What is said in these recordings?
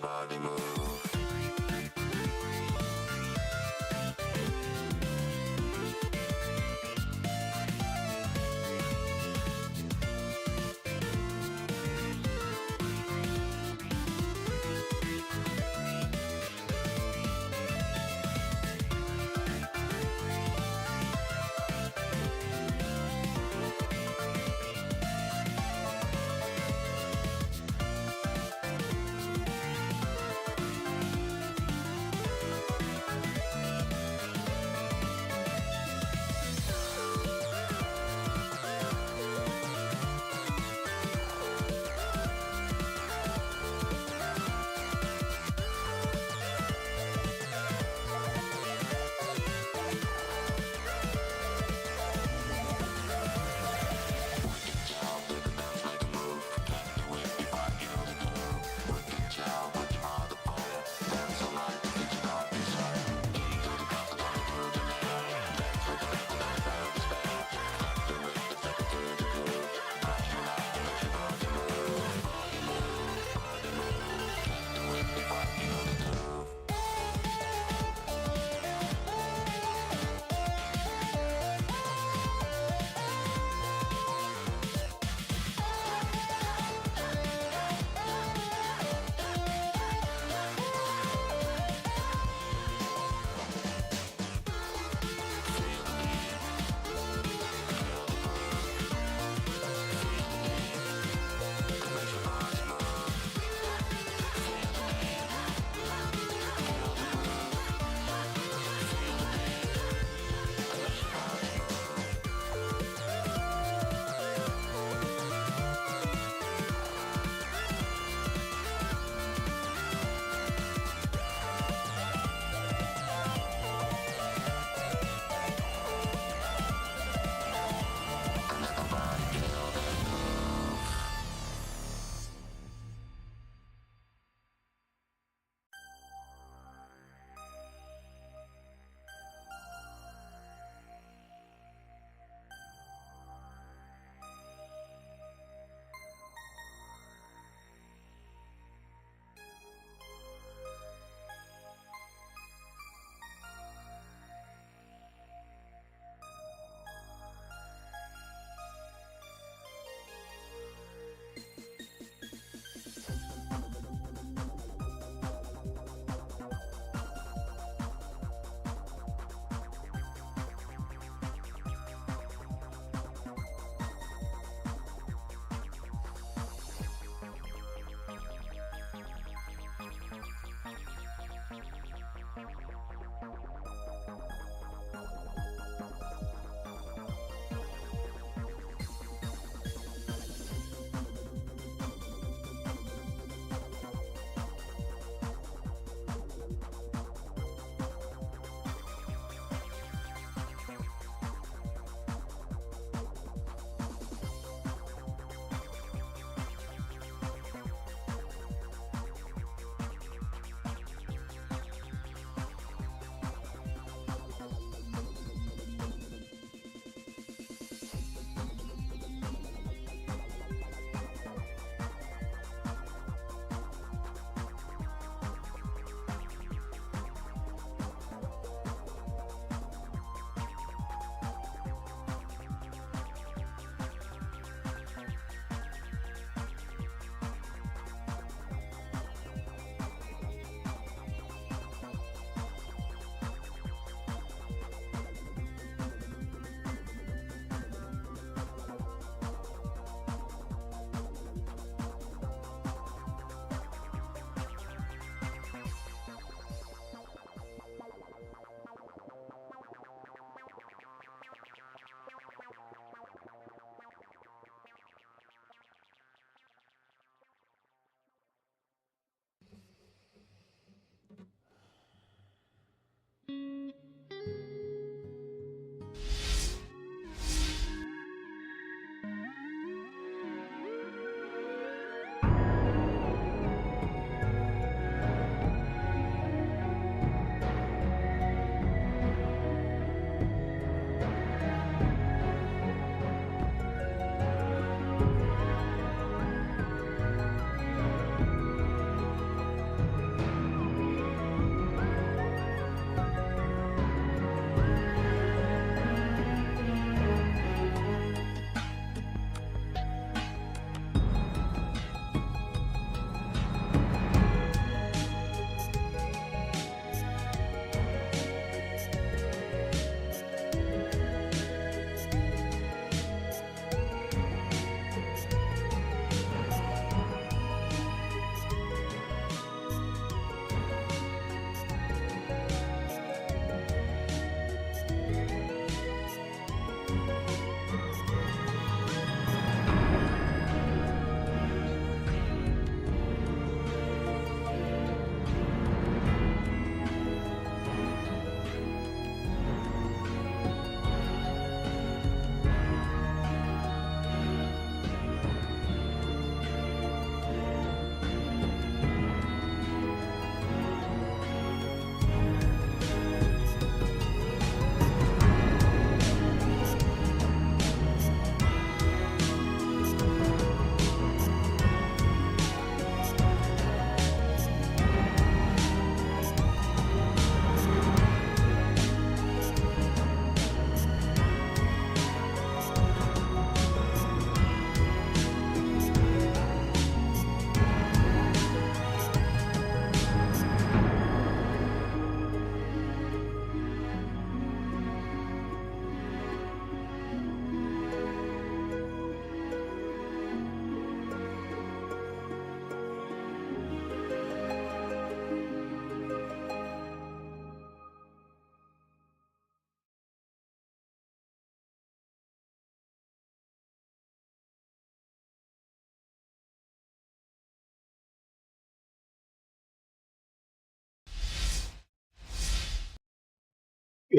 body move.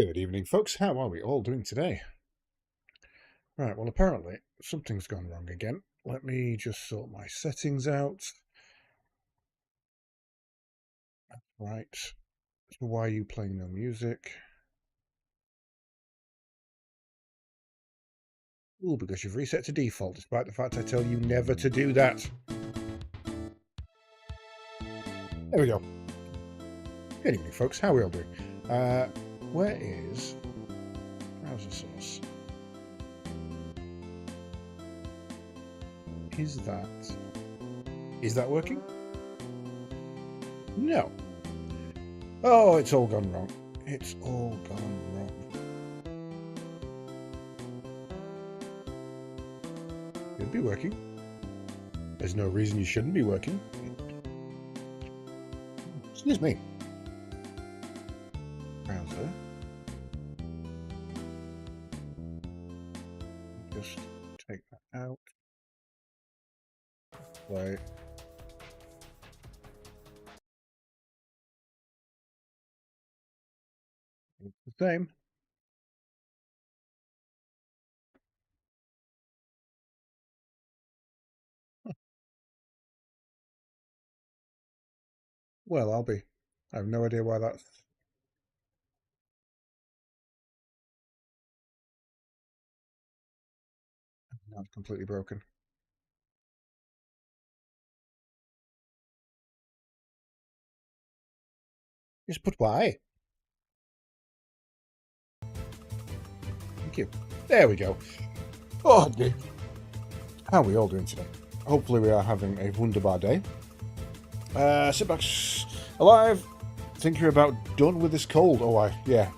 Good evening, folks. How are we all doing today? Right, well, apparently something's gone wrong again. Let me just sort my settings out. Right. So why are you playing no music? Oh, because you've reset to default, despite the fact I tell you never to do that. There we go. Good evening, folks. How are we all doing? Where is browser source? Is that working? No. Oh, it's all gone wrong. It's all gone wrong. It'd be working. There's no reason you shouldn't be working. Excuse me. Browser. Just take that out. Play. It's the same. Huh. Well, I'll be. I have no idea why that's completely broken. Just put why. Thank you. There we go. Oh, dear. How are we all doing today? Hopefully we are having a wunderbar day. Sit back, alive. Think you're about done with this cold. Oh, yeah.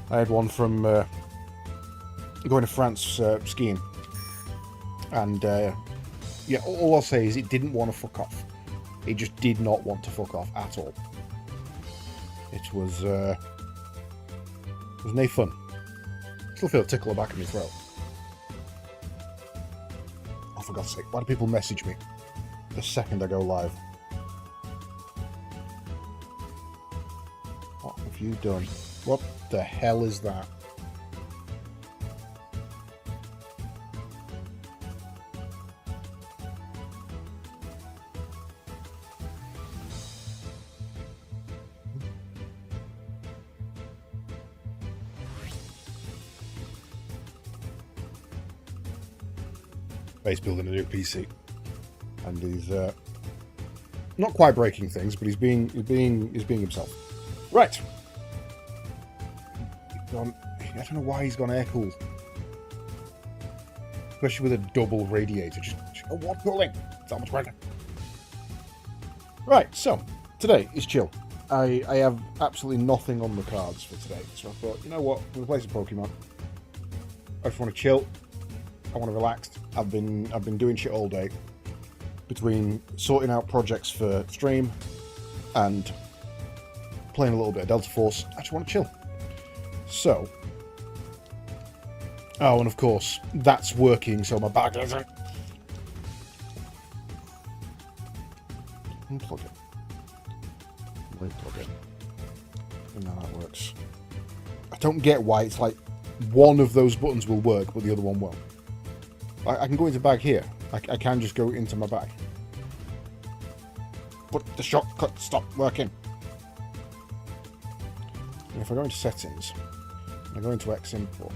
I had one from going to France skiing. And, yeah, all I'll say is it didn't want to fuck off. It just did not want to fuck off at all. It was no fun. Still feel a tickle back in my throat. Oh, for God's sake, why do people message me the second I go live? What have you done? What the hell is that? He's building a new PC, and he's not quite breaking things, but he's being himself. Right. I don't know why he's gone air cooled, especially with a double radiator. Just what cooling? It's that much quicker. Right. So today is chill. I have absolutely nothing on the cards for today, so I thought, you know what, I'm gonna play some Pokemon. I just want to chill. I want to relax. I've been doing shit all day, between sorting out projects for stream and playing a little bit of Delta Force. I just want to chill. So, oh, and of course that's working, so my bag isn't. Unplug it. Replug it. And now that works. I don't get why it's like one of those buttons will work, but the other one won't. I can go into bag here. I can just go into my bag. But the shortcut stopped working. And if I go into settings, and I go into X import,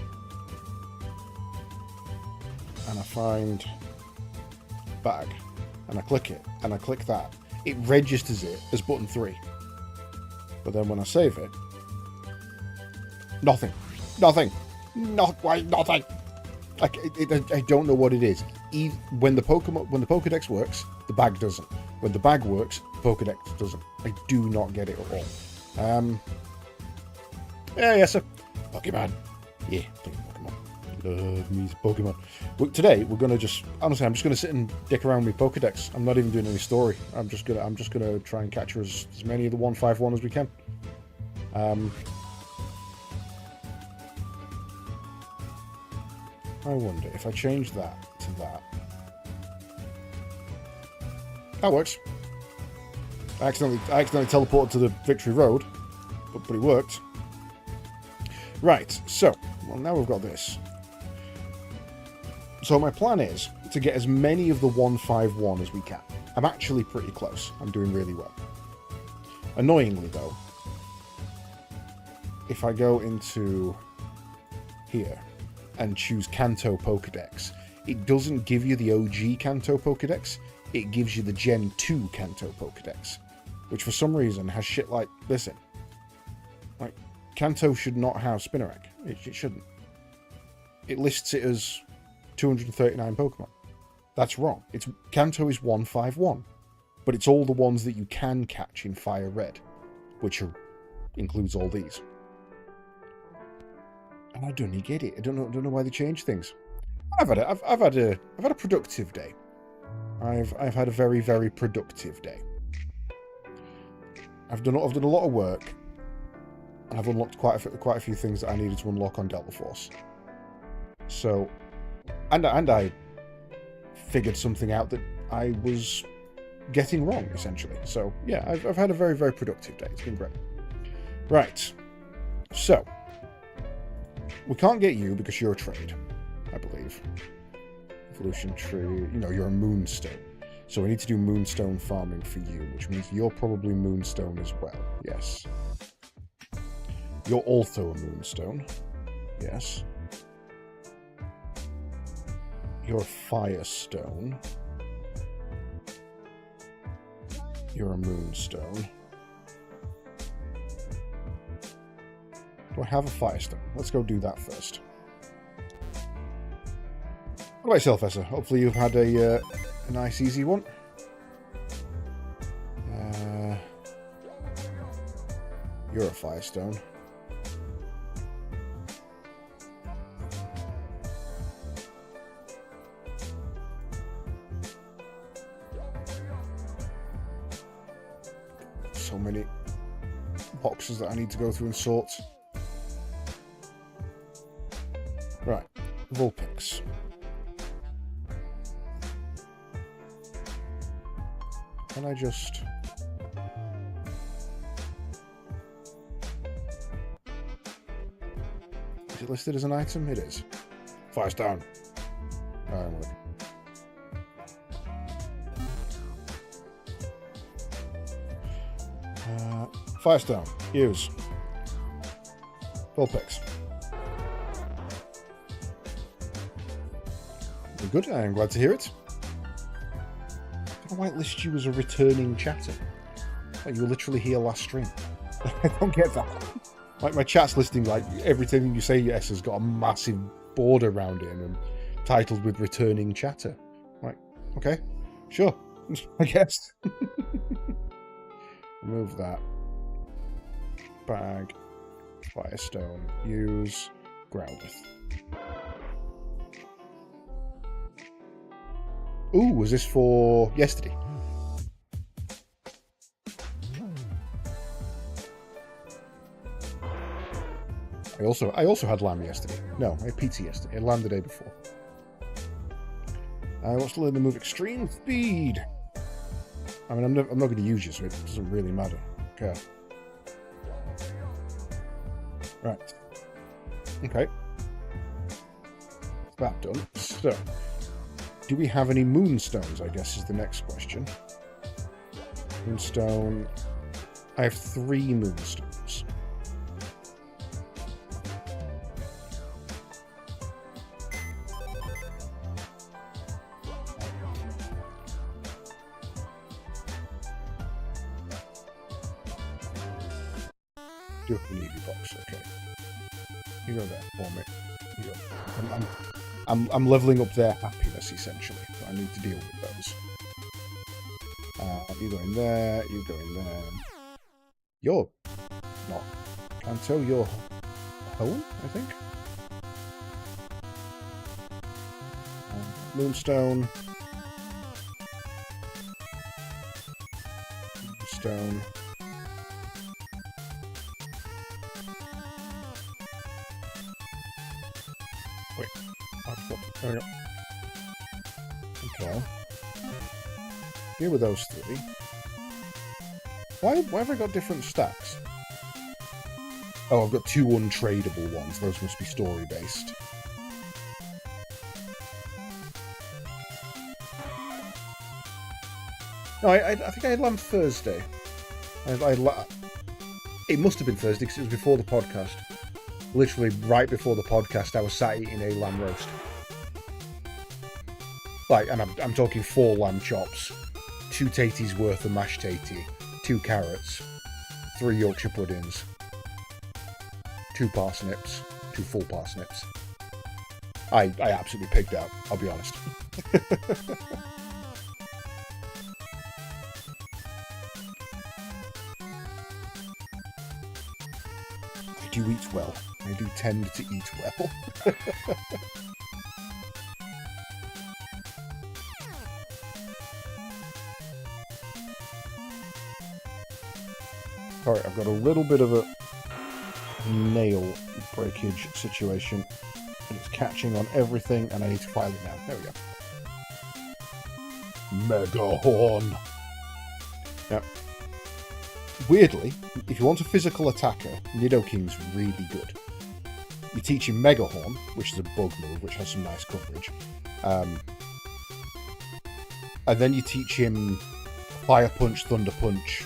and I find bag, and I click it, and I click that, it registers it as button 3. But then when I save it, nothing. Nothing. Nothing. I don't know what it is. When the Pokédex works, the bag doesn't. When the bag works, the Pokédex doesn't. I do not get it at all. Yeah, yes, sir. Pokemon. Yeah, Pokemon. Love me some Pokemon. Well, today we're gonna honestly, I'm just gonna sit and dick around with Pokédex. I'm not even doing any story. I'm just gonna try and capture as many of the 151 as we can. I wonder if I change that to that. That works. I accidentally teleported to the Victory Road, but it worked. Right, so, well, now we've got this. So my plan is to get as many of the 151 as we can. I'm actually pretty close. I'm doing really well. Annoyingly, though, if I go into here and choose Kanto Pokédex, it doesn't give you the OG Kanto Pokédex. It gives you the Gen 2 Kanto Pokédex, which for some reason has shit like this in. Like, Kanto should not have Spinarak. It shouldn't. It lists it as 239 Pokemon. That's wrong. Kanto is 151, but it's all the ones that you can catch in Fire Red, which includes all these. And I don't get it. I don't know why they changed things. I've had a productive day. I've had a very, very productive day. I've done a lot of work, and I've unlocked quite a few things that I needed to unlock on Delta Force. So, and I figured something out that I was getting wrong, essentially. So yeah, I've had a very, very productive day. It's been great. Right. So we can't get you because you're a trade, I believe. Evolution tree. You're a moonstone. So we need to do moonstone farming for you, which means you're probably moonstone as well. Yes. You're also a moonstone. Yes. You're a firestone. You're a moonstone. Do I have a firestone? Let's go do that first. What about yourself, Essa? Hopefully you've had a nice, easy one. You're a firestone. So many boxes that I need to go through and sort. Right, Vulpix. Can I just... Is it listed as an item? It is. Firestone. Alright, Firestone. Use. Vulpix. Good, I am glad to hear it. I don't know why it lists you as a returning chatter. Like you were literally here last stream. I don't get that. Like my chat's listing, like everything you say, yes, has got a massive border around it and titled with returning chatter. Like, okay, sure, I guess. Remove that. Bag. Firestone. Use. Growlithe. Ooh, was this for yesterday? I also had lamb yesterday. No, I had pizza yesterday. I had lamb the day before. I want to learn to move extreme speed. I mean, I'm not going to use you, so it doesn't really matter. Okay. Right. Okay. That done. So, do we have any moonstones, I guess, is the next question. Moonstone. I have 3 moonstones. Do have an EV box, okay. You go there for me. You go. I'm leveling up their happiness, essentially. So I need to deal with those. You go in there, you go in there. You're not. Kanto, you're home, I think. Moonstone. Moonstone. Wait. There we go. Okay. Here with those 3. Why have I got different stacks? Oh, I've got 2 untradeable ones. Those must be story-based. No, I think I had lamb Thursday. It must have been Thursday because it was before the podcast. Literally right before the podcast, I was sat eating a lamb roast. Like, and I'm talking 4 lamb chops, 2 taties worth of mashed tatey, 2 carrots, 3 Yorkshire puddings, 2 parsnips, 2 full parsnips. I absolutely pigged out, I'll be honest. I do eat well. I do tend to eat well. Alright, I've got a little bit of a nail breakage situation. And it's catching on everything, and I need to file it now. There we go. Mega Horn! Now, weirdly, if you want a physical attacker, Nidoking's really good. You teach him Mega Horn, which is a bug move, which has some nice coverage. And then you teach him Fire Punch, Thunder Punch,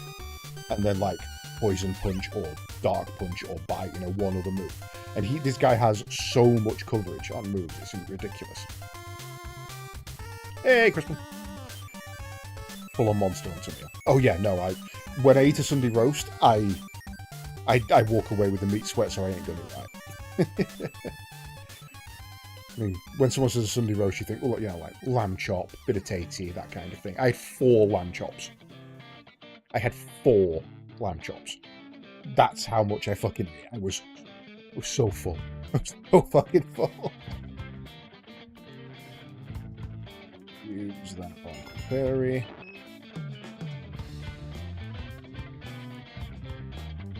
and then like Poison Punch or Dark Punch or Bite, you know, one other move. And this guy has so much coverage on moves, it's ridiculous. Hey, Crispin. Full on monster hunter meal. Oh yeah, no, when I eat a Sunday roast, I walk away with the meat sweat, so I ain't done it right. I mean, when someone says a Sunday roast, you think, oh, you know, like lamb chop, bit of tatey, that kind of thing. I had 4 lamb chops. I had 4 lamb chops. That's how much I fucking ate. I was so full. I was so fucking full. Use that on berry.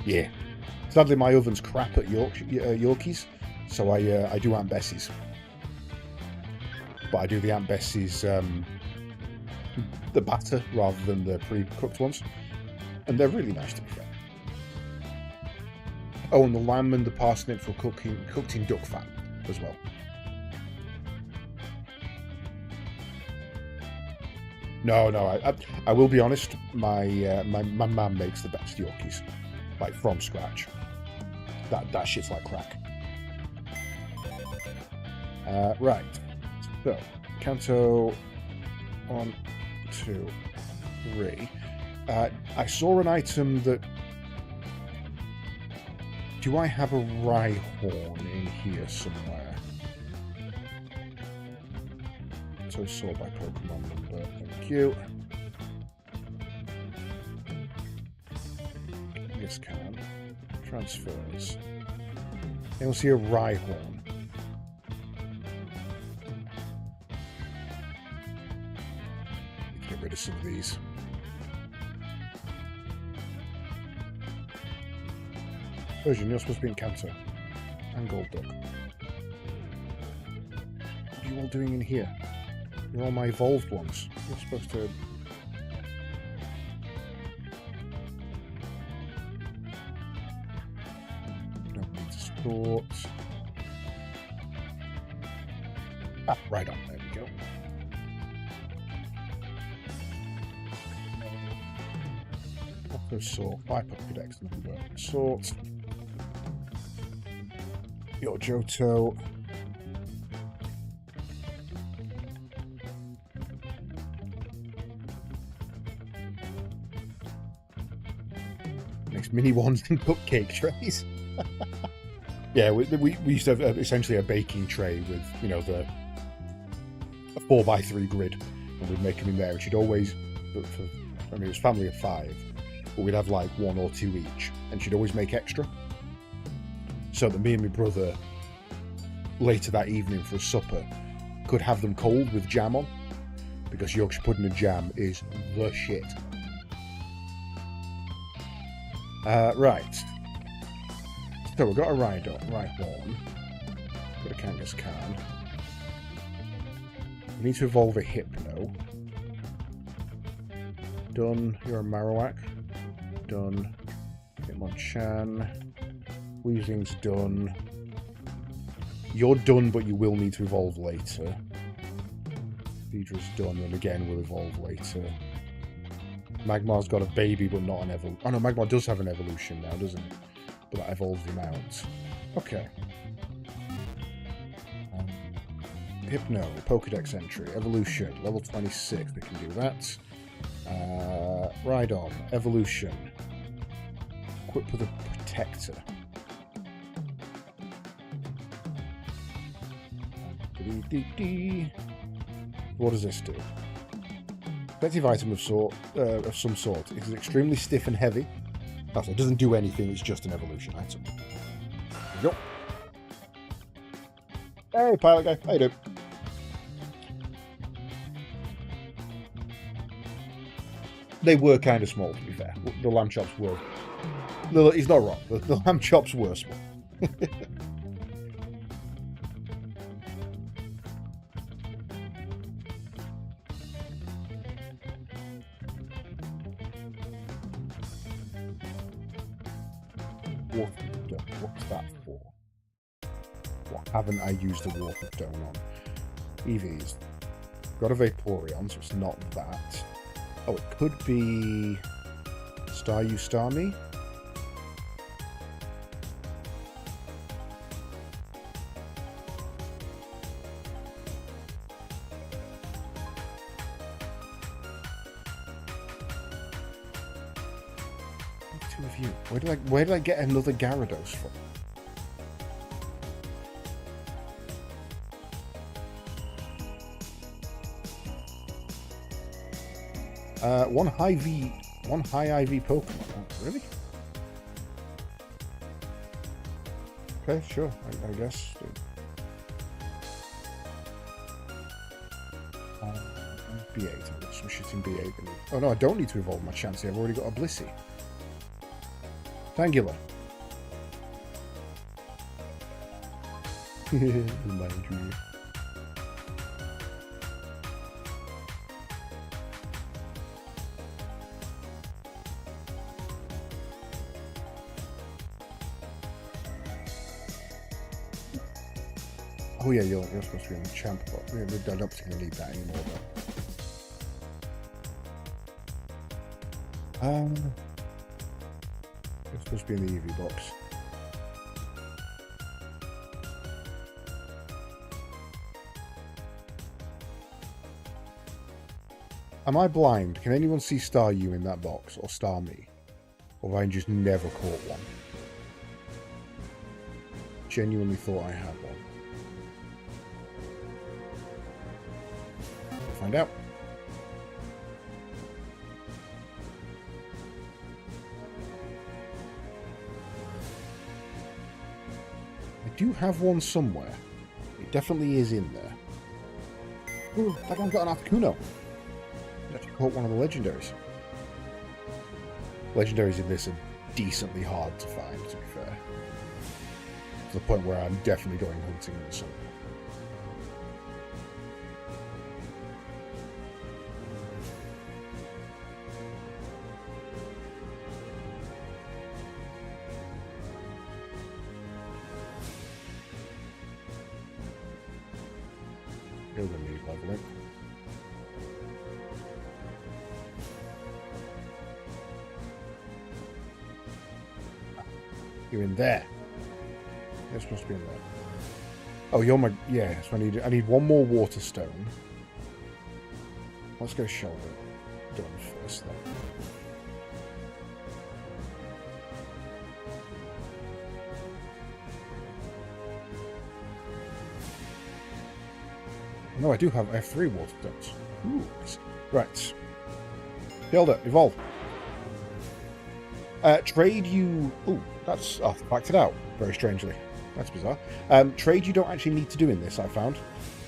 Yeah. Sadly, my oven's crap at Yorkies, so I do Aunt Bessie's. But I do the Aunt Bessie's, the batter rather than the pre-cooked ones. And they're really nice, to be fair. Oh, and the lamb and the parsnips were cooked in duck fat as well. No, I will be honest. My mum makes the best Yorkies, like from scratch. That shit's like crack. Right. So, Kanto 1, 2, 3. I saw an item that... Do I have a Rhyhorn in here somewhere? So sort by Pokemon number. Thank you. Yes, can. Transfers. And we'll see a Rhyhorn. Get rid of some of these. Version, you're supposed to be in Cancer. And Gold Duck. What are you all doing in here? You're all my evolved ones. You're supposed to... Don't need to sport. Ah, right on. There we go. Auto Sort. By Pokedex number. Sort. Your Johto. Makes mini ones in cupcake trays. Yeah, we used to have essentially a baking tray with, you know, a 4x3 grid, and we'd make them in there. And she'd always, I mean, it was family of 5, but we'd have like 1 or 2 each, and she'd always make extra. So that me and my brother, later that evening for supper, could have them cold with jam on, because Yorkshire pudding and jam is the shit. Right. So we've got a Rhyhorn. Got a Kangaskhan. We need to evolve a Hypno. Done. You're a Marowak. Done. Hitmonchan. Weezing's done. You're done, but you will need to evolve later. Deedra's done, and again will evolve later. Magmar's got a baby, but not an evolution. Oh no, Magmar does have an evolution now, doesn't it? But that evolves him out. Okay. Hypno, Pokedex entry, evolution, level 26, we can do that. Rhydon, evolution. Equip with a protector. What does this do? Effective item of some sort. It is extremely stiff and heavy. Also, it doesn't do anything, it's just an evolution item. There we go. Hey, pilot guy, how you doing? They were kind of small, to be fair. The lamb chops were... He's not wrong. The lamb chops were small. What's that for? What haven't I used the Water Stone on? EVs. Got a Vaporeon, so it's not that. Oh, it could be Star You, Star Me? Two of you. Where did I get another Gyarados from? One high IV Pokemon. Oh, really? Okay, sure. I guess. B8. I've got some shit in B8. Oh no, I don't need to evolve my Chansey. I've already got a Blissey. Tangela. Remind you. Oh yeah, you're supposed to be in the champ box. I don't particularly need that anymore though. You're supposed to be in the EV box. Am I blind? Can anyone see Star You in that box? Or Star Me? Or have I just never caught one? Genuinely thought I had one. Find out. I do have one somewhere. It definitely is in there. Ooh, that one's got an Articuno. I actually caught one of the legendaries. Legendaries in this are decently hard to find, to be fair. To the point where I'm definitely going hunting in the summer. You're going to need leveling. You're in there. You're supposed to be in there. Oh, you're my... Yeah, so I need one more water stone. Let's go shoulder done first, though. No, I have 3 water stones. Ooh. Right. Hilda, evolve. Trade you... Ooh, that's... Oh, backed it out, very strangely. That's bizarre. Trade you don't actually need to do in this, I found.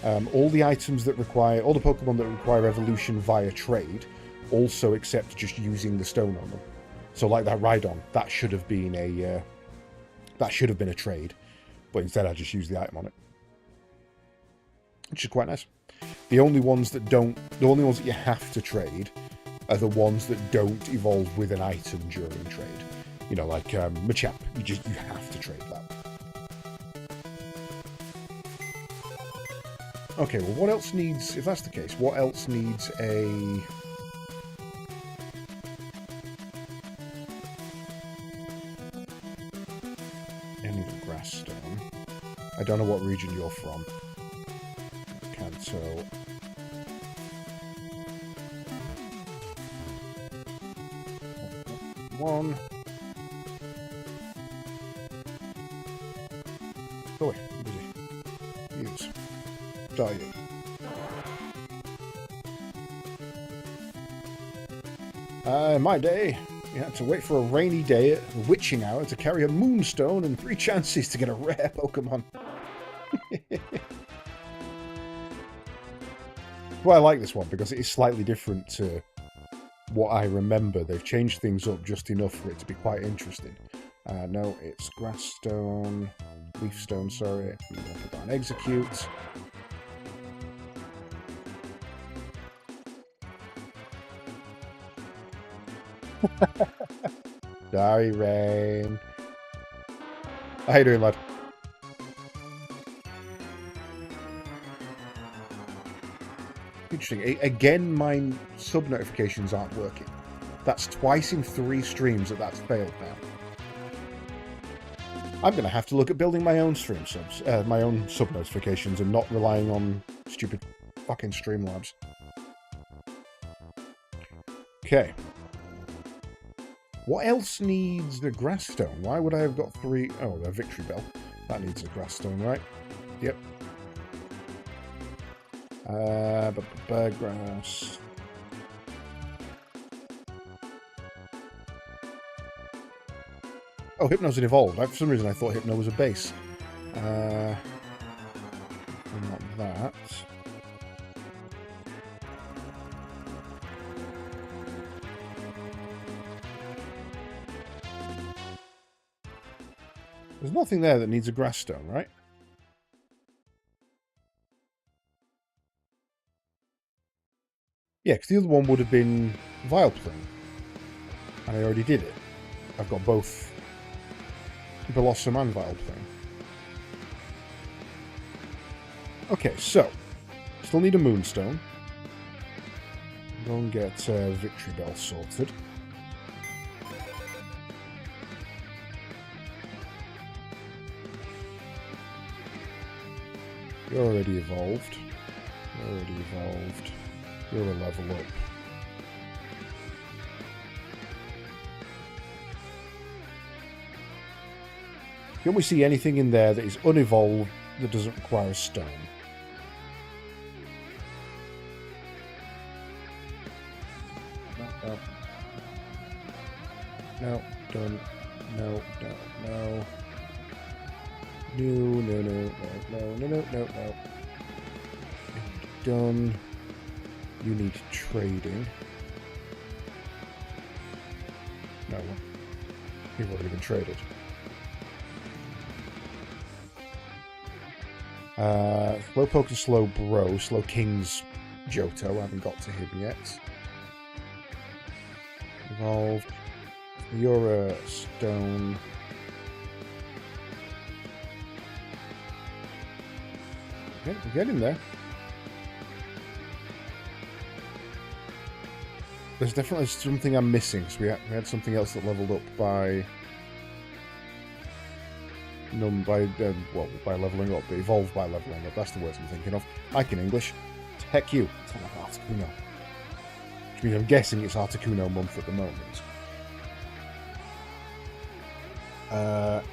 All the items that require... All the Pokemon that require evolution via trade also accept just using the stone on them. So like that Rhydon, that should have been a... that should have been a trade. But instead I just used the item on it. Which is quite nice. The only ones that you have to trade are the ones that don't evolve with an item during trade. You know, like Machamp. You have to trade that. Okay, well, what else needs... If that's the case, what else needs a... I need a grass stone. I don't know what region you're from. Kanto. One. Go away. Busy. Use. Die you. In my day, you had to wait for a rainy day at the witching hour to carry a moonstone and 3 chances to get a rare Pokemon. Well, I like this one because it is slightly different to what I remember. They've changed things up just enough for it to be quite interesting. No, it's grass stone, leaf stone, sorry. I'm going to put that on execute. Sorry, Rain. How you doing, lad? Interesting. Again, my sub-notifications aren't working. That's twice in 3 streams that's failed now. I'm going to have to look at building my own stream subs, my own sub-notifications and not relying on stupid fucking Streamlabs. Okay. What else needs a grass stone? Why would I have got 3? Oh, the Victory Bell. That needs a grass stone, right? Yep. Grass. Oh, Hypno's an evolved. For some reason I thought Hypno was a base. Not that. There's nothing there that needs a grass stone, right? Yeah, because the other one would have been Vileplume. And I already did it. I've got both Blossom and Vileplume. Okay, so still need a Moonstone. Go and get Victory Bell sorted. You're already evolved. You're already evolved. You're a level up. Can we see anything in there that is unevolved that doesn't require a stone? No. No, done. No, no, no. No. Done. You need trading. No. You've already been traded. Slowpoke and Slowbro. Slow King's Johto. I haven't got to him yet. Evolved. You're a stone. Okay, we're getting there. There's definitely something I'm missing. So we had something else that leveled up by by leveling up. But evolved by leveling up. That's the words I'm thinking of. I can English. Heck you. It's not Articuno. Which means I'm guessing it's Articuno month at the moment.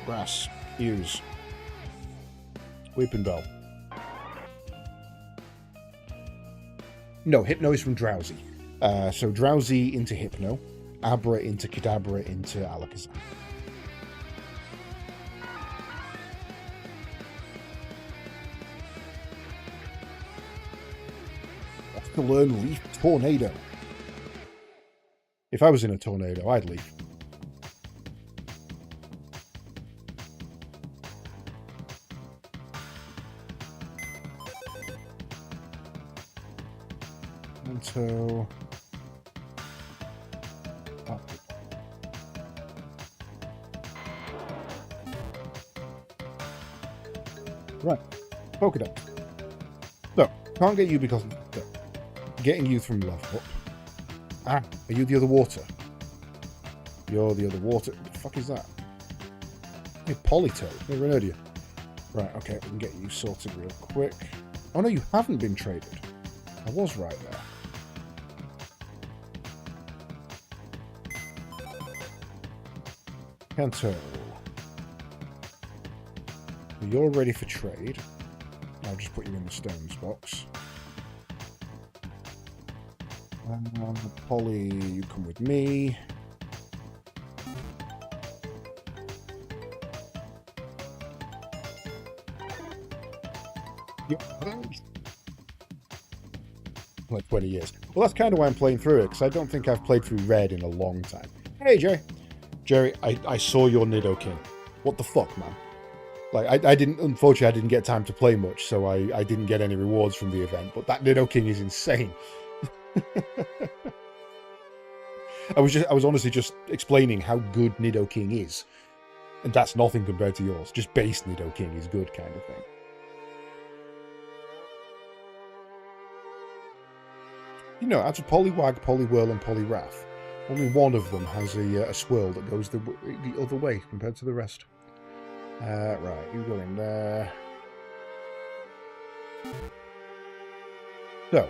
Grass. Use. Weeping Bell. No, Hypno is from Drowsy. So Drowsy into Hypno, Abra into Kadabra into Alakazam. I have to learn Leaf Tornado. If I was in a tornado, I'd leave. Right. Pokédex. So, can't get you because getting you from level up. Ah, are you the other water? You're the other water. What the fuck is that? Hey, Polito. Never heard of you. Right, okay, we can get you sorted real quick. Oh no, you haven't been traded. I was right there. Kanto. You're ready for trade. I'll just put you in the stones box. Polly, you come with me. Like 20 years. Well, that's kind of why I'm playing through it, because I don't think I've played through Red in a long time. Hey, Jerry. Jerry, I saw your Nidoking. What the fuck, man? Like, I didn't, unfortunately, I didn't get time to play much, so I didn't get any rewards from the event, but that Nidoking is insane. I was honestly just explaining how good Nidoking is. And that's nothing compared to yours. Just base Nidoking is good, kind of thing. You know, out of Poliwag, Poliwhirl, and Poliwrath, only one of them has a swirl that goes the other way compared to the rest. Right, you go in there. So,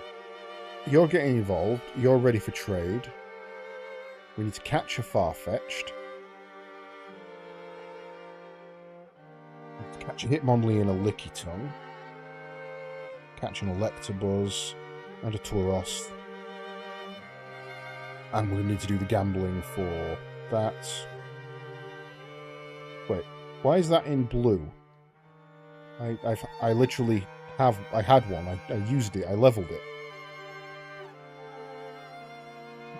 you're getting involved. You're ready for trade. We need to catch a Farfetch'd. Catch a Hitmonlee and a Lickitung. Catch an Electabuzz and a Tauros. And we need to do the gambling for that. Wait, why is that in blue? I literally have... I had one. I used it. I leveled it.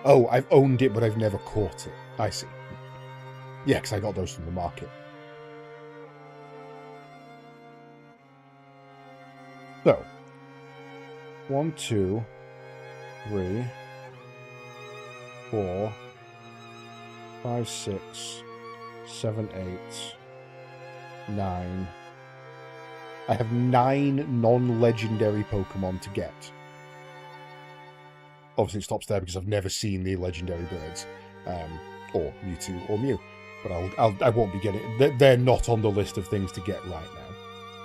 Oh, I've owned it, but I've never caught it. I see. Yeah, because I got those from the market. So, 1, 2, 3, 4, 5, 6, 7, 8, 9. I have 9 non-legendary Pokemon to get. Obviously it stops there because I've never seen the legendary birds. Or Mewtwo or Mew. But I won't be getting... They're not on the list of things to get right now.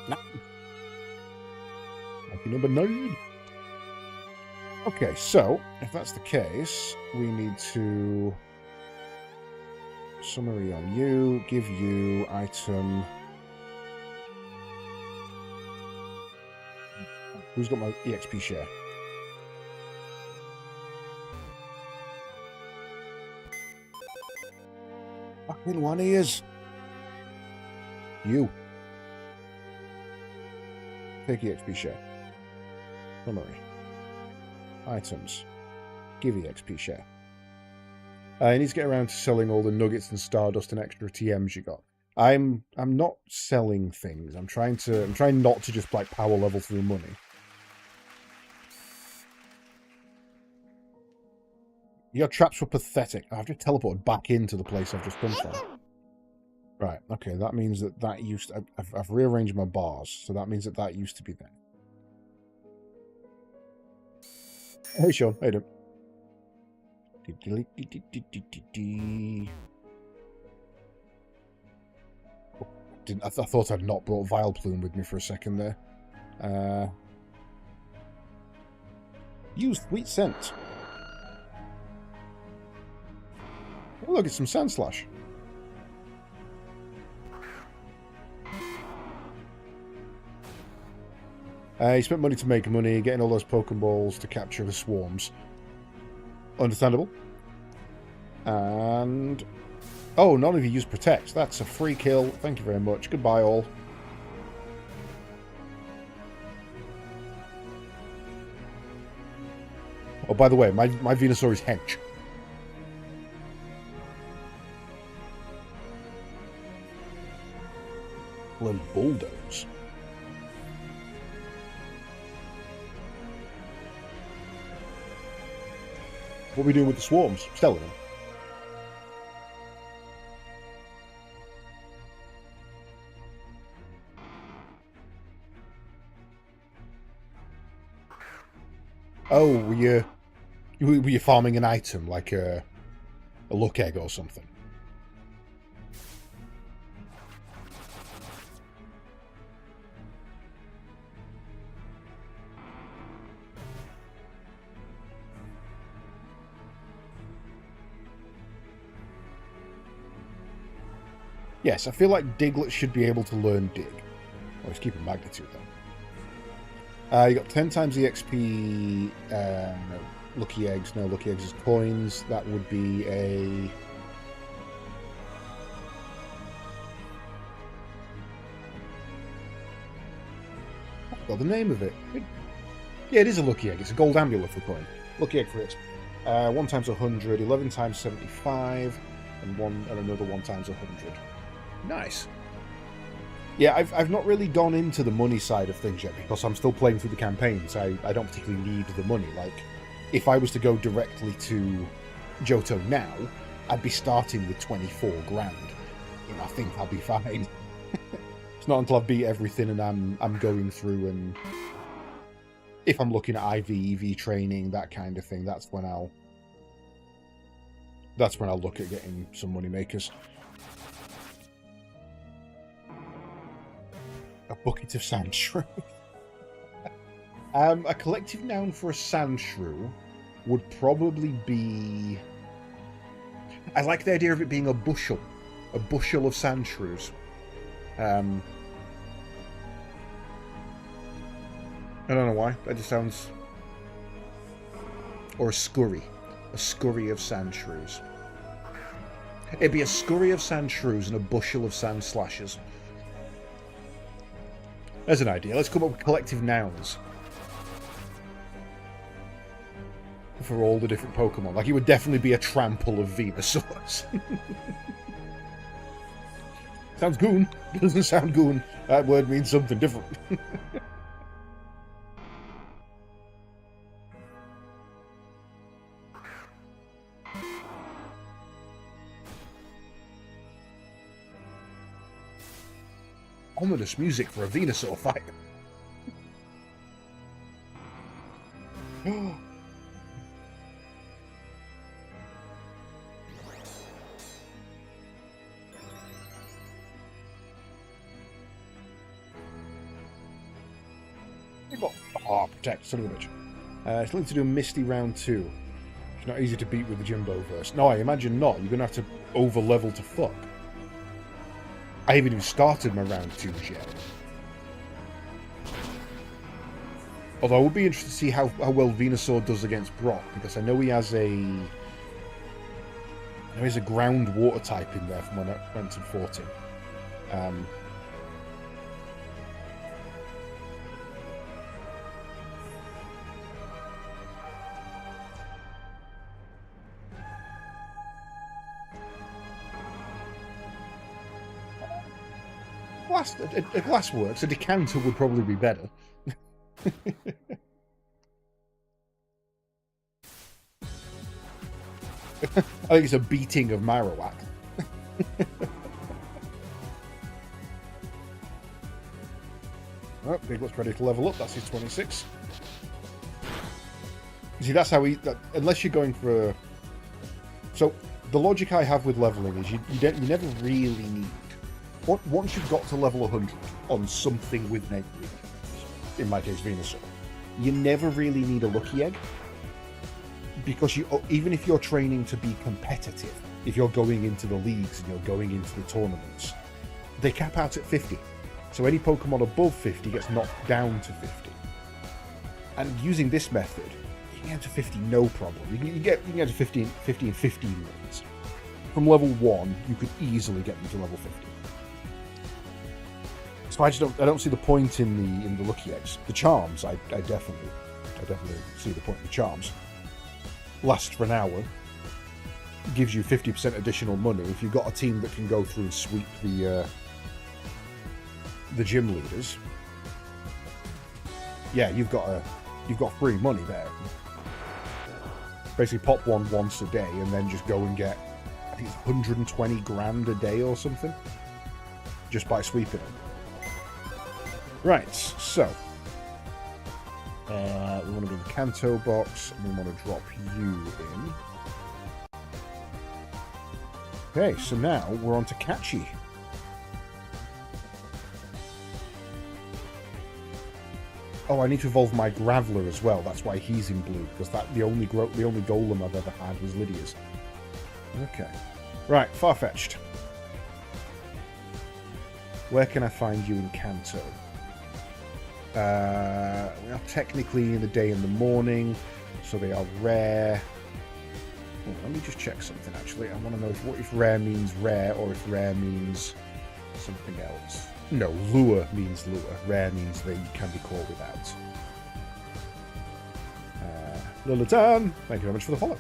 No. Lucky number 9. Okay, so, if that's the case, we need to... Summary on you, give you item... Who's got my EXP share? Fucking one ears. You. Take EXP share. Summary. Items. Give EXP share. I need to get around to selling all the nuggets and stardust and extra TMs you got. I'm not selling things. I'm trying not to just like power level through money. Your traps were pathetic. I've just teleported back into the place I've just come from. Right, okay, that means that used to... I've rearranged my bars, so that means that used to be there. Hey, Sean, how you doing? I thought I'd not brought Vileplume with me for a second there. Use Sweet Scent. Oh, look, it's some Sandslash. He spent money to make money, getting all those Pokeballs to capture the swarms. Understandable. And... oh, none of you use Protect. That's a free kill. Thank you very much. Goodbye, all. Oh, by the way, my Venusaur is hench. Little bulldoze. What are we doing with the swarms? Selling them. Oh, were you farming an item like a luck egg or something? Yes, I feel like Diglett should be able to learn Dig. Oh, he's keeping Magnitude, though. You got 10 times the XP, Lucky Eggs. No, Lucky Eggs is coins. That would be a... I forgot the name of it. Yeah, it is a Lucky Egg. It's a gold amulet for coin. Lucky Egg for XP. 1 times 100, 11 times 75, and another 1 times 100. Nice. Yeah, I've not really gone into the money side of things yet because I'm still playing through the campaigns. I don't particularly need the money. Like, if I was to go directly to Johto now, I'd be starting with 24 grand. And I think I'll be fine. It's not until I've beat everything and I'm going through and if I'm looking at IV, EV training, that kind of thing, that's when I'll look at getting some money makers. A bucket of sand shrew. A collective noun for a sand shrew would probably be... I like the idea of it being a bushel. A bushel of sand shrews. I don't know why. That just sounds... Or a scurry. A scurry of sand shrews. It'd be a scurry of sand shrews and a bushel of sand slashers. There's an idea. Let's come up with collective nouns for all the different Pokemon. Like, it would definitely be a trample of Venusaurs. Sounds goon. Doesn't sound goon. That word means something different. Ominous music for a Venusaur fight. Oh, protect, son of a bitch. It's linked to do a Misty round 2. It's not easy to beat with the Jimbo verse. No, I imagine not. You're going to have to over-level to fuck. I haven't even started my round 2s yet. Although I would be interested to see how well Venusaur does against Brock, because I know he has a ground water type in there from when I went to 14. A glass works. A decanter would probably be better. I think it's a beating of Marowak. Oh, Biglet's ready to level up. That's his 26. You see, that's how unless you're going for a... So, the logic I have with leveling is you never really need... Once you've got to level 100 on something with negative, in my case Venusaur, you never really need a Lucky Egg. Because even if you're training to be competitive, if you're going into the leagues and you're going into the tournaments, they cap out at 50. So any Pokemon above 50 gets knocked down to 50. And using this method, you can get to 50 no problem. You can get to 50 in 15 minutes. From level 1, you could easily get them to level 50. So I don't see the point in the Lucky Eggs. The charms, I definitely see the point in the charms. Lasts for an hour, gives you 50% additional money. If you've got a team that can go through and sweep the gym leaders, yeah, you've got free money there. Basically, pop one once a day and then just go and get, I think it's 120 grand a day or something, just by sweeping them. Right, so We want to go in the Kanto box, and we want to drop you in. Okay, so now we're on to Kachi. Oh, I need to evolve my Graveler as well. That's why he's in blue, because the only Golem I've ever had was Lydia's. Okay. Right, Farfetch'd. Where can I find you in Kanto? We are technically in the day and the morning, so they are rare. Oh, let me just check something, actually. I want to know if rare means rare, or if rare means something else. No, lure means lure. Rare means they can be caught without. Lilatan, thank you very much for the follow.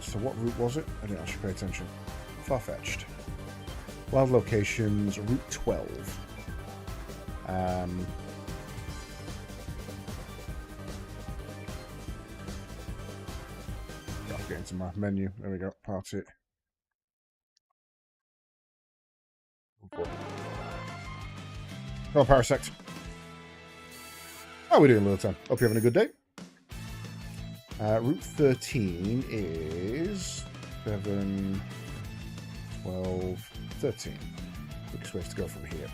So what route was it? I didn't actually pay attention. Farfetch'd. Wild locations, Route 12. I'll get into my menu. There we go. Party. Oh, Parasect. How are we doing, little time? Hope you're having a good day. Route 13 is 7, 12, 13. Quickest ways to go from here.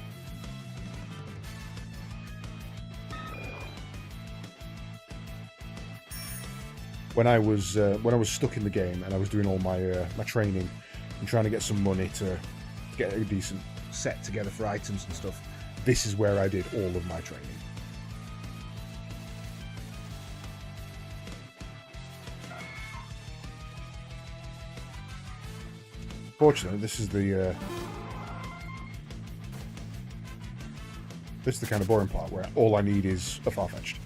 When I was stuck in the game and I was doing all my my training and trying to get some money to get a decent set together for items and stuff, this is where I did all of my training. Fortunately, this is the kind of boring part where all I need is a Farfetch'd.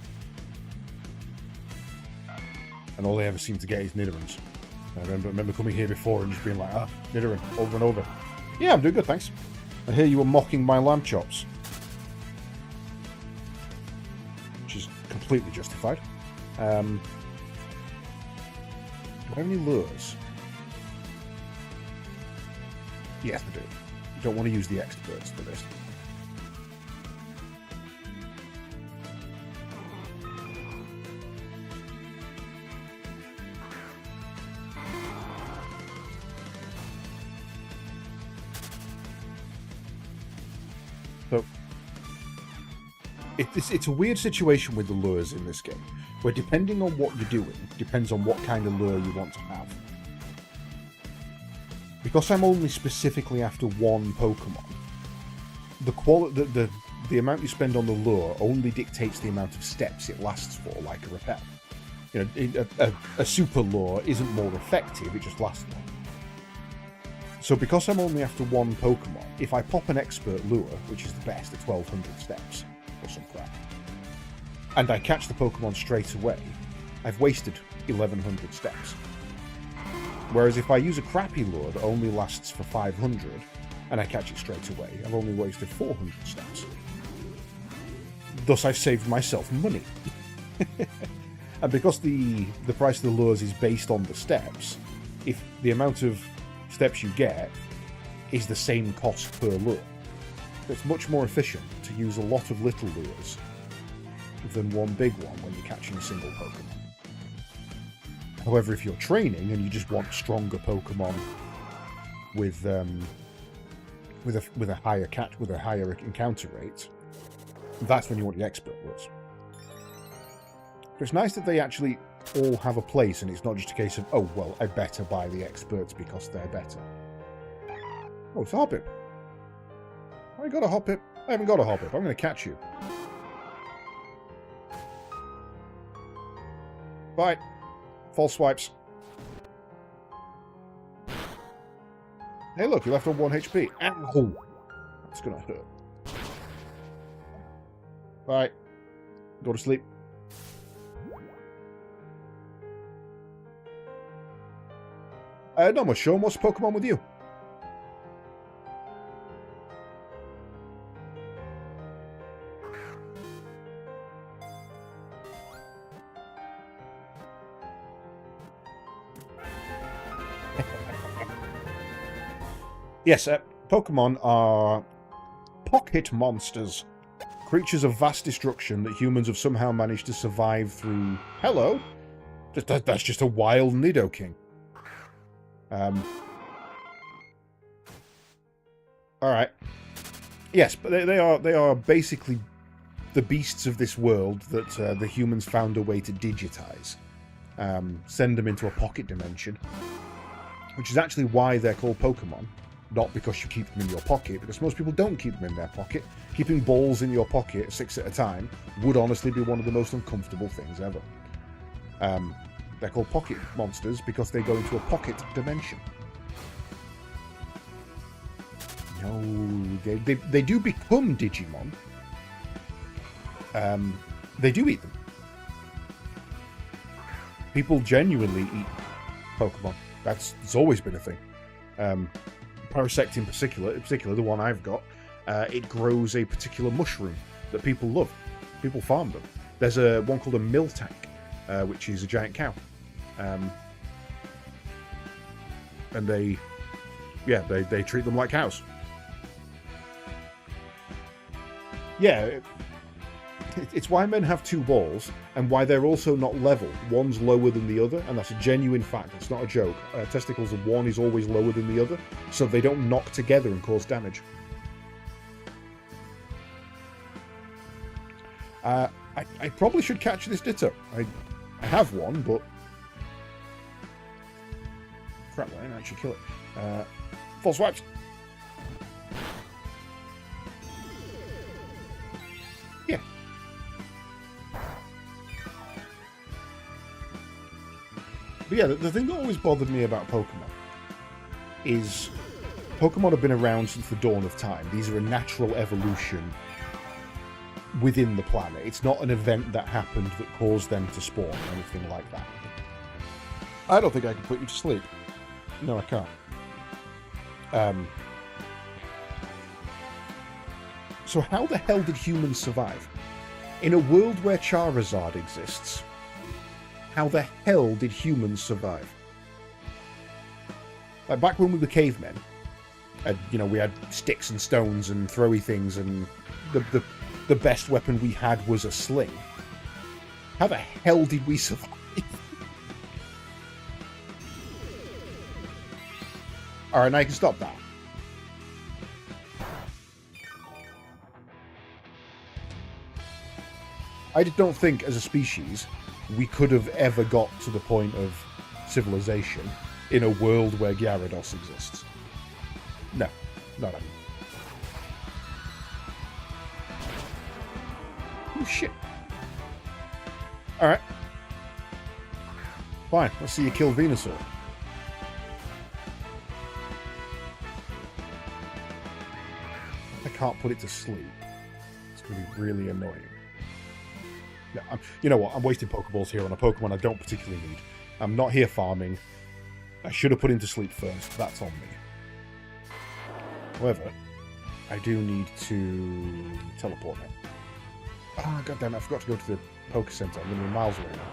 And all they ever seem to get is Nidorans. I remember coming here before and just being like, Nidoran, over and over. Yeah, I'm doing good, thanks. I hear you were mocking my lamb chops. Which is completely justified. Do I have any lures? Yes, I do. Don't want to use the experts for this. So, it's a weird situation with the lures in this game, where depending on what you're doing, depends on what kind of lure you want to have. Because I'm only specifically after one Pokemon, the amount you spend on the lure only dictates the amount of steps it lasts for, like a repel. You know, a super lure isn't more effective, it just lasts more. So because I'm only after one Pokemon, if I pop an expert lure, which is the best at 1200 steps, or some crap, and I catch the Pokemon straight away, I've wasted 1100 steps. Whereas if I use a crappy lure that only lasts for 500, and I catch it straight away, I've only wasted 400 steps. Thus I've saved myself money. And because the price of the lures is based on the steps, if the amount of steps you get is the same cost per lure, it's much more efficient to use a lot of little lures than one big one when you're catching a single Pokemon. However, if you're training and you just want stronger Pokemon with a higher encounter rate, that's when you want the expert lures. But it's nice that they actually all have a place, and it's not just a case of, oh well, I better buy the experts because they're better. Oh, it's a Hoppip. I got a Hoppip. I haven't got a Hoppip. I'm going to catch you. Bye. False swipes. Hey, look, you left on 1 HP. Ow! That's gonna hurt. Bye. Go to sleep. Not much, Sean. What's Pokemon with you? Yes, Pokemon are pocket monsters. Creatures of vast destruction that humans have somehow managed to survive through... Hello? That's just a wild Nidoking. Alright. Yes, but they are basically the beasts of this world that the humans found a way to digitize. Send them into a pocket dimension. Which is actually why they're called Pokemon. Not because you keep them in your pocket, because most people don't keep them in their pocket. Keeping balls in your pocket 6 at a time would honestly be one of the most uncomfortable things ever. They're called pocket monsters because they go into a pocket dimension. No, they do become Digimon. They do eat them. People genuinely eat Pokemon. It's always been a thing. Parasect in particular, the one I've got, it grows a particular mushroom that people love. People farm them. There's one called a Miltank, which is a giant cow. And they treat them like cows. Yeah, it's why men have 2 balls, and why they're also not level. One's lower than the other, and that's a genuine fact. It's not a joke. Testicles of one is always lower than the other, so they don't knock together and cause damage. I probably should catch this Ditto. I have one, but... Crap, I didn't actually kill it. False swipes! Yeah. But yeah, the thing that always bothered me about Pokemon is Pokemon have been around since the dawn of time. These are a natural evolution within the planet. It's not an event that happened that caused them to spawn or anything like that. I don't think I can put you to sleep. No, I can't. So how the hell did humans survive? In a world where Charizard exists, how the hell did humans survive? Like back when we were cavemen, we had sticks and stones and throwy things, and the best weapon we had was a sling. How the hell did we survive? Alright, now I can stop that. I don't think, as a species, we could have ever got to the point of civilization in a world where Gyarados exists. No, not ever. Oh, shit. Alright. Fine, let's see you kill Venusaur. I can't put it to sleep. It's going to be really annoying. No, you know what? I'm wasting Pokeballs here on a Pokemon I don't particularly need. I'm not here farming. I should have put him to sleep first. That's on me. However, I do need to teleport now. Ah, oh, goddammit, I forgot to go to the Poke Center. I'm going to be miles away now.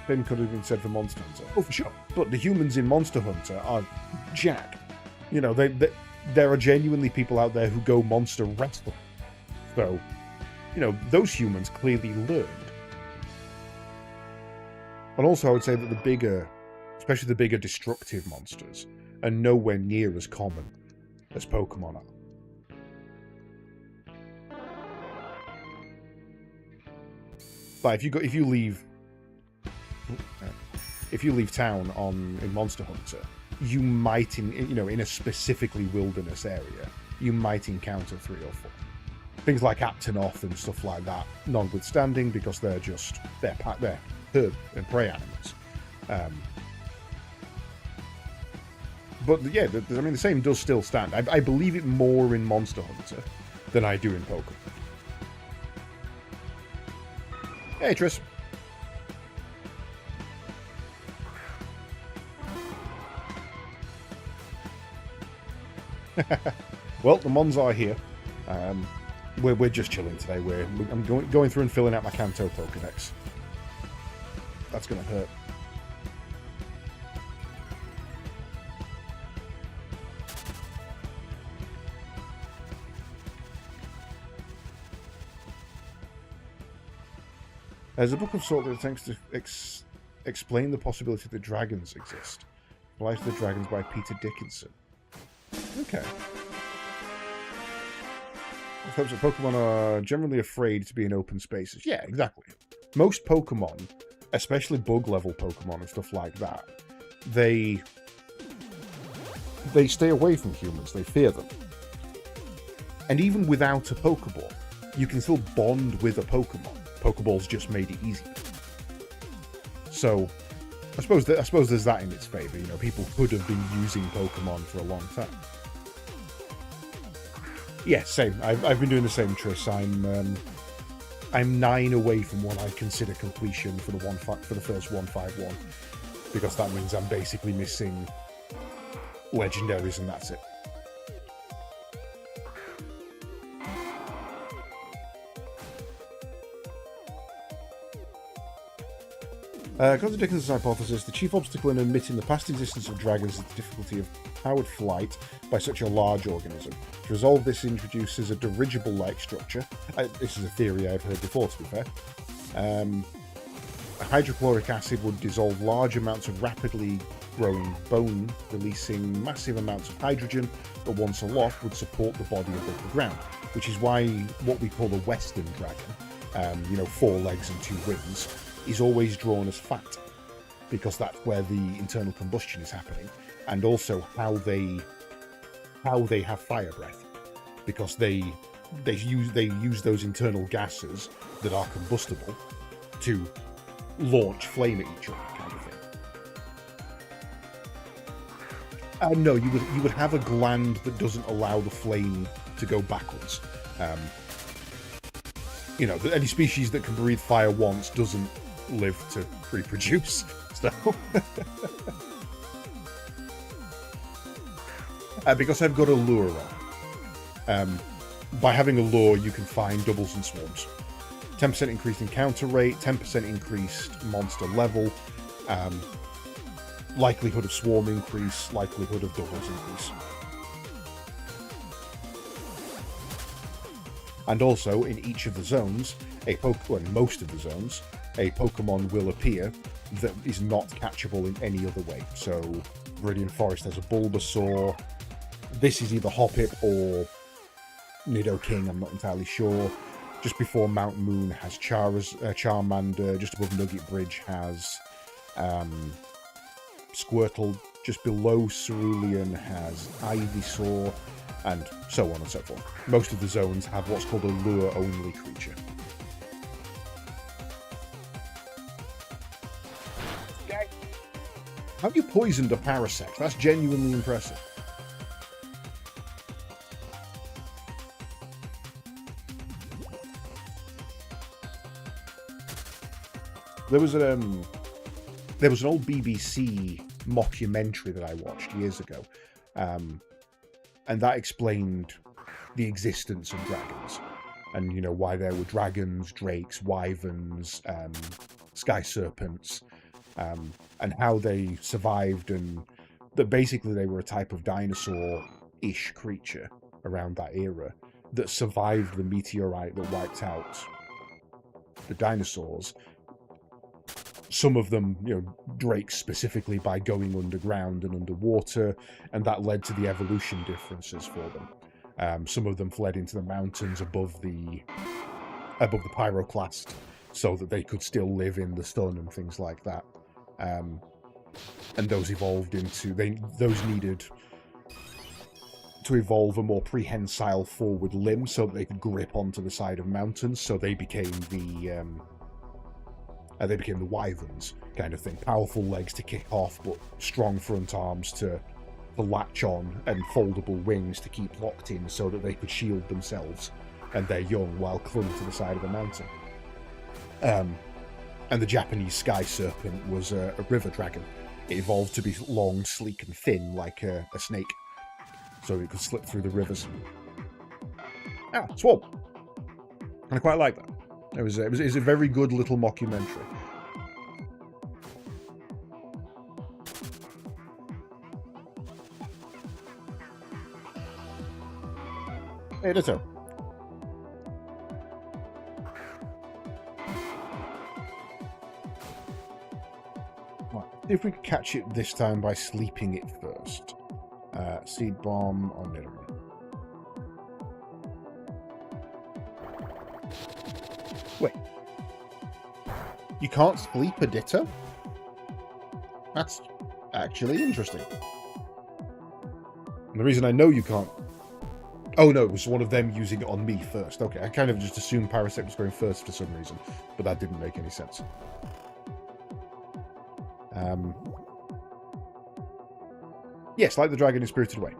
Then could have been said for Monster Hunter. Oh, for sure. But the humans in Monster Hunter are jack. You know, there are genuinely people out there who go monster wrestling. So, you know, those humans clearly learned. And also I would say that the bigger, especially the bigger destructive monsters, are nowhere near as common as Pokemon are. Like, if you leave town in Monster Hunter, you might, in a specifically wilderness area, you might encounter 3 or 4. Things like Aptonoth and stuff like that, notwithstanding, because they're herb and prey animals. But yeah, the same does still stand. I believe it more in Monster Hunter than I do in Pokemon. Hey, Triss. Well, the Mons are here. We're just chilling today. I'm going through and filling out my Kanto Pokédex. That's going to hurt. There's a book of sort that attempts to explain the possibility that dragons exist. Life of the Dragons by Peter Dickinson. Okay. It hopes that Pokemon are generally afraid to be in open spaces. Yeah, exactly. Most Pokemon, especially bug-level Pokemon and stuff like that, they stay away from humans. They fear them. And even without a Pokeball, you can still bond with a Pokemon. Pokeballs just made it easier. So, I suppose there's that in its favour. You know, people could have been using Pokemon for a long time. Yeah, same. I've been doing the same, Triss. I'm 9 away from what I consider completion for the first 151, because that means I'm basically missing legendaries and that's it. According to Dickens' hypothesis, the chief obstacle in admitting the past existence of dragons is the difficulty of powered flight by such a large organism. To resolve this, introduces a dirigible-like structure. This is a theory I've heard before, to be fair. Hydrochloric acid would dissolve large amounts of rapidly growing bone, releasing massive amounts of hydrogen, but once aloft would support the body above the ground, which is why what we call the Western dragon, 4 legs and 2 wings, is always drawn as fat, because that's where the internal combustion is happening, and also how they have fire breath, because they use those internal gases that are combustible to launch flame at each other, kind of thing. No, you would have a gland that doesn't allow the flame to go backwards. Any species that can breathe fire once doesn't live to reproduce. So, because I've got a lure on. By having a lure, you can find doubles and swarms. 10% increased encounter rate, 10% increased monster level, likelihood of swarm increase, likelihood of doubles increase. And also, in each of the zones, most of the zones, a Pokemon will appear that is not catchable in any other way. So, Viridian Forest has a Bulbasaur. This is either Hoppip or Nidoking, I'm not entirely sure. Just before Mount Moon has Charmander. Just above Nugget Bridge has Squirtle. Just below Cerulean has Ivysaur, and so on and so forth. Most of the zones have what's called a lure-only creature. Have you poisoned a Parasect? That's genuinely impressive. There was an old BBC mockumentary that I watched years ago, and that explained the existence of dragons, and why there were dragons, drakes, wyverns, sky serpents, and how they survived, and that basically they were a type of dinosaur-ish creature around that era that survived the meteorite that wiped out the dinosaurs. Some of them, drakes specifically, by going underground and underwater, and that led to the evolution differences for them. Some of them fled into the mountains above the pyroclast, so that they could still live in the sun and things like that. And those evolved into those needed to evolve a more prehensile forward limb so that they could grip onto the side of mountains. So they became the wyverns kind of thing. Powerful legs to kick off, but strong front arms to latch on, and foldable wings to keep locked in so that they could shield themselves and their young while clung to the side of a mountain. And the Japanese sky serpent was a river dragon. It evolved to be long, sleek, and thin like a snake, so it could slip through the rivers. Swamp! And I quite like that. It was a very good little mockumentary. Hey, Ditto. Right. If we could catch it this time by sleeping it first. Seed bomb on Nidoran. Wait. You can't sleep a Ditto? That's actually interesting. And the reason I know you can't... Oh no, it was one of them using it on me first. Okay, I kind of just assumed Parasect was going first for some reason, but that didn't make any sense. Yes, like the dragon in Spirited Away.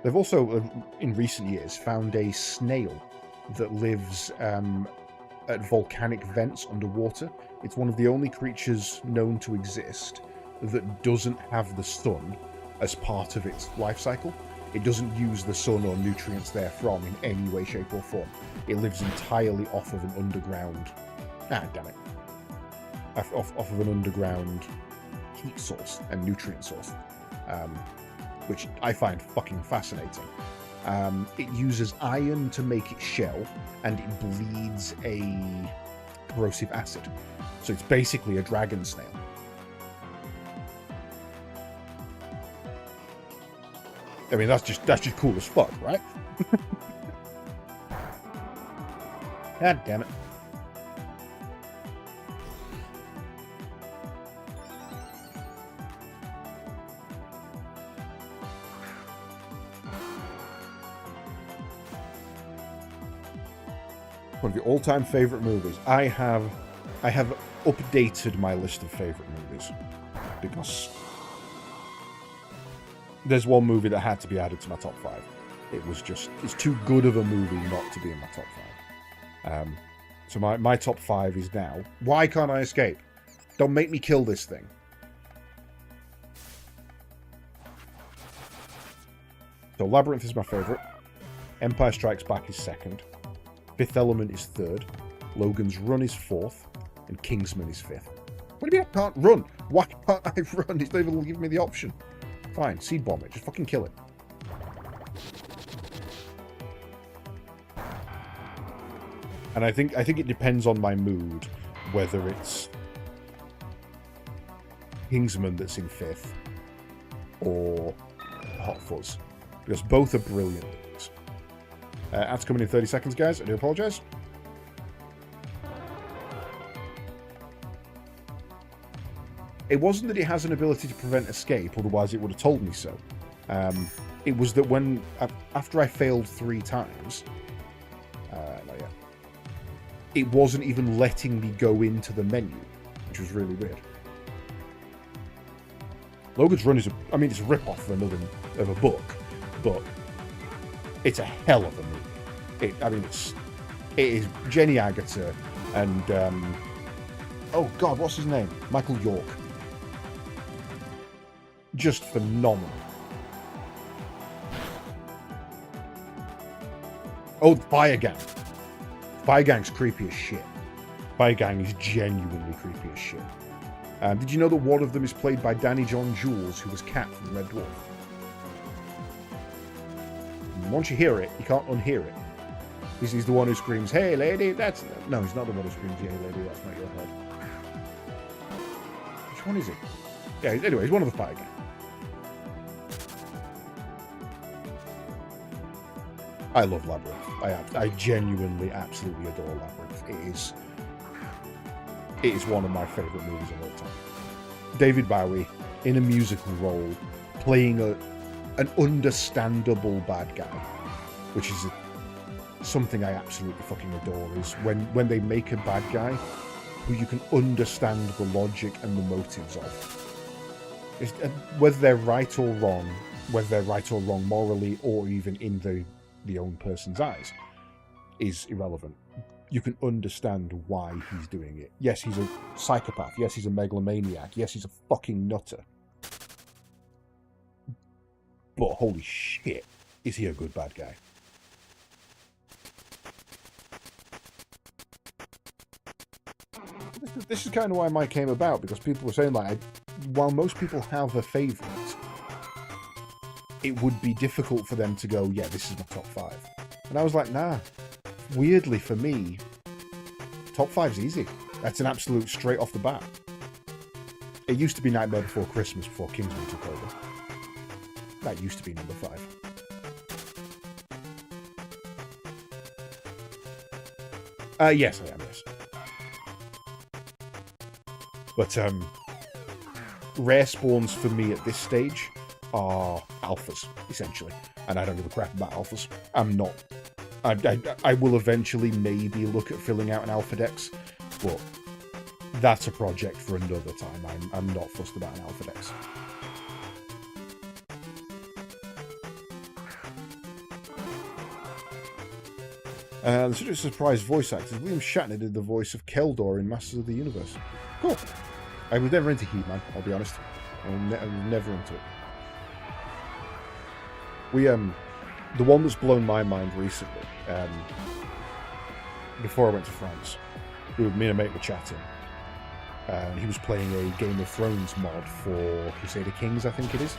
They've also, in recent years, found a snail that lives at volcanic vents underwater. It's one of the only creatures known to exist that doesn't have the sun as part of its life cycle. It doesn't use the sun or nutrients therefrom in any way, shape, or form. It lives entirely off of an underground... Ah, damn it. Off of an underground heat source and nutrient source, which I find fucking fascinating. It uses iron to make its shell, and it bleeds a corrosive acid. So it's basically a dragon snail. I mean, that's just cool as fuck, right? God damn it. One of your all-time favorite movies. I have updated my list of favorite movies because there's one movie that had to be added to my top 5. It's too good of a movie not to be in my top 5. So my top 5 is now, why can't I escape? Don't make me kill this thing. So Labyrinth is my favorite. Empire Strikes Back is second. Fifth Element is third. Logan's Run is fourth. And Kingsman is fifth. What do you mean I can't run? Why can't I run? It's not even giving me the option. Fine, seed bomb it. Just fucking kill it. And I think it depends on my mood whether it's Kingsman that's in fifth or Hot Fuzz, because both are brilliant. Ads coming in 30 seconds, guys. I do apologise. It wasn't that it has an ability to prevent escape, otherwise it would have told me so. It was that when, after I failed 3 times, not yet, it wasn't even letting me go into the menu, which was really weird. Logan's Run is it's a rip-off of a book, but it's a hell of a movie. It is Jenny Agutter and oh god, what's his name? Michael York. Just phenomenal. Oh, Fire Gang. Fire Gang's creepy as shit. Fire Gang is genuinely creepy as shit. Did you know that one of them is played by Danny John Jules, who was Cat from Red Dwarf? Once you hear it, you can't unhear it. He's the one who screams, "Hey, lady, that's..." No, he's not the one who screams, "Hey, lady, that's not your head." Which one is he? Yeah, anyway, he's one of the Fire Gang. I love Labyrinth. I genuinely, absolutely adore Labyrinth. It is one of my favourite movies of all time. David Bowie, in a musical role, playing an understandable bad guy, which is something I absolutely fucking adore, is when they make a bad guy who you can understand the logic and the motives of. Whether they're right or wrong morally or even in the own person's eyes, is irrelevant. You can understand why he's doing it. Yes, he's a psychopath. Yes, he's a megalomaniac. Yes, he's a fucking nutter. But holy shit, is he a good bad guy? This is kind of why mine came about, because people were saying, like, while most people have a favourite, it would be difficult for them to go, yeah, this is my top 5. And I was like, nah. Weirdly for me, top 5's easy. That's an absolute straight off the bat. It used to be Nightmare Before Christmas before Kingsman took over. That used to be number 5. Yes, I am, yes. But, rare spawns for me at this stage are alphas, essentially. And I don't give a crap about alphas. I'm not. I will eventually maybe look at filling out an alpha dex, but that's a project for another time. I'm not fussed about an alpha dex. The such a surprise voice actor. William Shatner did the voice of Keldor in Masters of the Universe. Cool. I was never into He-Man, I'll be honest. I was never into it. The one that's blown my mind recently, before I went to France, me and a mate were chatting, and he was playing a Game of Thrones mod for Crusader Kings, I think it is.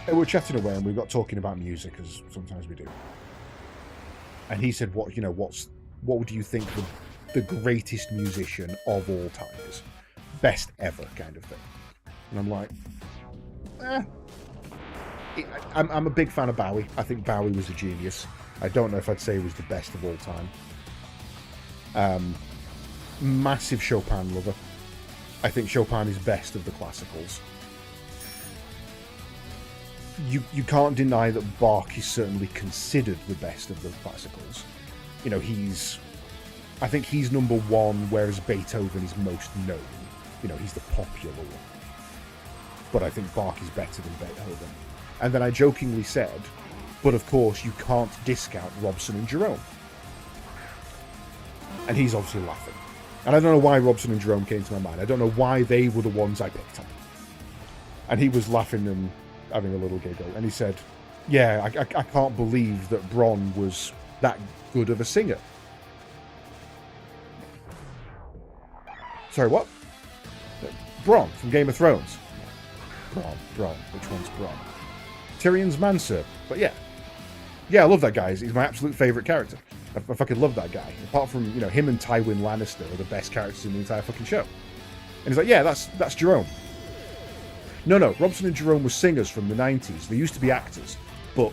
And we were chatting away, and we got talking about music, as sometimes we do. And he said, what would you think the greatest musician of all time is? Best ever kind of thing. And I'm like, I'm a big fan of Bowie. I think Bowie was a genius. I don't know if I'd say he was the best of all time. Massive Chopin lover. I think Chopin is best of the classicals. You can't deny that Bach is certainly considered the best of the classicals. You know, I think he's number 1, whereas Beethoven is most known. You know, he's the popular one. But I think Bach is better than Beethoven. And then I jokingly said, but of course you can't discount Robson and Jerome. And he's obviously laughing. And I don't know why Robson and Jerome came to my mind. I don't know why they were the ones I picked up. And he was laughing and having a little giggle. And he said, yeah, I can't believe that Bronn was that good of a singer. Sorry, what? Bronn from Game of Thrones. Bronn. Which one's Bronn? Tyrion's manservant. But yeah, I love that guy. He's my absolute favourite character. I fucking love that guy. Apart from, you know, him and Tywin Lannister are the best characters in the entire fucking show. And he's like, yeah, that's Jerome. No, Robson and Jerome were singers from the 90s. They used to be actors, but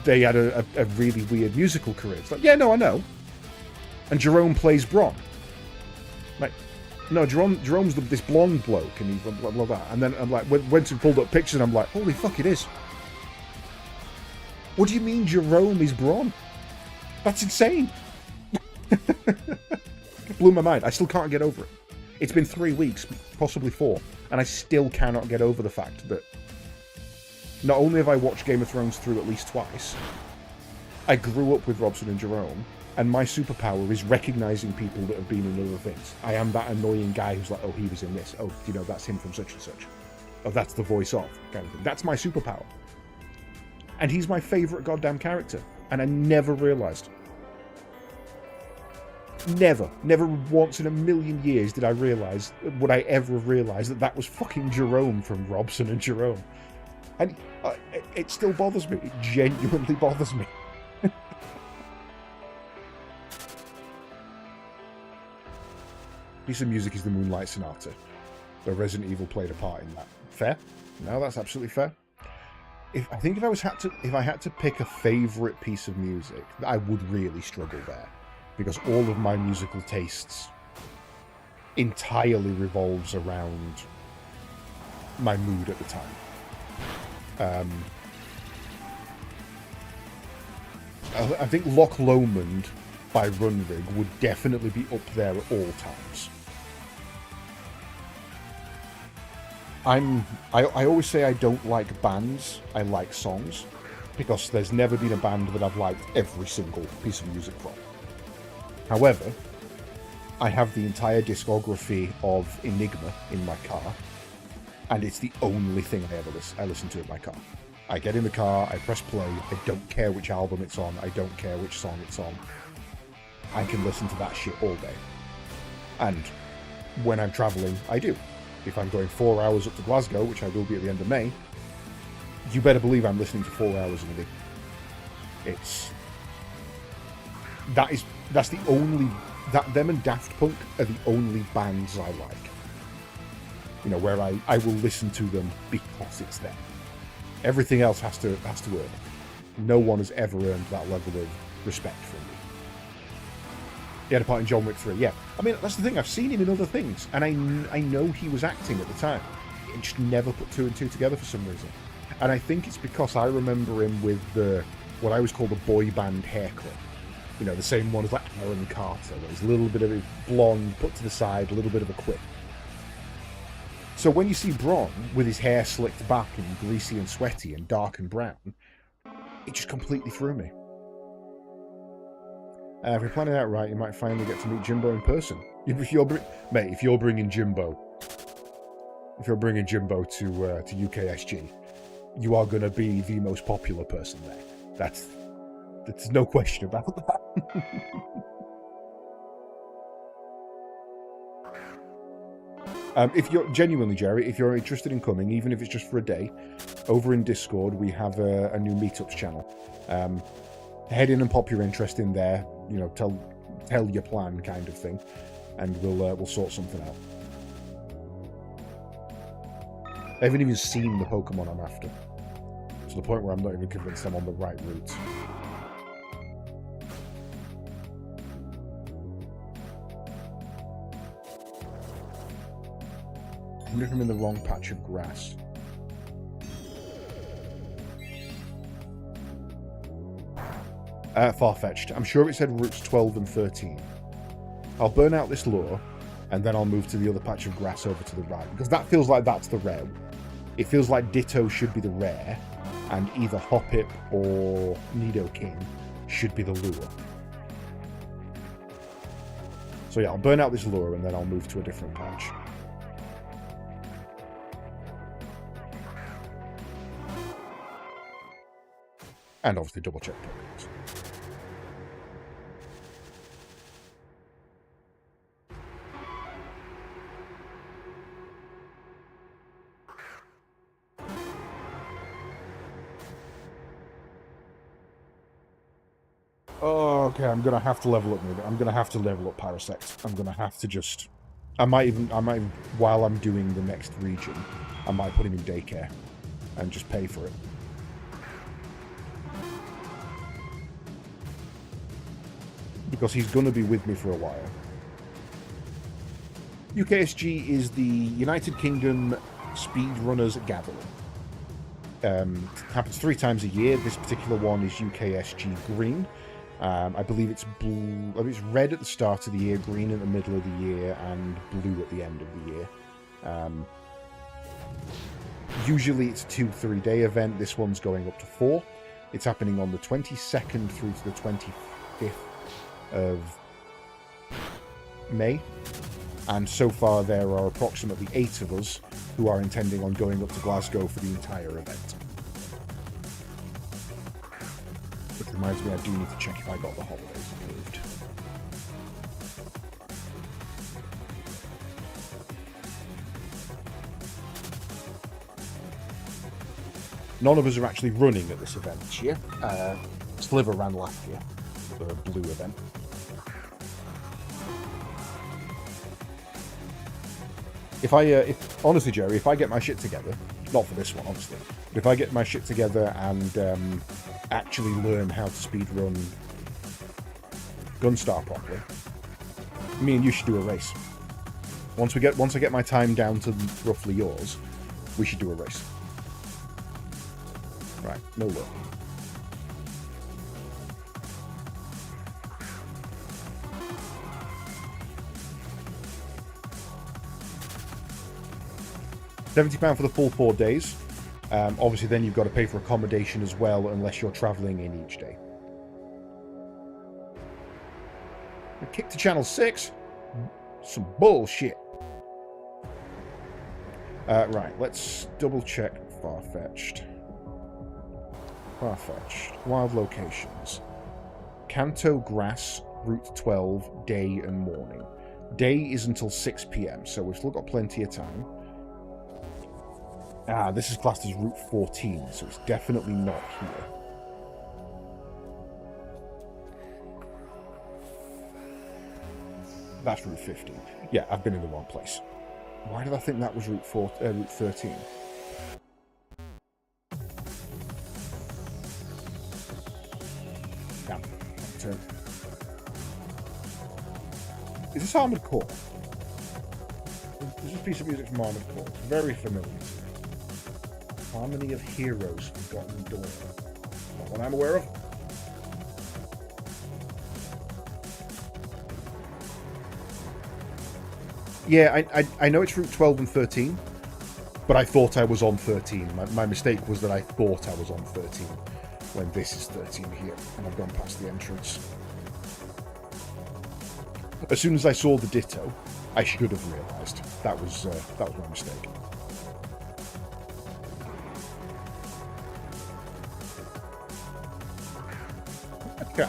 they had a really weird musical career. It's like, yeah, no, I know. And Jerome plays Bronn. Like, no, Jerome's this blonde bloke, and he's blah, blah, blah. And then I'm like, went and pulled up pictures, and I'm like, holy fuck, it is. What do you mean Jerome is Bronn? That's insane. Blew my mind. I still can't get over it. It's been 3 weeks, possibly 4, and I still cannot get over the fact that not only have I watched Game of Thrones through at least twice, I grew up with Robson and Jerome, and my superpower is recognizing people that have been in other things. I am that annoying guy who's like, oh, he was in this. Oh, you know, that's him from such and such. Oh, that's the voice of, kind of thing. That's my superpower. And he's my favourite goddamn character. And I never realised. Never once in a million years would I ever realise that was fucking Jerome from Robson and Jerome. And it still bothers me. It genuinely bothers me. Piece of music is the Moonlight Sonata. The Resident Evil played a part in that. Fair? No, that's absolutely fair. If I had to pick a favourite piece of music, I would really struggle there, because all of my musical tastes entirely revolves around my mood at the time. I think Loch Lomond by Runrig would definitely be up there at all times. I always say I don't like bands, I like songs, because there's never been a band that I've liked every single piece of music from. However, I have the entire discography of Enigma in my car, and it's the only thing I listen to in my car. I get in the car, I press play, I don't care which album it's on, I don't care which song it's on. I can listen to that shit all day. And when I'm travelling, I do. If I'm going 4 hours up to Glasgow, which I will be at the end of May, you better believe I'm listening to 4 hours of it. That's the only, them and Daft Punk are the only bands I like. You know, where I will listen to them because it's them. Everything else has to earn it. No one has ever earned that level of respect from me. He had a part in John Wick 3, yeah. I mean, that's the thing, I've seen him in other things, and I know he was acting at the time. I just never put 2 and 2 together for some reason. And I think it's because I remember him with what I always call the boy band haircut. You know, the same one as like Aaron Carter. There's a little bit of a blonde put to the side, a little bit of a quip. So when you see Bron with his hair slicked back and greasy and sweaty and dark and brown, it just completely threw me. If you're planning out right, you might finally get to meet Jimbo in person. If you're bringing Jimbo to UKSG, you are going to be the most popular person there. That's no question about that. If you're genuinely, Jerry, if you're interested in coming, even if it's just for a day, over in Discord we have a new meetups channel. Head in and pop your interest in there. You know, tell your plan, kind of thing, and we'll sort something out. I haven't even seen the Pokemon I'm after, to the point where I'm not even convinced I'm on the right route. I wonder if I'm in the wrong patch of grass. Far-fetched. I'm sure it said routes 12 and 13. I'll burn out this lure, and then I'll move to the other patch of grass over to the right, because that feels like that's the rare. It feels like Ditto should be the rare, and either Hoppip or Nidoking should be the lure. So yeah, I'll burn out this lure, and then I'll move to a different patch. And obviously double check Pokémon. Oh, okay, I'm gonna have to level up. I'm gonna have to level up Parasect. I'm gonna have to just. I might even while I'm doing the next region, I might put him in daycare and just pay for it. Because he's going to be with me for a while. UKSG is the United Kingdom Speedrunners Gathering. It happens 3 times a year. This particular one is UKSG Green. I believe it's blue. I mean, it's red at the start of the year, green at the middle of the year, and blue at the end of the year. Usually it's a 2-3 day event. This one's going up to 4. It's happening on the 22nd through to the 25th of May, and so far there are approximately 8 of us who are intending on going up to Glasgow for the entire event. Which reminds me, I do need to check if I got the holidays approved. None of us are actually running at this event this year. Sliver ran last year, the blue event. Honestly, Jerry, if I get my shit together, not for this one, obviously, but if I get my shit together and actually learn how to speedrun Gunstar properly, me and you should do a race. Once I get my time down to roughly yours, we should do a race. Right, no luck. £70 for the full 4 days. Obviously, then you've got to pay for accommodation as well, unless you're travelling in each day. Kick to channel 6. Some bullshit. Right, let's double check Farfetch'd. Wild locations. Kanto Grass, Route 12, day and morning. Day is until 6 PM, so we've still got plenty of time. Ah, this is classed as Route 14, so it's definitely not here. That's Route 15. Yeah, I've been in the wrong place. Why did I think that was Route 13? Damn. Is this Armored Core? This is a piece of music from Armored Core. It's very familiar to me. Harmony of Heroes, Forgotten Dawn. Not one I'm aware of. Yeah, I know it's Route 12 and 13, but I thought I was on 13. My mistake was that I thought I was on 13 when this is 13 here, and I've gone past the entrance. As soon as I saw the Ditto, I should have realised that was my mistake. Okay.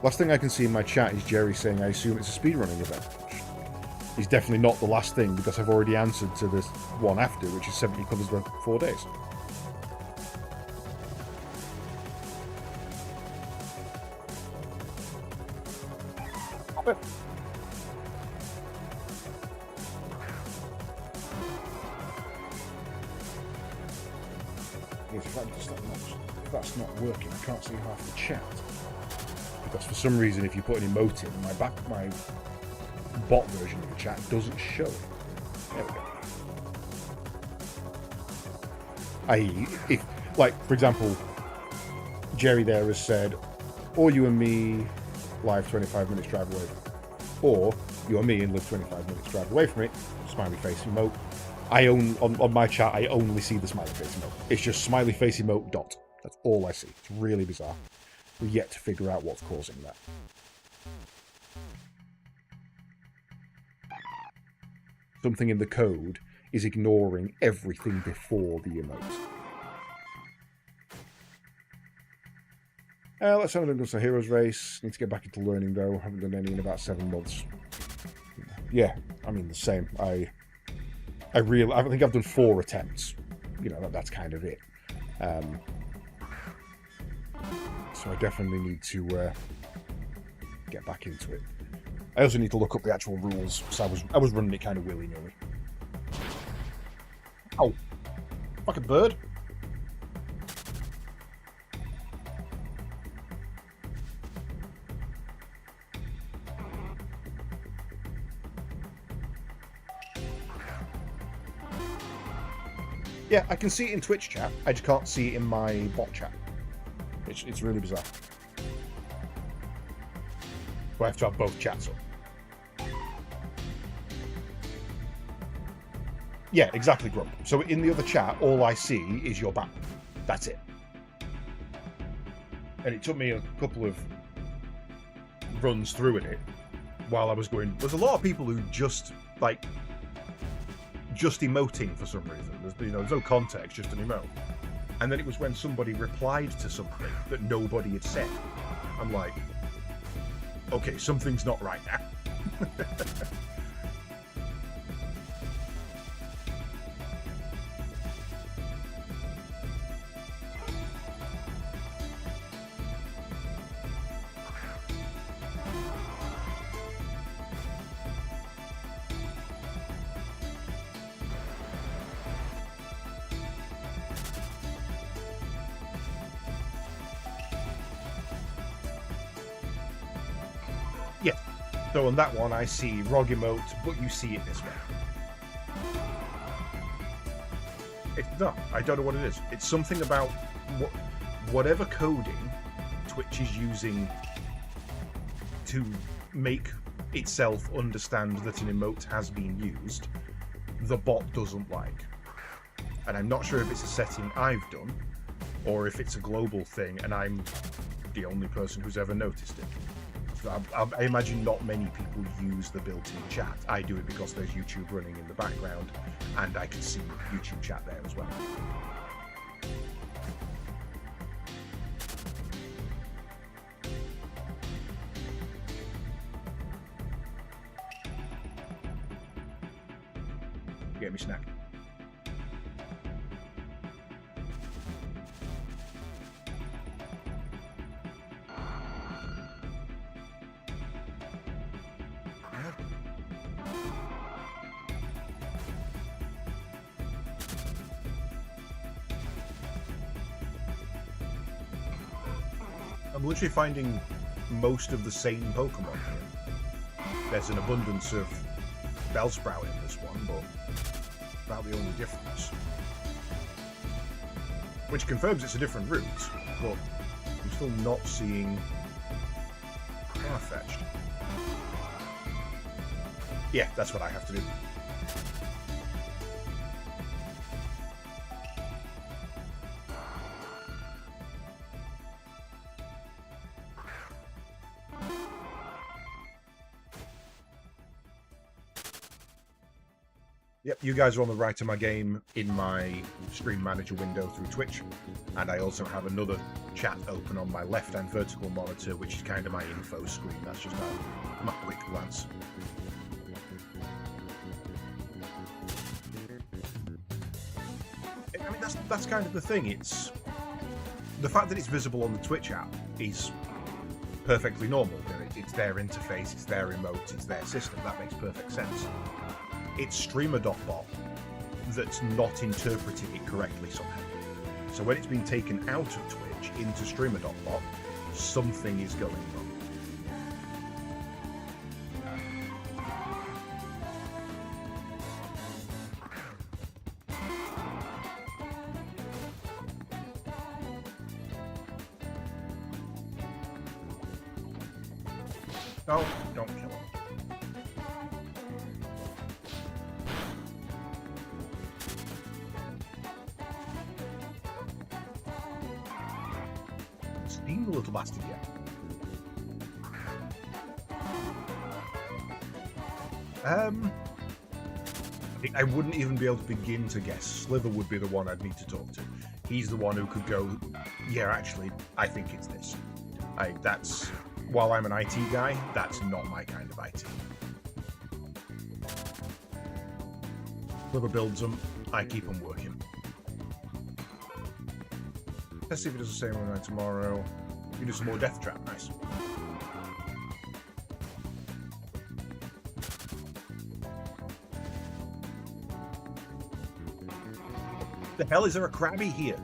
Last thing I can see in my chat is Jerry saying, I assume it's a speedrunning event. He's definitely not the last thing, because I've already answered to this one after, which is 70 colours worth 4 days. If that's not working, I can't see half the chat. Because for some reason, if you put an emote in, my bot version of the chat doesn't show it. There we go. I.e., if, like, for example, Jerry there has said, or you and me live 25 minutes drive away, or you and me and live 25 minutes drive away from it, smiley face emote. On my chat, I only see the smiley face emote. It's just smiley face emote dot. That's all I see. It's really bizarre. We're yet to figure out what's causing that. Something in the code is ignoring everything before the emote. Let's have a Heroes race. Need to get back into learning though. Haven't done any in about 7 months. Yeah, I mean the same. I think I've done 4 attempts. You know, that's kind of it. So I definitely need to get back into it. I also need to look up the actual rules, so I was running it kind of willy-nilly. Oh, fucking bird! Yeah, I can see it in Twitch chat. I just can't see it in my bot chat. It's really bizarre. I have to have both chats up. Yeah, exactly, Grump. So in the other chat, all I see is your back. That's it. And it took me a couple of runs through in it while I was going. There's a lot of people who just emoting for some reason. There's no context, just an emote. And then it was when somebody replied to something that nobody had said. I'm like, okay, something's not right now. So on that one, I see ROG emote, but you see it this way. It's not. I don't know what it is. It's something about whatever coding Twitch is using to make itself understand that an emote has been used, the bot doesn't like. And I'm not sure if it's a setting I've done, or if it's a global thing, and I'm the only person who's ever noticed it. I imagine not many people use the built-in chat. I do it because there's YouTube running in the background, and I can see YouTube chat there as well. get me snack. I'm literally finding most of the same Pokemon here. There's an abundance of Bellsprout in this one, but about the only difference. Which confirms it's a different route, but I'm still not seeing Farfetch'd. Yeah, that's what I have to do. Yep, you guys are on the right of my game in my stream manager window through Twitch, and I also have another chat open on my left-hand vertical monitor, which is kind of my info screen. That's just my quick glance. I mean, that's kind of the thing. It's the fact that it's visible on the Twitch app is perfectly normal. It's their interface, it's their remote, it's their system. That makes perfect sense. It's streamer.bot that's not interpreting it correctly somehow. So when it's been taken out of Twitch into streamer.bot, something is going wrong. No, don't kill him. Seen the little bastard yet? I wouldn't even be able to begin to guess. Slither would be the one I'd need to talk to. He's the one who could go, yeah, actually, I think it's this. That's, while I'm an IT guy, that's not my kind of IT. Slither builds them, I keep them working. Let's see if it does the same one tomorrow. You do some more Death Trap, nice. The hell is there a Krabby here?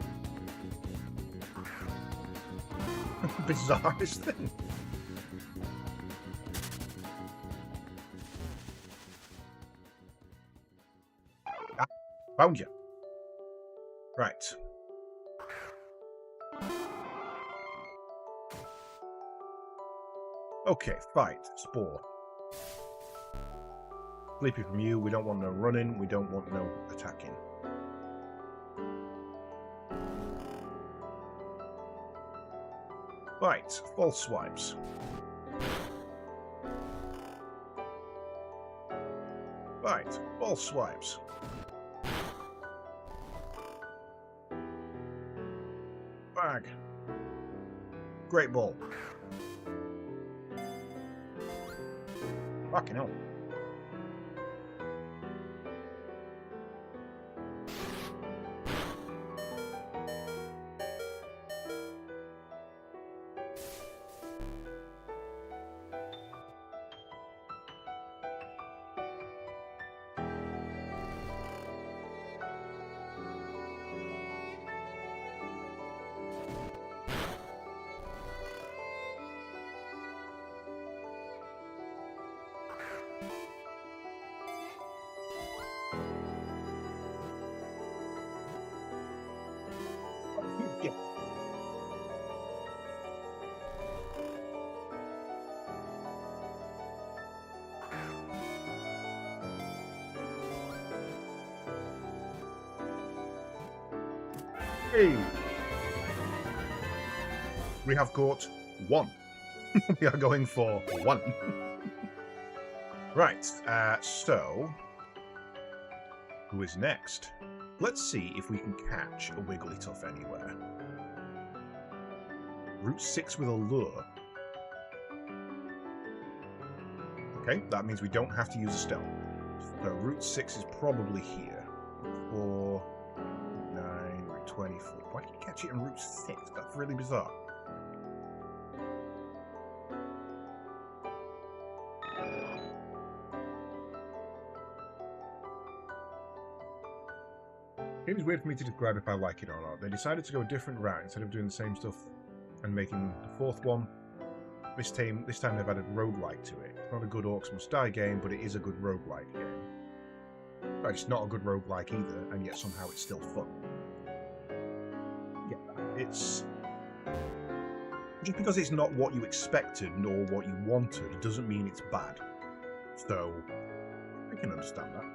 Bizarrest thing. Ah, found you. Right. Okay, fight. Spore. Sleepy from you. We don't want no running. We don't want no attacking. Right, false swipes. Right, false swipes. Bag. Great ball. Fucking hell. Yeah. Hey. We have caught one. We are going for one. Right, so who is next? Let's see if we can catch a Wigglytuff anywhere. Route 6 with a lure. Okay, that means we don't have to use a stone. So Route 6 is probably here. 4, 9, Route 24. Why did you catch it in Route 6? That's really bizarre. It was weird for me to describe if I like it or not. They decided to go a different route instead of doing the same stuff and making the fourth one. This time they've added roguelike to it. It's not a good Orcs Must Die game, but it is a good roguelike game. But it's not a good roguelike either, and yet somehow it's still fun. Yeah, it's... Just because it's not what you expected nor what you wanted doesn't mean it's bad. So, I can understand that.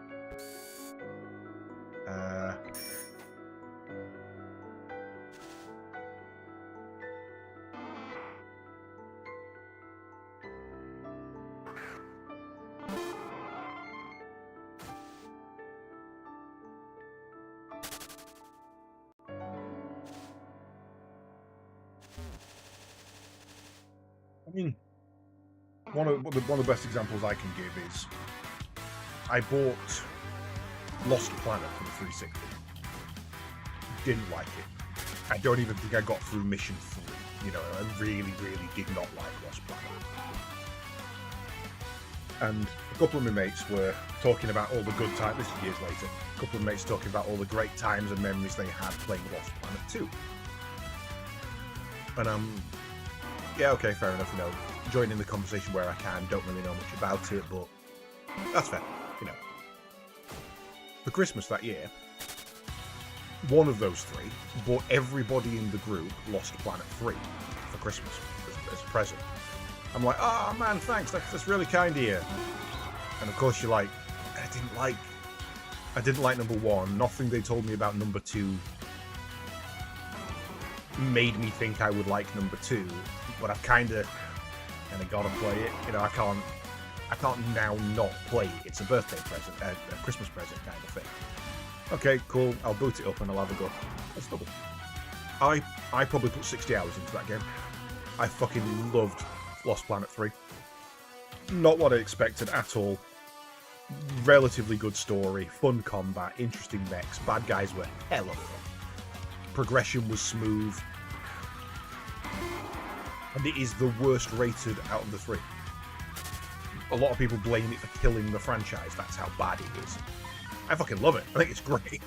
I mean, one of the best examples I can give is I bought Lost Planet for the 360. Didn't like it. I don't even think I got through mission 3. You know, I really, really did not like Lost Planet. And a couple of my mates were talking about all the good times. This is years later. A couple of mates talking about all the great times and memories they had playing Lost Planet 2. And yeah, okay, fair enough, you know, joining the conversation where I can, don't really know much about it, but that's fair, you know. For Christmas that year, one of those three bought everybody in the group Lost Planet 3 for Christmas as a present. I'm like, oh man, thanks, that's really kind of you. And of course you're like, I didn't like number 1, nothing they told me about number 2 made me think I would like number 2, but I've kind of got to play it. You know, I can't now not play it. It's a birthday present, a Christmas present kind of thing. Okay, cool. I'll boot it up and I'll have a go. That's double. I probably put 60 hours into that game. I fucking loved Lost Planet 3. Not what I expected at all. Relatively good story, fun combat, interesting mechs. Bad guys were hella fun. Progression was smooth. And it is the worst rated out of the 3. A lot of people blame it for killing the franchise. That's how bad it is. I fucking love it. I think it's great.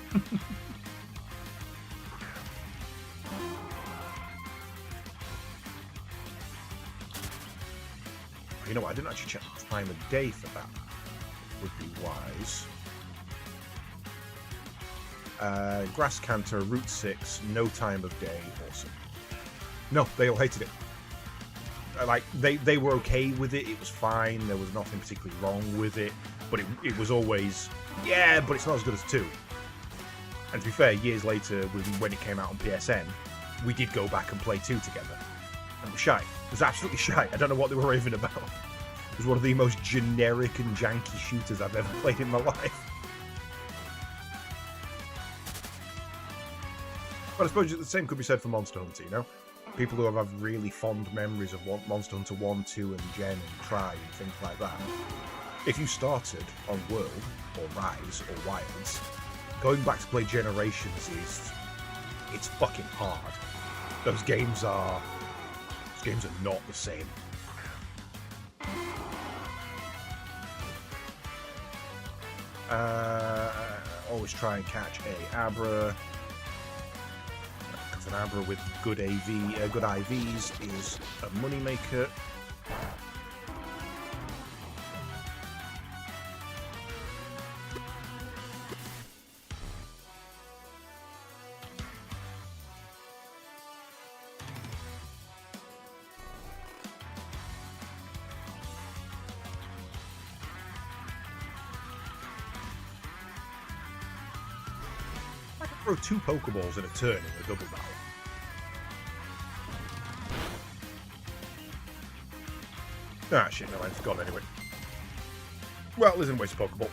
You know what? I didn't actually check the time of day for that. Would be wise. Grass Canter, Route 6, no time of day. Awesome. No, they all hated it. Like, they were okay with it. It was fine. There was nothing particularly wrong with it. But it was always, yeah, but it's not as good as 2. And to be fair, years later, when it came out on PSN, we did go back and play 2 together. And it was shite. It was absolutely shite. I don't know what they were raving about. It was one of the most generic and janky shooters I've ever played in my life. But I suppose the same could be said for Monster Hunter, you know? People who have really fond memories of Monster Hunter 1, 2, and Gen, and Try, and things like that. If you started on World, or Rise, or Wilds, going back to play Generations it's fucking hard. Those games are not the same. Always try and catch a Abra. Because an Abra with good good IVs is a moneymaker. Throw 2 Pokeballs in a turn in a double battle. Ah, shit, no, it's gone anyway. Well, listen, waste a Pokeball.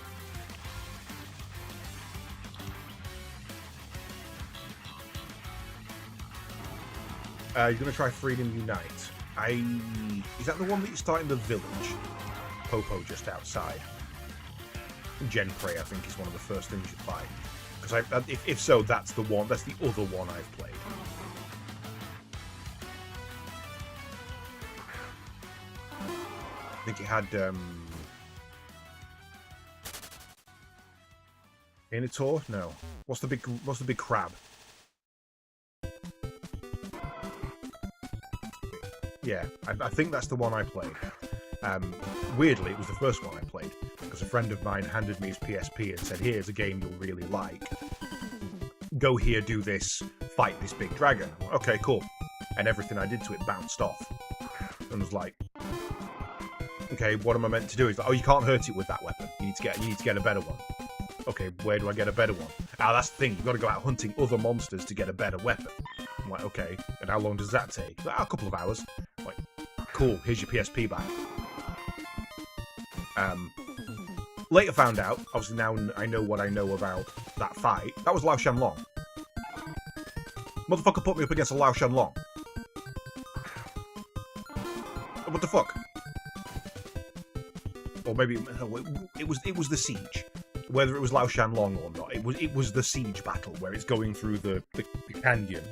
You're going to try Freedom Unite. Is that the one that you start in the village? Popo just outside. Genprey, I think, is one of the first things you fight. Because if so, that's the one. That's the other one I've played. I think it had Venusaur? No. What's the big crab? Yeah, I think that's the one I played. Weirdly, it was the first one I played because a friend of mine handed me his PSP and said, "Here's a game you'll really like. Go here, do this, fight this big dragon." Okay, cool. And everything I did to it bounced off, and was like, "Okay, what am I meant to do?" He's like, "Oh, you can't hurt it with that weapon. You need to get a better one." Okay, where do I get a better one? Ah, that's the thing. You've got to go out hunting other monsters to get a better weapon. I'm like, okay, and how long does that take? Like, a couple of hours. I'm like, cool. Here's your PSP back. Later found out, obviously now I know what I know about that fight. That was Lao Shanlong. Motherfucker put me up against a Lao Shanlong. What the fuck? Or maybe it was the siege. Whether it was Lao Shanlong or not, it was the siege battle where it's going through the canyon,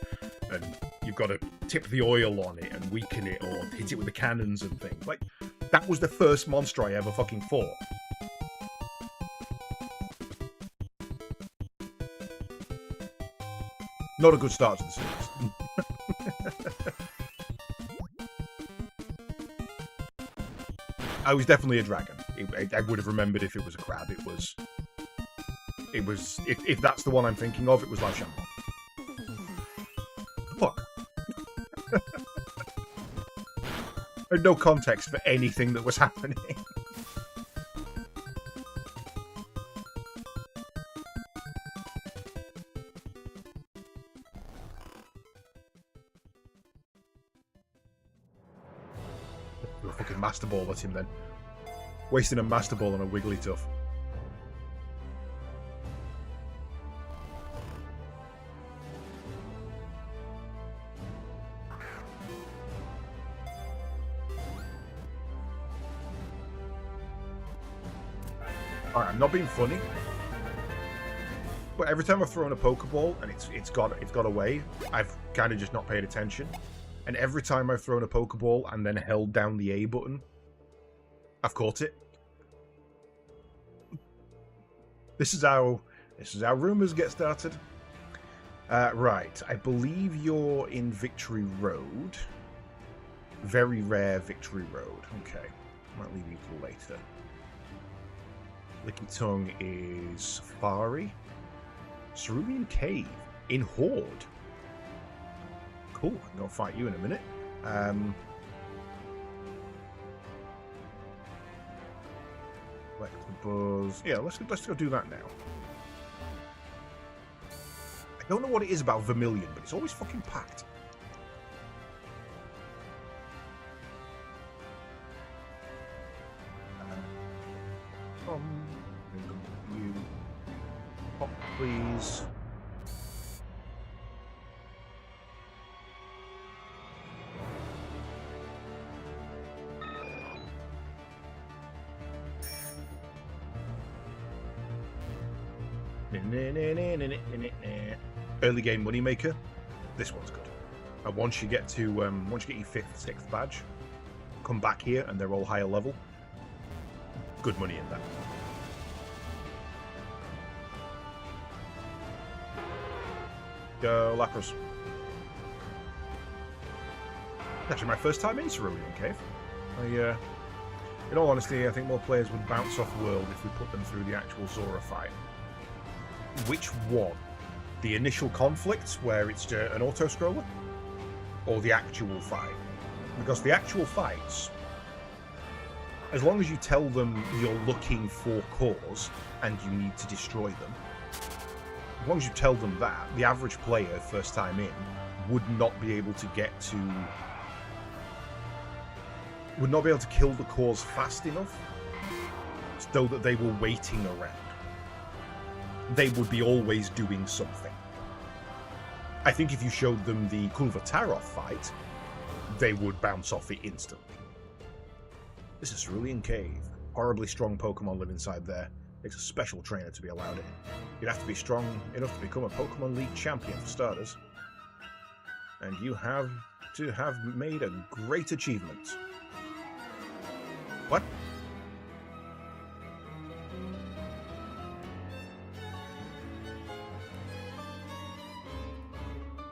and you've got to tip the oil on it and weaken it, or hit it with the cannons and things. Like, that was the first monster I ever fucking fought. Not a good start to the series. I was definitely a dragon. I would have remembered if it was a crab. It was. If that's the one I'm thinking of, it was Lao Shanlong. Fuck. I had no context for anything that was happening. Do a fucking Master Ball at him then. Wasting a Master Ball on a Wigglytuff. Alright, I'm not being funny, but every time I've thrown a Pokeball and it's got away, I've kind of just not paid attention. And every time I've thrown a Pokeball and then held down the A button, I've caught it. This is how rumors get started. Right, I believe you're in Victory Road. Very rare Victory Road. Okay, might leave you till later. Licky Tongue is Safari. Cerulean Cave in Horde. Cool, I'm gonna fight you in a minute. Collect the buzz. Yeah, let's go do that now. I don't know what it is about Vermilion, but it's always fucking packed. You pop, please. Early game moneymaker. This one's good. And once you get your 5th, 6th badge, come back here and they're all higher level. Good money in that. Go Lapras. Actually, my first time in Cerulean Cave. In all honesty, I think more players would bounce off World if we put them through the actual Zora fight. Which one? The initial conflict, where it's an auto-scroller? Or the actual fight? Because the actual fights, as long as you tell them you're looking for cores and you need to destroy them, as long as you tell them that, the average player, first time in, would not be able to kill the cores fast enough so that they were waiting around. They would be always doing something. I think if you showed them the Kulva-Taroth fight, they would bounce off it instantly. This is Cerulean Cave. Horribly strong Pokemon live inside there. Takes a special trainer to be allowed it. You'd have to be strong enough to become a Pokemon League champion for starters. And you have to have made a great achievement. What?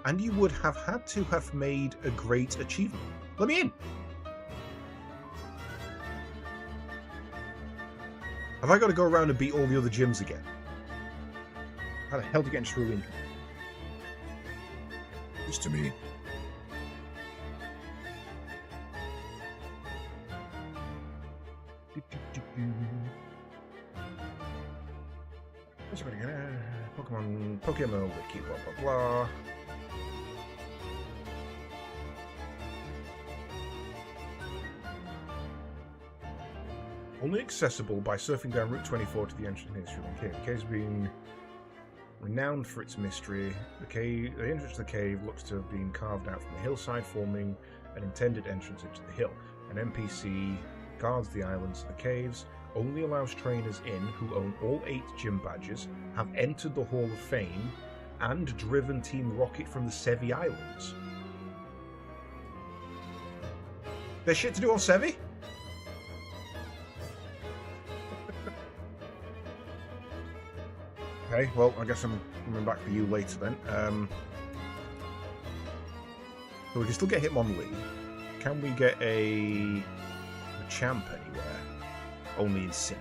And you would have had to have made a great achievement. Let me in! Have I got to go around and beat all the other gyms again? How the hell do you get into Cerulean? Just to me. Pokemon Wiki, blah blah blah. Only accessible by surfing down Route 24 to the entrance to the Cerulean Cave. The cave's been renowned for its mystery. The entrance to the cave looks to have been carved out from the hillside, forming an intended entrance into the hill. An NPC guards the islands of the caves, only allows trainers in who own all 8 gym badges, have entered the Hall of Fame, and driven Team Rocket from the Sevi Islands. There's shit to do on Sevi? Okay, well, I guess I'm coming back for you later then. So we can still get Hitmonlee. Can we get a champ anywhere? Only in Sinnoh.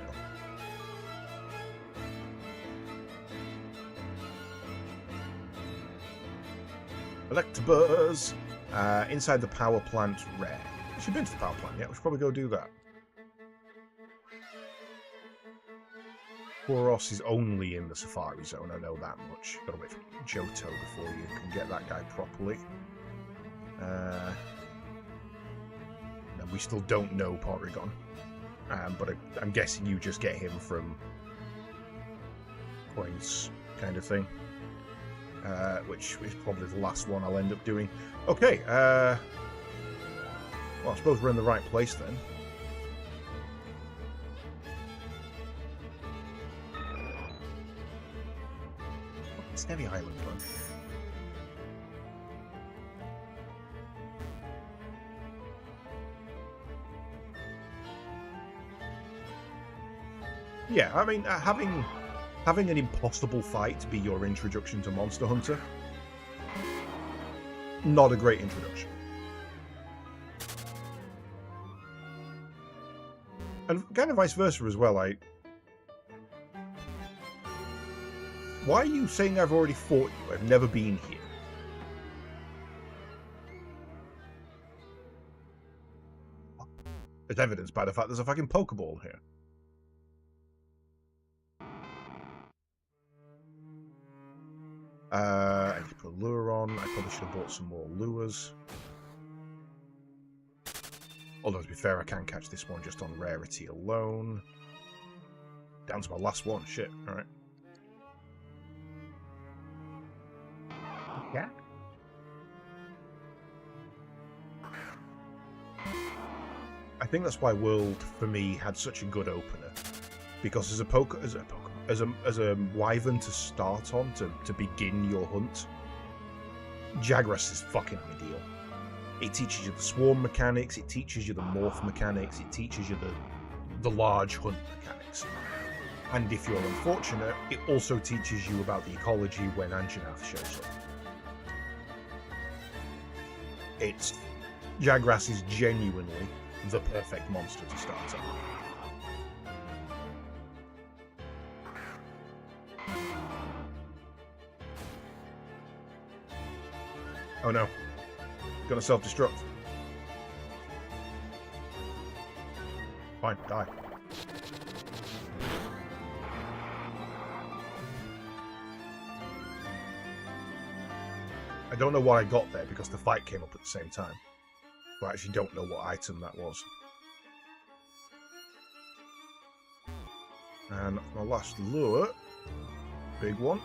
Electabuzz! Inside the power plant, rare. She's been to the power plant yet. We should probably go do that. Boros is only in the Safari Zone, I know that much. Gotta wait for Johto before you can get that guy properly. And we still don't know Porygon. But I'm guessing you just get him from points, kind of thing. Which is probably the last one I'll end up doing. Okay, well, I suppose we're in the right place then. What's Heavy Island one? Yeah, I mean, having an impossible fight be your introduction to Monster Hunter, not a great introduction. And kind of vice versa as well. Why are you saying I've already fought you? I've never been here. It's evidenced by the fact there's a fucking Pokeball here. I need to put a lure on. I probably should have bought some more lures. Although, to be fair, I can catch this one just on rarity alone. Down to my last one. Shit. Alright. Yeah. I think that's why World, for me, had such a good opener. Because as a wyvern to start on, to begin your hunt, Jagras is fucking ideal. It teaches you the swarm mechanics, it teaches you the morph mechanics, it teaches you the large hunt mechanics. And if you're unfortunate, it also teaches you about the ecology when Anjanath shows up. Jagras is genuinely the perfect monster to start on. Oh no. Gonna self-destruct. Fine, die. I don't know what I got there because the fight came up at the same time. But I actually don't know what item that was. And my last lure. Big one.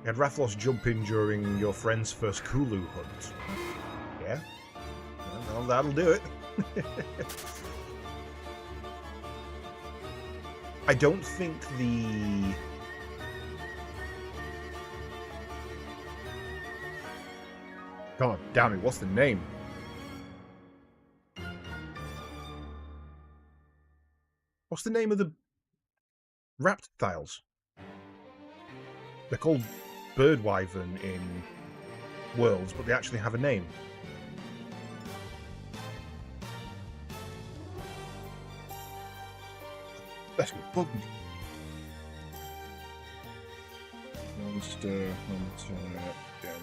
You had Rathlos jump in during your friend's first Kulu hunt. Yeah? Well, that'll do it. I don't think the... God damn it, what's the name? What's the name of the reptiles? They're called bird wyvern in Worlds, but they actually have a name. That's good. Bug me. Monster Hunter again.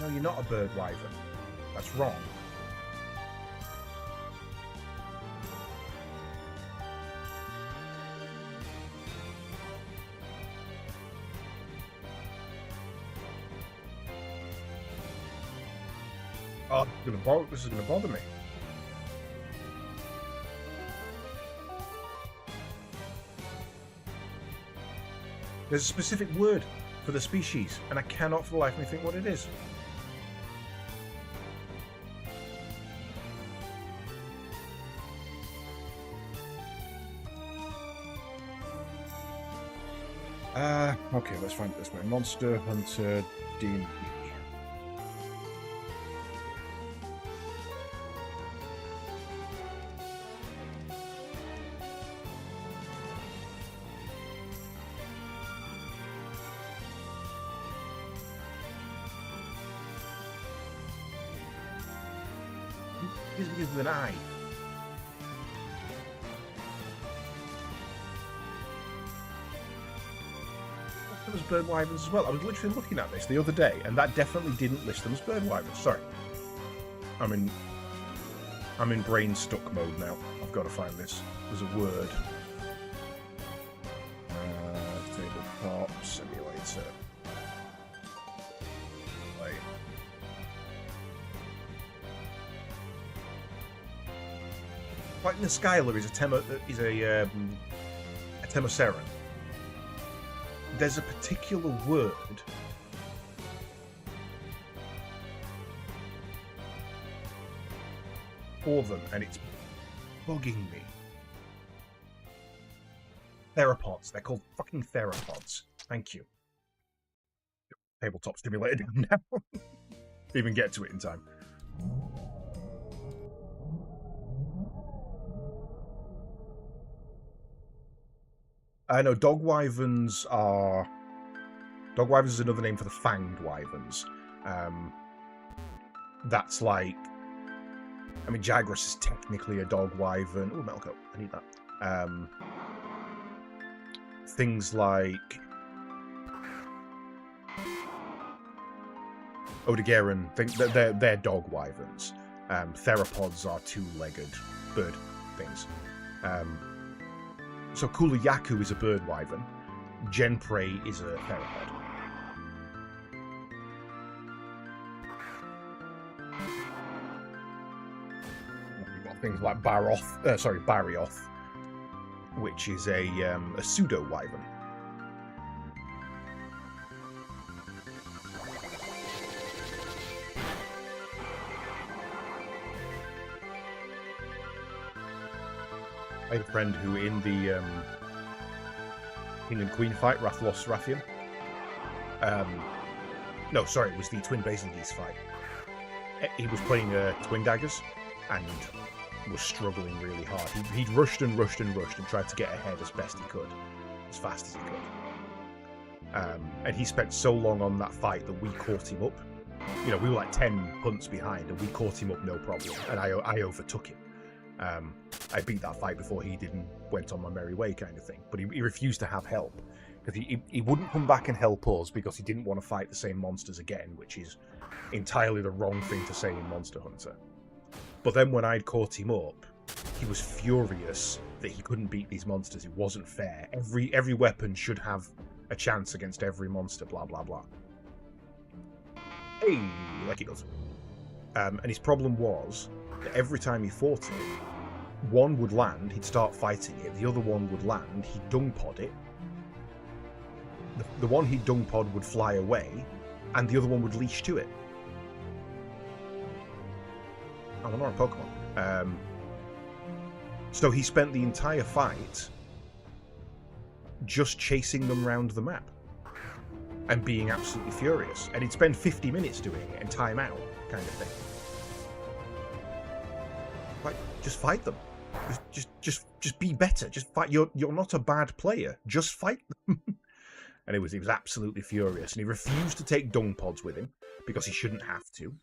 No, you're not a bird wyvern. That's wrong. Oh, this is gonna bother me. There's a specific word for the species, and I cannot for the life of me think what it is. Okay, let's find it this way. Monster Hunter D&D. This begins with an I. Them as bird wyverns as well. I was literally looking at this the other day, and that definitely didn't list them as bird wyverns. Sorry, I'm in brain stuck mode now. I've got to find this. There's a word. Tabletop Simulator. Like, like Niskyla is a Temoceran. There's a particular word for them, and it's bugging me. Theropods. They're called fucking theropods. Thank you. Tabletop Simulator down now. Didn't even get to it in time. I know dog wyverns are... Dog wyverns is another name for the fanged wyverns. That's like... I mean, Jagras is technically a dog wyvern. Oh, metal coat. I need that. Things like... Odogaron, they're dog wyverns. Theropods are two-legged bird things. So Kulayaku is a bird wyvern. Genprey is a theropod. We've got things like Barioth, which is a pseudo wyvern. I had a friend who, in the King and Queen fight, Rathalos Rathian. No, sorry, it was the Twin Basilisk fight. He was playing Twin Daggers and was struggling really hard. He'd rushed and rushed and rushed and tried to get ahead as best he could, as fast as he could. And he spent so long on that fight that we caught him up. You know, we were like 10 hunts behind, and we caught him up no problem, and I overtook him. I beat that fight before he went on my merry way, kind of thing. But he refused to have help, because he wouldn't come back and help us because he didn't want to fight the same monsters again, which is entirely the wrong thing to say in Monster Hunter. But then when I'd caught him up, he was furious that he couldn't beat these monsters. It wasn't fair. Every weapon should have a chance against every monster, blah blah blah. Hey, like he does. And his problem was that every time he fought it, one would land, he'd start fighting it, the other one would land, he'd dung pod it, the one he dung pod would fly away, and the other one would leash to it. Oh, I'm not a Pokemon. So he spent the entire fight just chasing them round the map and being absolutely furious. And he'd spend 50 minutes doing it and time out, kind of thing. Like, just fight them. Just be better. Just fight. You're not a bad player. Just fight them. And he was absolutely furious, and he refused to take dung pods with him because he shouldn't have to.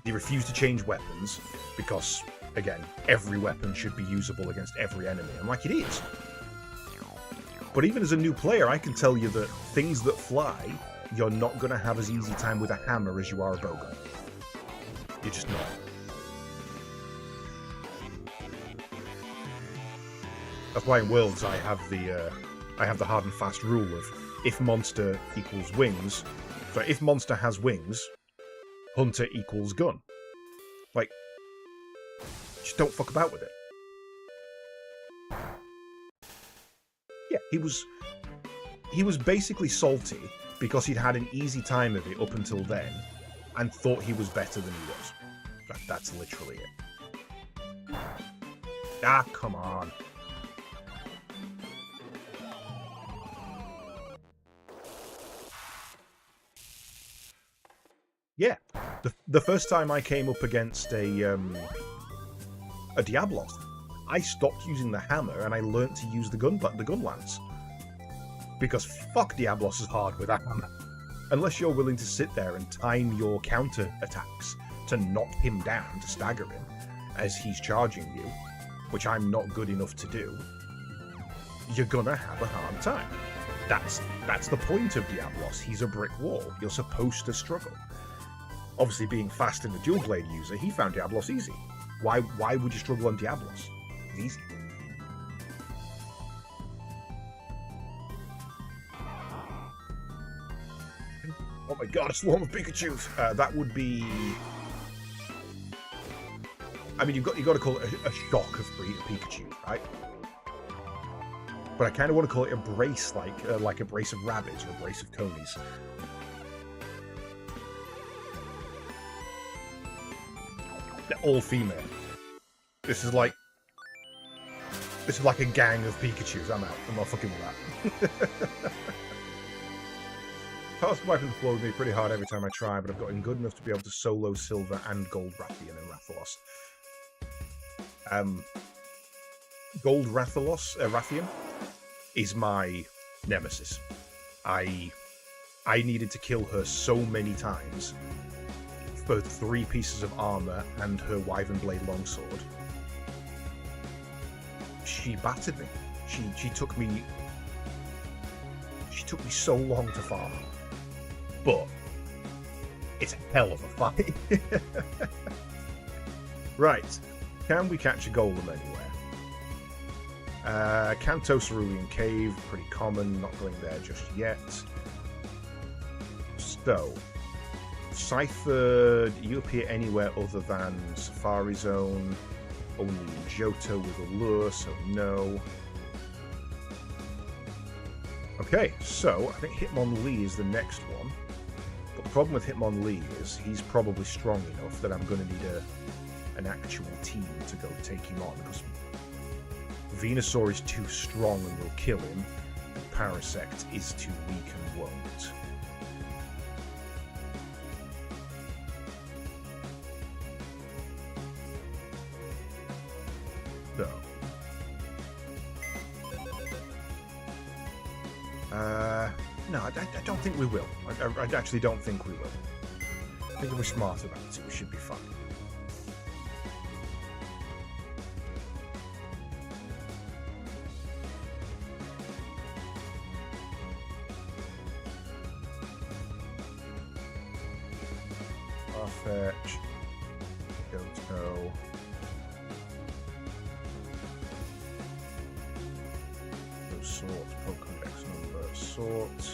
He refused to change weapons because, again, every weapon should be usable against every enemy. I'm like, it is. But even as a new player, I can tell you that things that fly, you're not going to have as easy time with a hammer as you are a bowgun. You're just not. That's why in Worlds I have the hard and fast rule of if monster equals wings. So if monster has wings, hunter equals gun. Like, just don't fuck about with it. Yeah, he was basically salty because he'd had an easy time of it up until then and thought he was better than he was. That's literally it. Ah, come on. Yeah, the first time I came up against a Diablos, I stopped using the hammer and I learnt to use the gun lance. Because fuck Diablos is hard with a hammer. Unless you're willing to sit there and time your counter attacks to knock him down, to stagger him, as he's charging you, which I'm not good enough to do, you're gonna have a hard time. That's the point of Diablos. He's a brick wall. You're supposed to struggle. Obviously, being fast and a dual blade user, he found Diablos easy. Why would you struggle on Diablos? It's easy. Oh my god, a swarm of Pikachus! That would be... I mean, you've got to call it a shock of Pikachu, right? But I kind of want to call it a brace, like a brace of rabbits or a brace of conies. They're all female. This is like a gang of Pikachus. I'm out. I'm not fucking with that. Pass wiping the floor with me pretty hard every time I try, but I've gotten good enough to be able to solo Silver and Gold Rathian and Rathalos. Gold Rathian is my nemesis. I needed to kill her so many times for 3 pieces of armor and her Wyvern Blade longsword. She battered me. She took me so long to farm. But it's a hell of a fight. Right. Can we catch a golem anywhere? Kanto Cerulean Cave, pretty common, not going there just yet. So, Cypher, you appear anywhere other than Safari Zone. Only Johto with a lure, so no. Okay, so I think Hitmonlee is the next one. But the problem with Hitmonlee is he's probably strong enough that I'm going to need an actual team to go take him on, because Venusaur is too strong and will kill him, and Parasect is too weak and won't. So. No, I don't think we will. I actually don't think we will. I think if we're smart about it, we should be fine. Farfetch. Johto. Those sorts. Pokemon X number of sorts.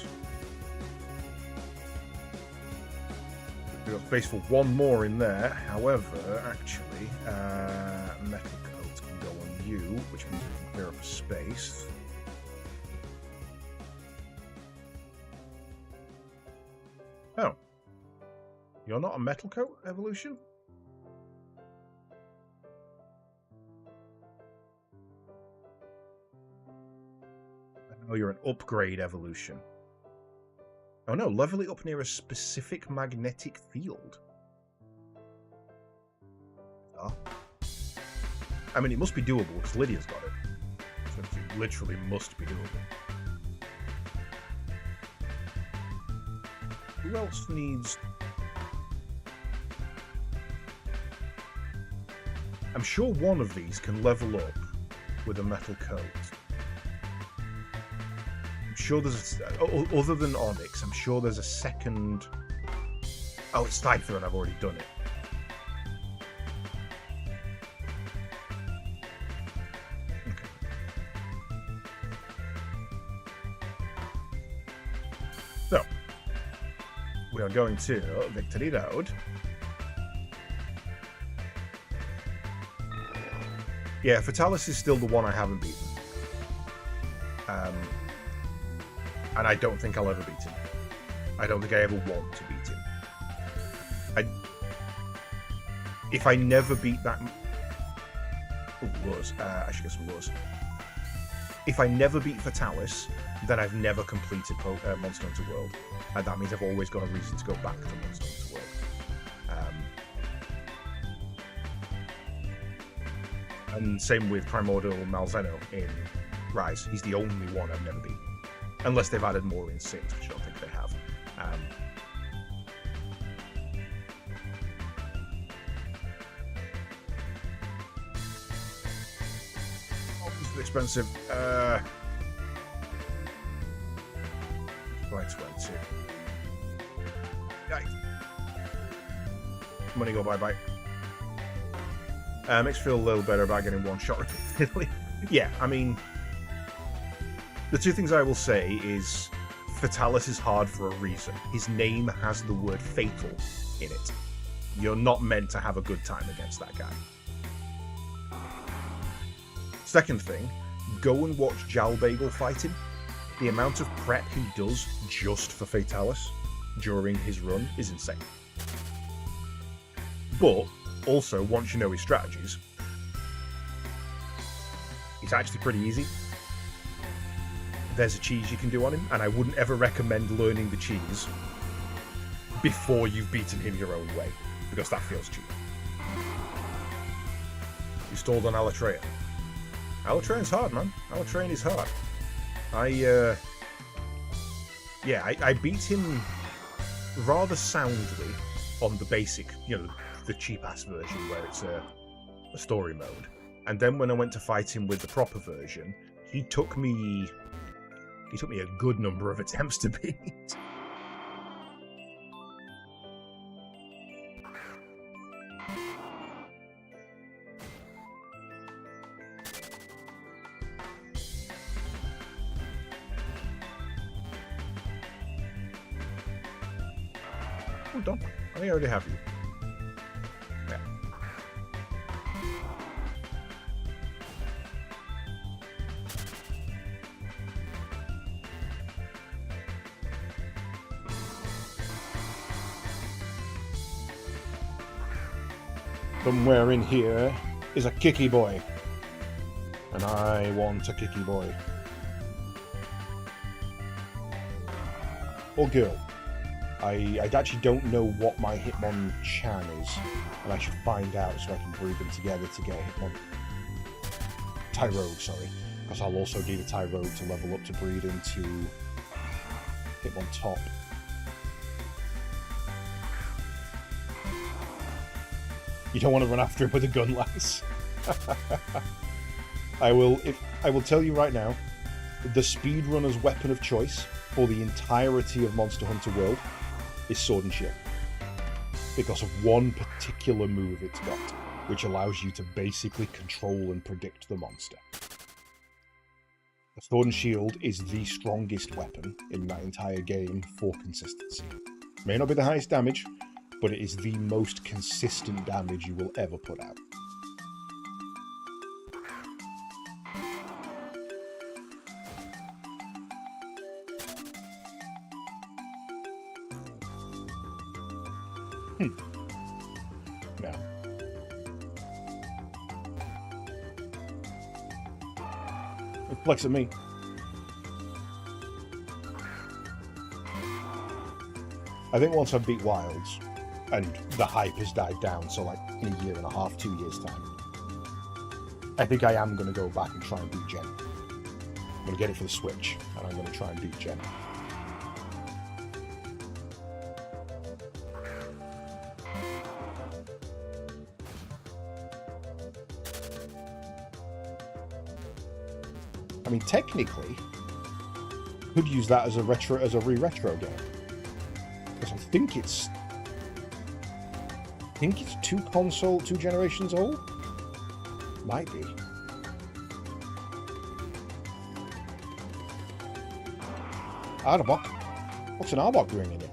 We've got space for one more in there. However, actually, Metal Coat can go on you, which means we can clear up a space. You're not a Metal Coat evolution? Oh, you're an upgrade evolution. Oh no, level it up near a specific magnetic field. Oh. I mean, it must be doable because Lydia's got it. So it literally must be doable. Who else needs... I'm sure one of these can level up with a metal coat. I'm sure there's a, other than Onyx, I'm sure there's a second... Oh, it's Scyther and I've already done it. Okay. So, we are going to Victory Road. Yeah, Fatalis is still the one I haven't beaten. And I don't think I'll ever beat him. I don't think I ever want to beat him. If I never beat that... Lures. I should get some lures. If I never beat Fatalis, then I've never completed Monster Hunter World. And that means I've always got a reason to go back to Monster Hunter World. And same with Primordial Malzeno in Rise. He's the only one I've never beaten. Unless they've added more in 6, which I don't think they have. Oh, this is expensive. By 20. Yikes. Money go bye-bye. Makes me feel a little better about getting one shot repeatedly. Yeah, I mean, the two things I will say is Fatalis is hard for a reason. His name has the word fatal in it. You're not meant to have a good time against that guy. Second thing, go and watch Jalbagel fight him. The amount of prep he does just for Fatalis during his run is insane. But also, once you know his strategies, it's actually pretty easy. There's a cheese you can do on him, and I wouldn't ever recommend learning the cheese before you've beaten him your own way, because that feels cheap. You stalled on Alatreya. Alatreyan's hard, man. Alatreyan is hard. I beat him rather soundly on the basic, the cheap-ass version where it's a story mode. And then when I went to fight him with the proper version, he took me a good number of attempts to beat. Oh, don't. I think I already have you. Yeah. Somewhere in here is a kicky boy. And I want a kicky boy. Or girl. I actually don't know what my Hitmonchan is, and I should find out so I can breed them together to get a Tyrogue, sorry, because I'll also need a Tyrogue to level up to breed into Hitmontop. You don't want to run after him with a gun, lads. I will tell you right now, the speedrunner's weapon of choice for the entirety of Monster Hunter World is Sword and Shield, because of one particular move it's got, which allows you to basically control and predict the monster. The Sword and Shield is the strongest weapon in that entire game for consistency. May not be the highest damage, but it is the most consistent damage you will ever put out. No. It flex at me. I think once I beat Wilds, and the hype has died down, so like in a year and a half, 2 years' time, I think I am going to go back and try and beat Gen. I'm going to get it for the Switch, and I'm going to try and beat Gen. I mean, technically, could use that as a re-retro game. Because I think it's two generations old? Might be. Arbok? What's an Arbok doing in it?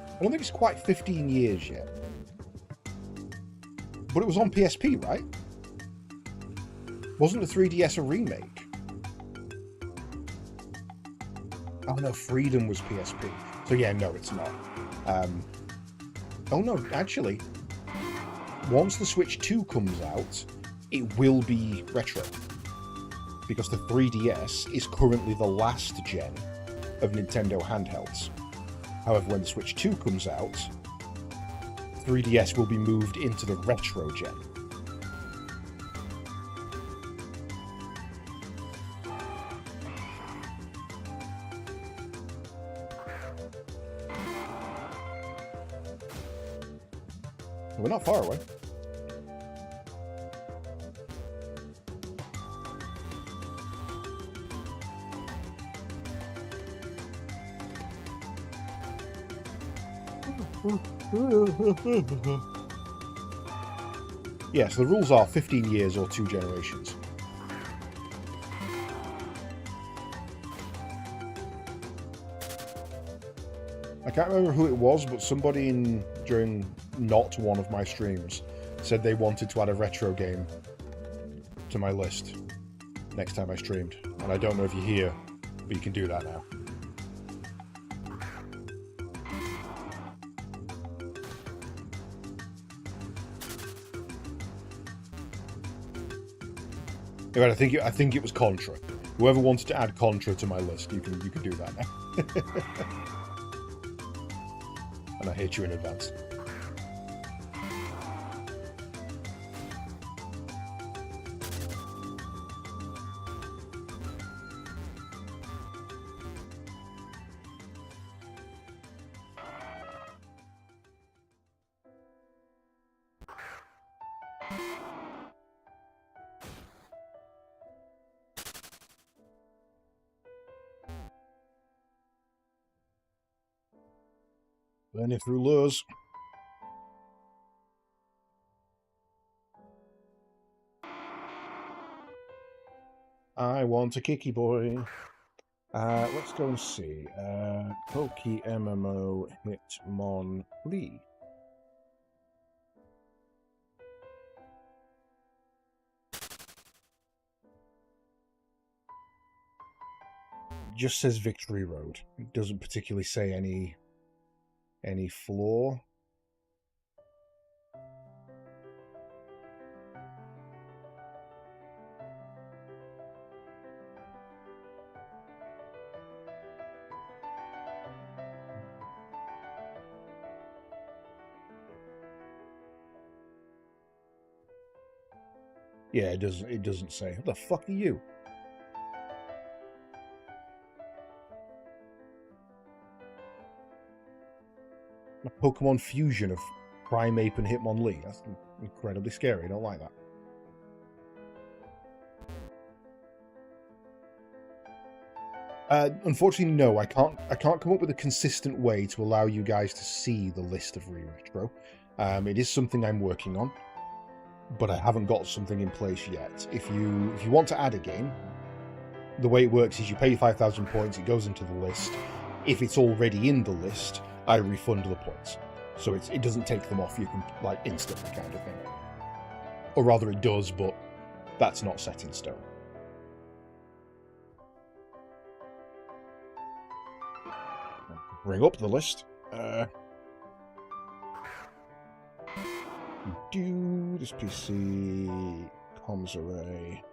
I don't think it's quite 15 years yet. But it was on PSP, right? Wasn't the 3DS a remake? Oh no, Freedom was PSP. So yeah, no, it's not. Oh no, actually, once the Switch 2 comes out, it will be retro. Because the 3DS is currently the last gen of Nintendo handhelds. However, when the Switch 2 comes out, 3DS will be moved into the retro gen. We're not far away. Yes, the rules are 15 years or 2 generations. I can't remember who it was, but somebody during not one of my streams said they wanted to add a retro game to my list next time I streamed. And I don't know if you're here, but you can do that now. In fact, I think it was Contra. Whoever wanted to add Contra to my list, you can do that now. And I hate you in advance. Learning through lures. I want a kicky boy. Let's go and see. Poke MMO Hitmon Lee. Just says Victory Road. It doesn't particularly say any floor. Yeah, it doesn't say. What the fuck are you? A Pokemon fusion of Primeape and Hitmonlee. That's incredibly scary. I don't like that. Unfortunately, no. I can't come up with a consistent way to allow you guys to see the list of re-retro. It is something I'm working on, but I haven't got something in place yet. If you want to add a game, the way it works is you pay 5,000 points. It goes into the list. If it's already in the list, I refund the points. So it doesn't take them off, you can, like, instantly kind of thing. Or rather it does, but that's not set in stone. bring up the list. Do this PC comms array.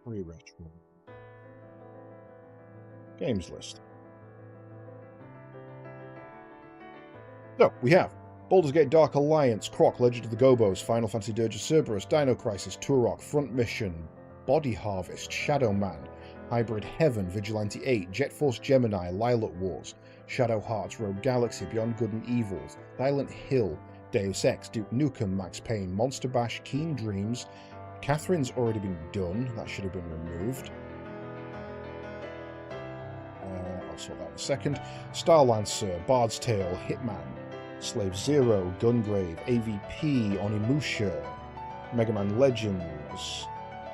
Free retro. Games list. So, we have Baldur's Gate Dark Alliance, Croc, Legend of the Gobos, Final Fantasy Dirge of Cerberus, Dino Crisis, Turok, Front Mission, Body Harvest, Shadow Man, Hybrid Heaven, Vigilante 8, Jet Force Gemini, Lilac Wars, Shadow Hearts, Rogue Galaxy, Beyond Good and Evil, Silent Hill, Deus Ex, Duke Nukem, Max Payne, Monster Bash, Keen Dreams. Catherine's already been done. That should have been removed. I'll sort that in a second. Starlancer, Bard's Tale, Hitman, Slave Zero, Gungrave, AVP, Onimusha, Mega Man Legends,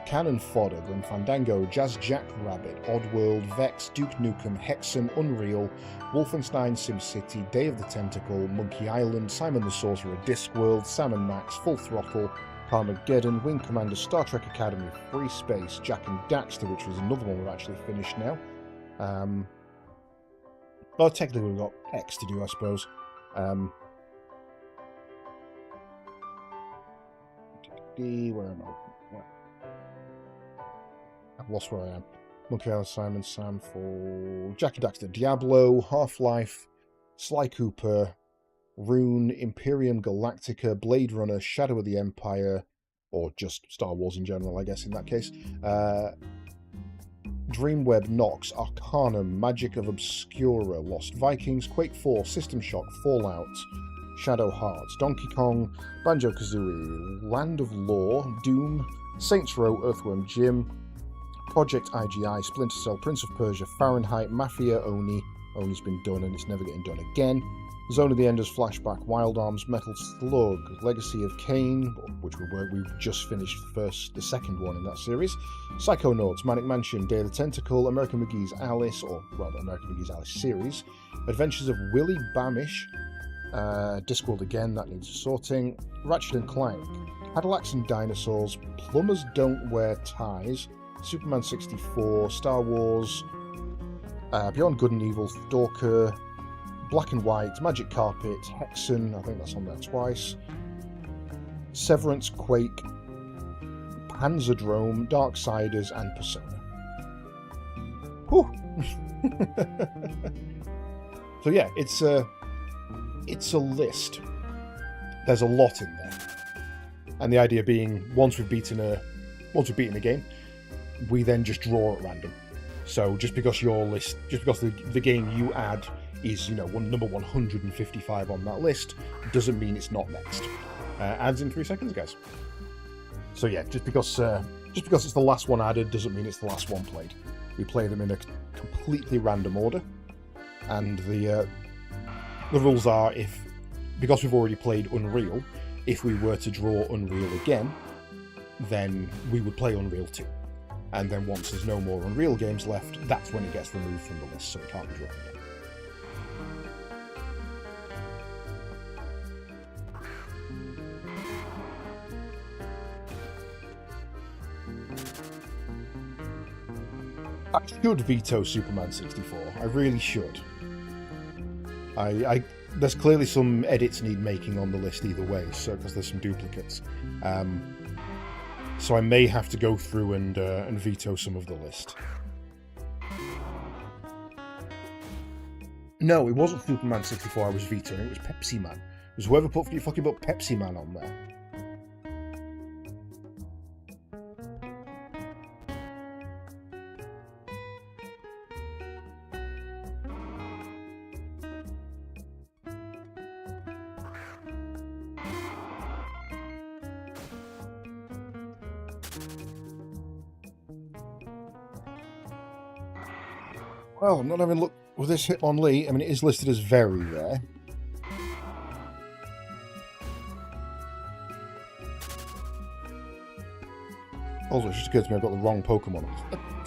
Cannon Fodder, Grim Fandango, Jazz Jackrabbit, Oddworld, Vex, Duke Nukem, Hexen, Unreal, Wolfenstein, SimCity, Day of the Tentacle, Monkey Island, Simon the Sorcerer, Discworld, Sam & Max, Full Throttle, Carmageddon, Wing Commander, Star Trek Academy, Free Space, Jak and Daxter, which was another one we've actually finished now. Well, technically we've got X to do, I suppose. Where am I? I've lost where I am. Monkey Island, Simon, Sam for Jak and Daxter, Diablo, Half-Life, Sly Cooper, Rune, Imperium Galactica, Blade Runner, Shadow of the Empire, or just Star Wars in general, I guess, in that case. Dreamweb, Nox, Arcanum, Magic of Obscura, Lost Vikings, Quake 4, System Shock, Fallout, Shadow Hearts, Donkey Kong, Banjo-Kazooie, Land of Lore, Doom, Saints Row, Earthworm Jim, Project IGI, Splinter Cell, Prince of Persia, Fahrenheit, Mafia, Oni. Oni's been done and it's never getting done again. Zone of the Enders, Flashback, Wild Arms, Metal Slug, Legacy of Kain, which we've just finished the second one in that series, Psychonauts, Manic Mansion, Day of the Tentacle, American McGee's Alice, or rather American McGee's Alice series, Adventures of Willy Bamish, Discworld again, that needs sorting, Ratchet and Clank, Cadillacs and Dinosaurs, Plumbers Don't Wear Ties, Superman 64, Star Wars, Beyond Good and Evil, Stalker, Black and White, Magic Carpet, Hexen, I think that's on there twice, Severance, Quake, Panzerdrome, Darksiders, and Persona. Whew. So yeah, it's a list. There's a lot in there. And the idea being, once we've beaten a game, we then just draw at random. So just because the game you add is, number 155 on that list, doesn't mean it's not next. Adds in 3 seconds, guys. So yeah, just because it's the last one added doesn't mean it's the last one played. We play them in a completely random order, and the rules are, because we've already played Unreal, if we were to draw Unreal again, then we would play Unreal 2. And then once there's no more Unreal games left, that's when it gets removed from the list, so it can't be drawn again. I should veto Superman 64. I really should. There's clearly some edits need making on the list either way, so because there's some duplicates. So I may have to go through and veto some of the list. No, it wasn't Superman 64 I was vetoing, it was Pepsi Man. It was whoever put Pepsi Man on there. Well, I'm not having a look with this Hitmonlee. I mean, it is listed as very rare. Also, it just occurred to me I've got the wrong Pokemon.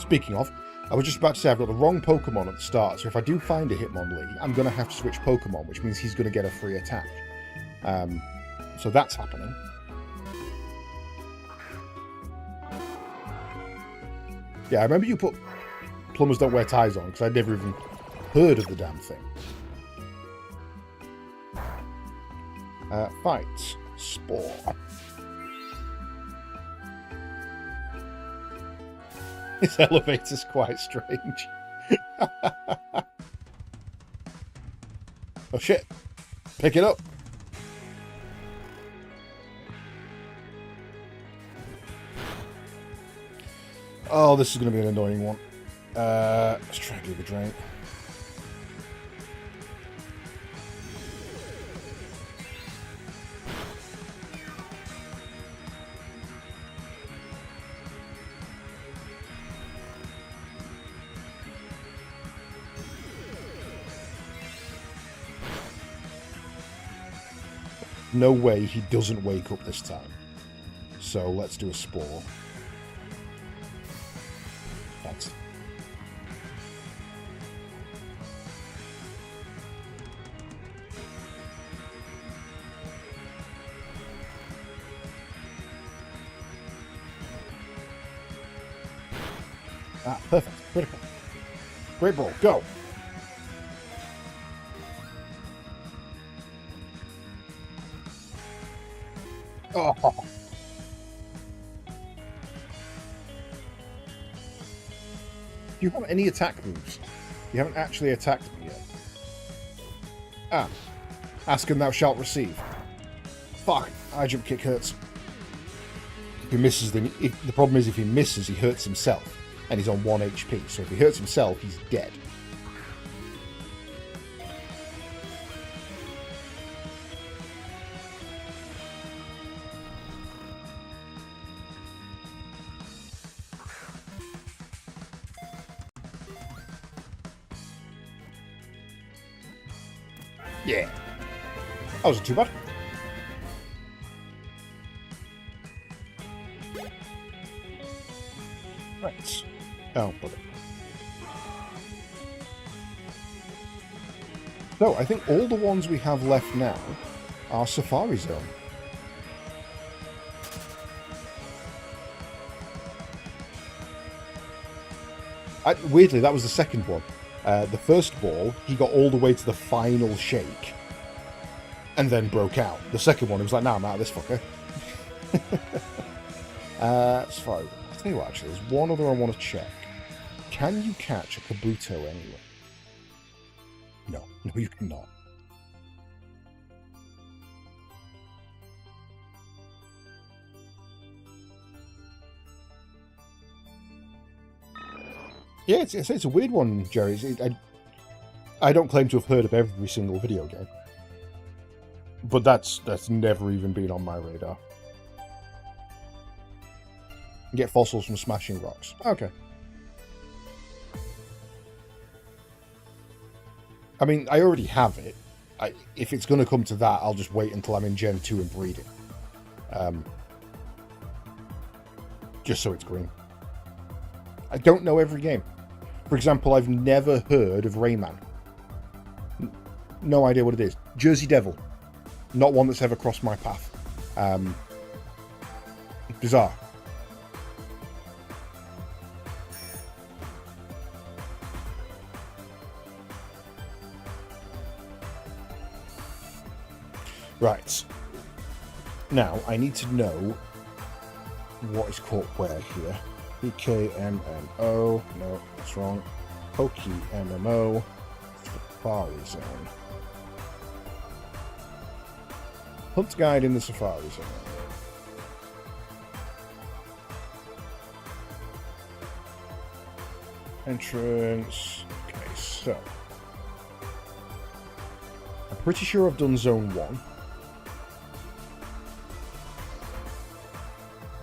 Speaking of, I was just about to say I've got the wrong Pokemon at the start, so if I do find a Hitmonlee, I'm going to have to switch Pokemon, which means he's going to get a free attack. So that's happening. Yeah, I remember you put plumbers don't wear ties on, because I'd never even heard of the damn thing. Fight. Spore. This elevator's quite strange. Oh shit. Pick it up. Oh, this is going to be an annoying one. Let's try to do the drain. No way he doesn't wake up this time. So let's do a spore. Thanks. Ah, perfect. Critical. Great ball. Go. Oh. Do you have any attack moves? You haven't actually attacked me yet. Ah. Ask and thou shalt receive. Fuck. High jump kick hurts. If he misses, then the problem is if he misses, he hurts himself. And he's on 1 HP. So if he hurts himself, he's dead. Yeah. That wasn't too bad. Right. Oh, bugger. So, I think all the ones we have left now are Safari Zone. Weirdly, that was the second one. The first ball, he got all the way to the final shake and then broke out. The second one, he was like, nah, I'm out of this fucker. So, I'll tell you what, actually, there's one other I want to check. Can you catch a Kabuto anywhere? No, you cannot. Yeah, it's a weird one, Jerry. I don't claim to have heard of every single video game, but that's never even been on my radar. Get fossils from smashing rocks. Okay. I mean, I already have it. If it's going to come to that, I'll just wait until I'm in Gen 2 and breeding. Just so it's green. I don't know every game. For example, I've never heard of Rayman. No idea what it is. Jersey Devil. Not one that's ever crossed my path. Bizarre. Right. Now, I need to know what is caught where here. PKMMO. No, that's wrong. PokeMMO. Safari Zone. Hunt guide in the Safari Zone. Entrance. Okay, so. I'm pretty sure I've done Zone 1.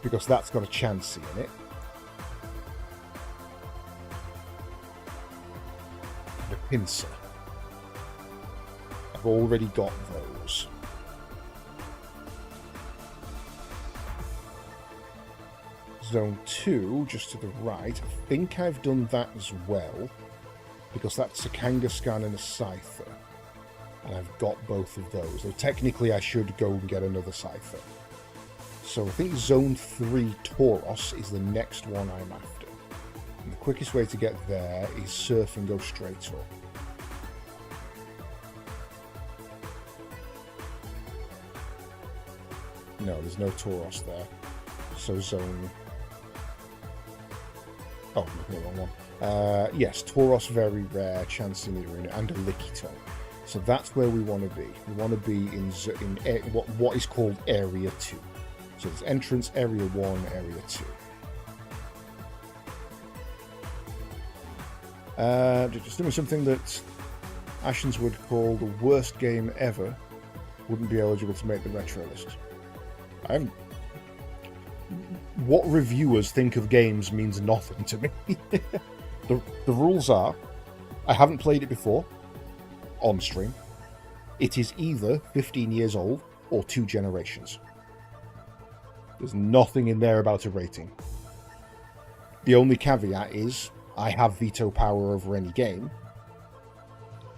Because that's got a Chansey in it. The Pinsir. I've already got those. Zone 2, just to the right. I think I've done that as well. Because that's a Kangaskhan and a Scyther. And I've got both of those. Though technically I should go and get another Scyther. So I think Zone 3 Tauros is the next one I'm after. And the quickest way to get there is surf and go straight up. No, there's no Tauros there. So zone... Oh, I'm looking at the wrong one. Yes, Tauros very rare, chance in the arena, and a Lickitung. So that's where we want to be. We want to be in what is called Area 2. So there's entrance, Area 1, Area 2. Just doing something that Ashens would call the worst game ever. Wouldn't be eligible to make the retro list. What reviewers think of games means nothing to me. The rules are, I haven't played it before, on stream. It is either 15 years old or 2 generations. There's nothing in there about a rating. The only caveat is, I have veto power over any game,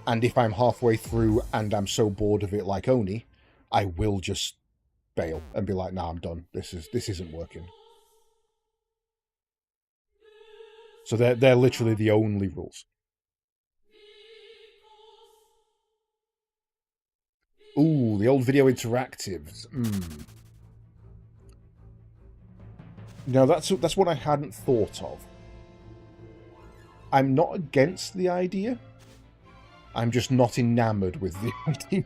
and if I'm halfway through and I'm so bored of it like Oni, I will just bail and be like, nah, I'm done. This isn't working. So they're literally the only rules. Ooh, the old video interactives. No, that's what I hadn't thought of. I'm not against the idea. I'm just not enamored with the idea.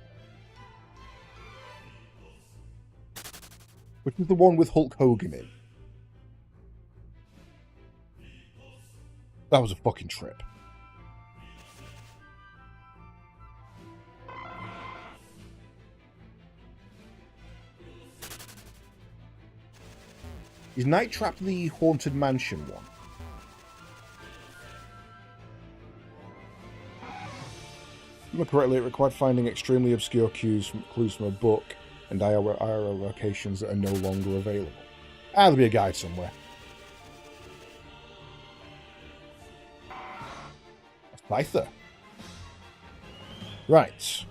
Which is the one with Hulk Hogan in. That was a fucking trip. Is Night Trap the Haunted Mansion one? If I remember correctly, it required finding extremely obscure clues from a book and IRL locations that are no longer available. There'll be a guide somewhere. Scyther. Right.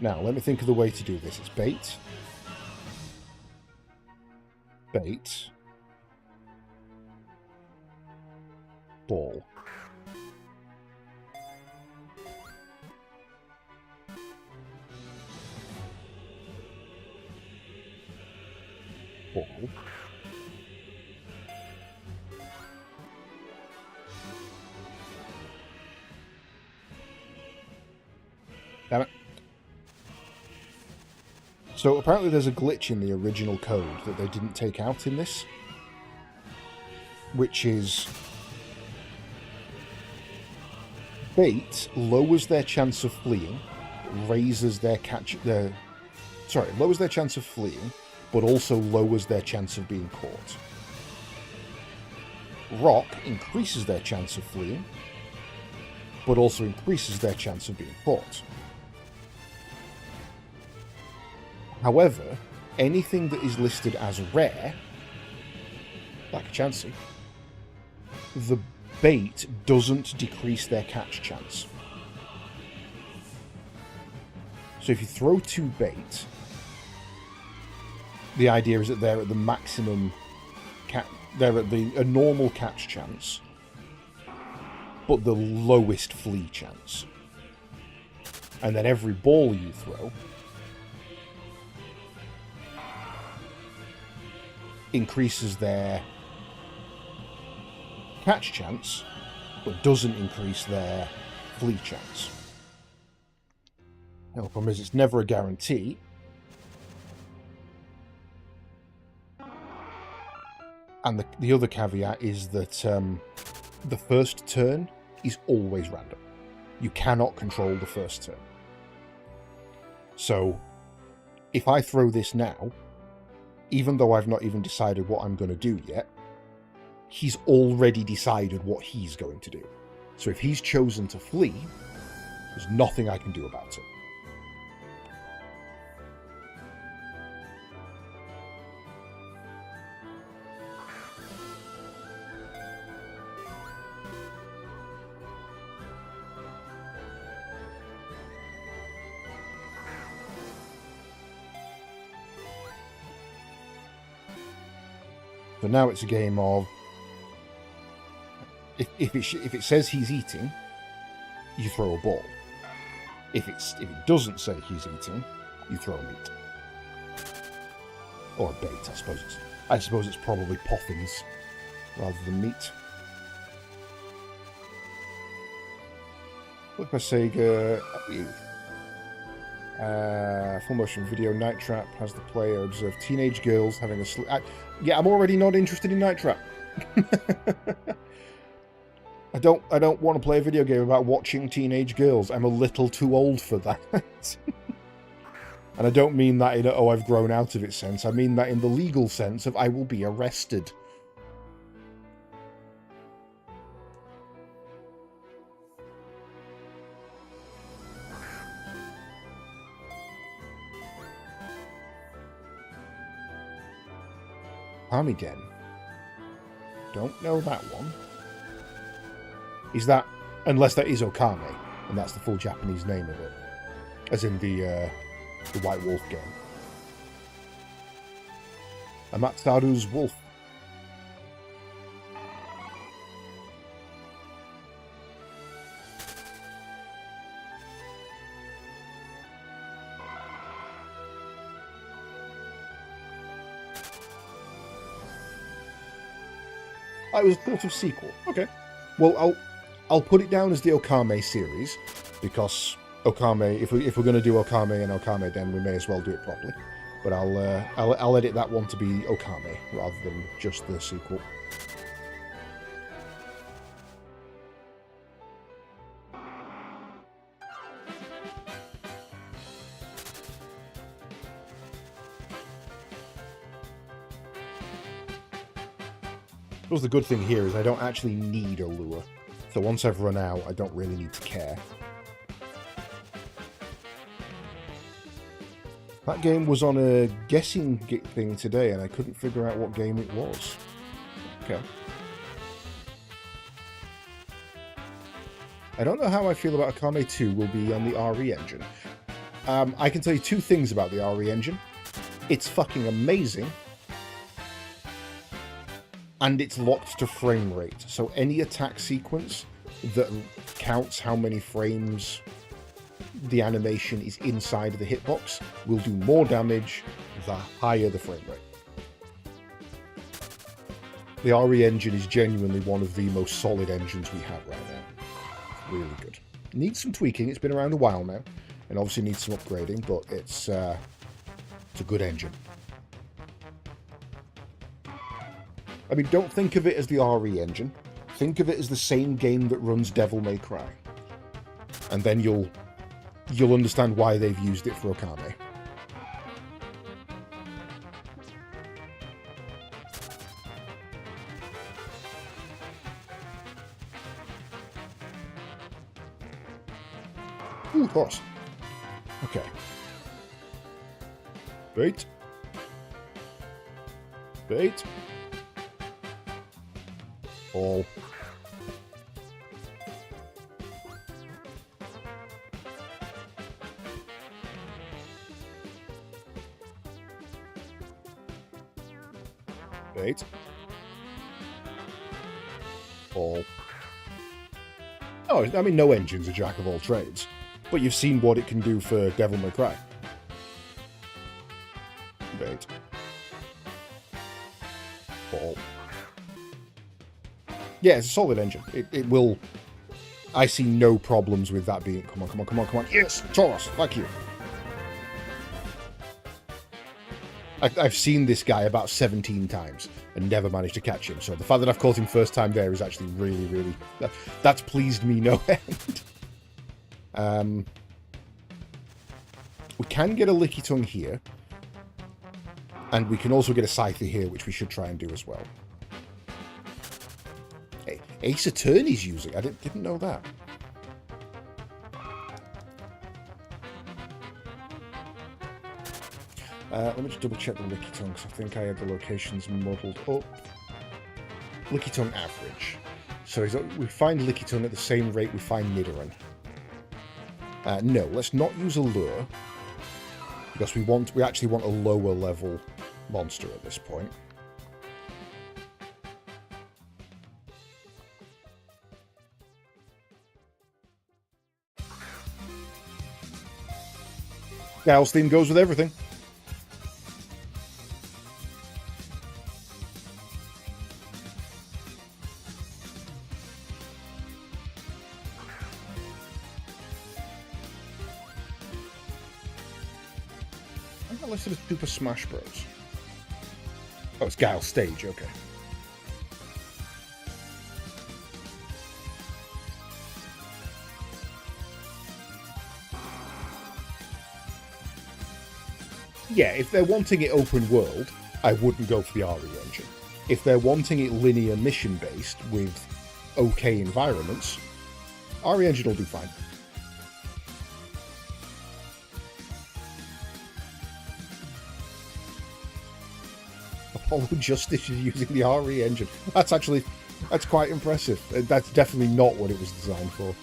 Now, let me think of the way to do this. It's bait. Bait. Ball. Ball. Damn it. So apparently there's a glitch in the original code that they didn't take out in this, which is bait lowers their chance of fleeing, raises their lowers their chance of fleeing, but also lowers their chance of being caught. Rock increases their chance of fleeing, but also increases their chance of being caught. However, anything that is listed as rare, like a Chansey, the bait doesn't decrease their catch chance. So if you throw 2 bait, the idea is that they're at the maximum they're at a normal catch chance, but the lowest flee chance. And then every ball you throw increases their catch chance, but doesn't increase their flee chance. Now, the problem is it's never a guarantee. And the other caveat is that the first turn is always random. You cannot control the first turn. So, if I throw this now, even though I've not even decided what I'm going to do yet, he's already decided what he's going to do. So if he's chosen to flee, there's nothing I can do about it. So now it's a game of, If it says he's eating, you throw a ball. If it doesn't say he's eating, you throw a meat. Or a bait, I suppose it's probably poffins rather than meat. Look my Sega. Full motion video. Night Trap has the player observe teenage girls having a sleep. Yeah, I'm already not interested in Night Trap. I don't want to play a video game about watching teenage girls. I'm a little too old for that. And I don't mean that in a, oh, I've grown out of it sense. I mean that in the legal sense of I will be arrested. Armiden. Don't know that one. Is that... Unless that is Okame, and that's the full Japanese name of it. As in the White Wolf game. Amatsuru's Wolf. I was thought of sequel. Okay. Well, I'll put it down as the Okame series, because Okame, if we're going to do Okame and Okame, then we may as well do it properly. But I'll edit that one to be Okame rather than just the sequel. Because the good thing here is I don't actually need a lure. So once I've run out, I don't really need to care. That game was on a guessing thing today, and I couldn't figure out what game it was. Okay. I don't know how I feel about Okame 2 will be on the RE engine. I can tell you two things about the RE engine. It's fucking amazing. And it's locked to frame rate. So any attack sequence that counts how many frames the animation is inside of the hitbox will do more damage the higher the frame rate. The RE engine is genuinely one of the most solid engines we have right now. It's really good. Needs some tweaking. It's been around a while now, and obviously needs some upgrading, but it's a good engine. I mean, don't think of it as the RE engine. Think of it as the same game that runs Devil May Cry. And then you'll understand why they've used it for Okame. Ooh, horse. Okay. Bait. Bait. Ball. Bait. Ball. Oh, I mean, no engine's a jack of all trades. But you've seen what it can do for Devil May Cry. Bait. Ball. Yeah, it's a solid engine. It will... I see no problems with that being... Come on, come on, come on, come on. Yes! Taurus! Fuck you! I've seen this guy about 17 times and never managed to catch him. So the fact that I've caught him first time there is actually really, really... That's pleased me no end. We can get a Licky Tongue here. And we can also get a Scyther here, which we should try and do as well. Hey, Ace Attorney's using. I didn't know that. Let me just double check the Licky Tongue, because I think I had the locations modelled up. Licky Tongue average. So we find Licky Tongue at the same rate we find Nidoran. No, let's not use a lure, because we actually want a lower level monster at this point. Gal's theme goes with everything. I'm not listed as Super Smash Bros. Oh, it's Guile Stage, okay. Yeah, if they're wanting it open world, I wouldn't go for the RE engine. If they're wanting it linear mission based with okay environments, RE engine will do fine. Apollo Justice is using the RE engine. That's quite impressive. That's definitely not what it was designed for.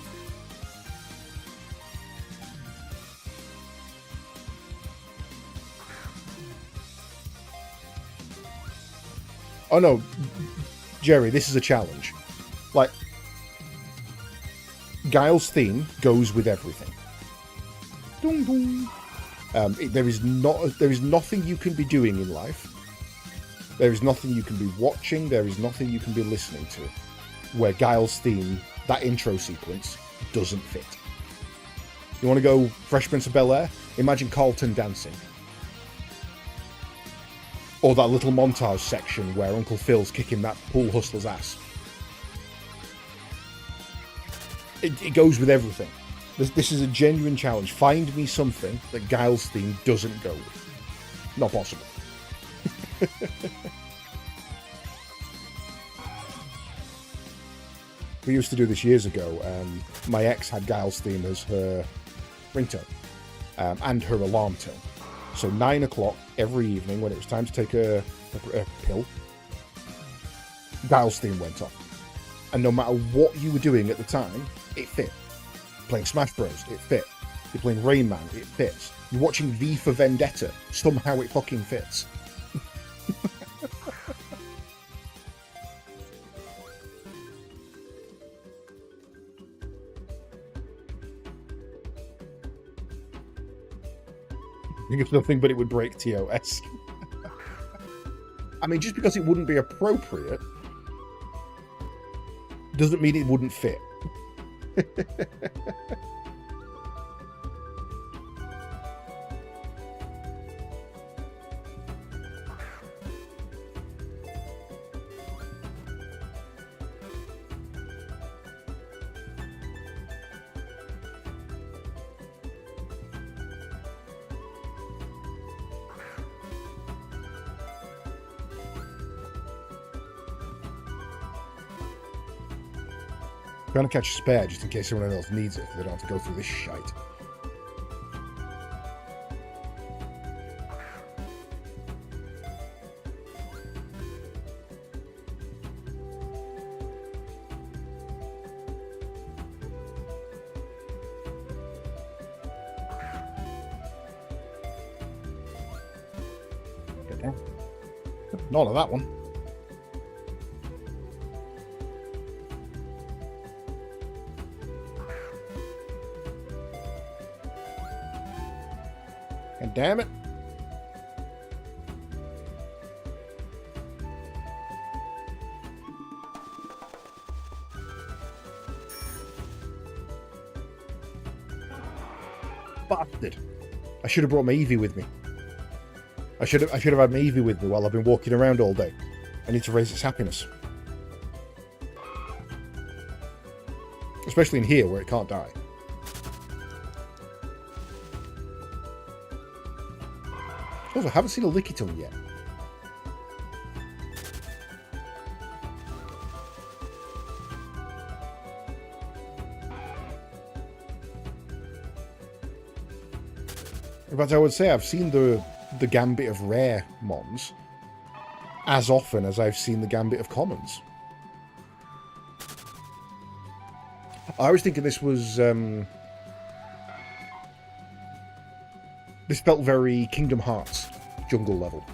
Oh no, Jerry, this is a challenge. Like, Guile's theme goes with everything. Dun, dun. There is nothing you can be doing in life. There is nothing you can be watching. There is nothing you can be listening to where Guile's theme, that intro sequence, doesn't fit. You want to go Fresh Prince of Bel-Air? Imagine Carlton dancing. Or that little montage section where Uncle Phil's kicking that pool hustler's ass. It goes with everything. This is a genuine challenge. Find me something that Guile's theme doesn't go with. Not possible. We used to do this years ago. My ex had Guile's theme as her ringtone and her alarm tone. So 9 o'clock every evening when it was time to take a pill, Guile's theme went off. And no matter what you were doing at the time, it fit. Playing Smash Bros, it fit. You're playing Rain Man, it fits. You're watching V for Vendetta, somehow it fucking fits. I think it's nothing but it would break TOS. I mean, just because it wouldn't be appropriate doesn't mean it wouldn't fit. Trying to catch a spare just in case someone else needs it, so they don't have to go through this shite. Get down. None of that one. Damn it. Bastard. I should have brought my Eevee with me. I should have had my Eevee with me while I've been walking around all day. I need to raise its happiness. Especially in here where it can't die. Also, I haven't seen a Lickitung yet. In fact, I would say I've seen the Gambit of Rare Mons as often as I've seen the Gambit of Commons. I was thinking this was... This felt very Kingdom Hearts jungle level.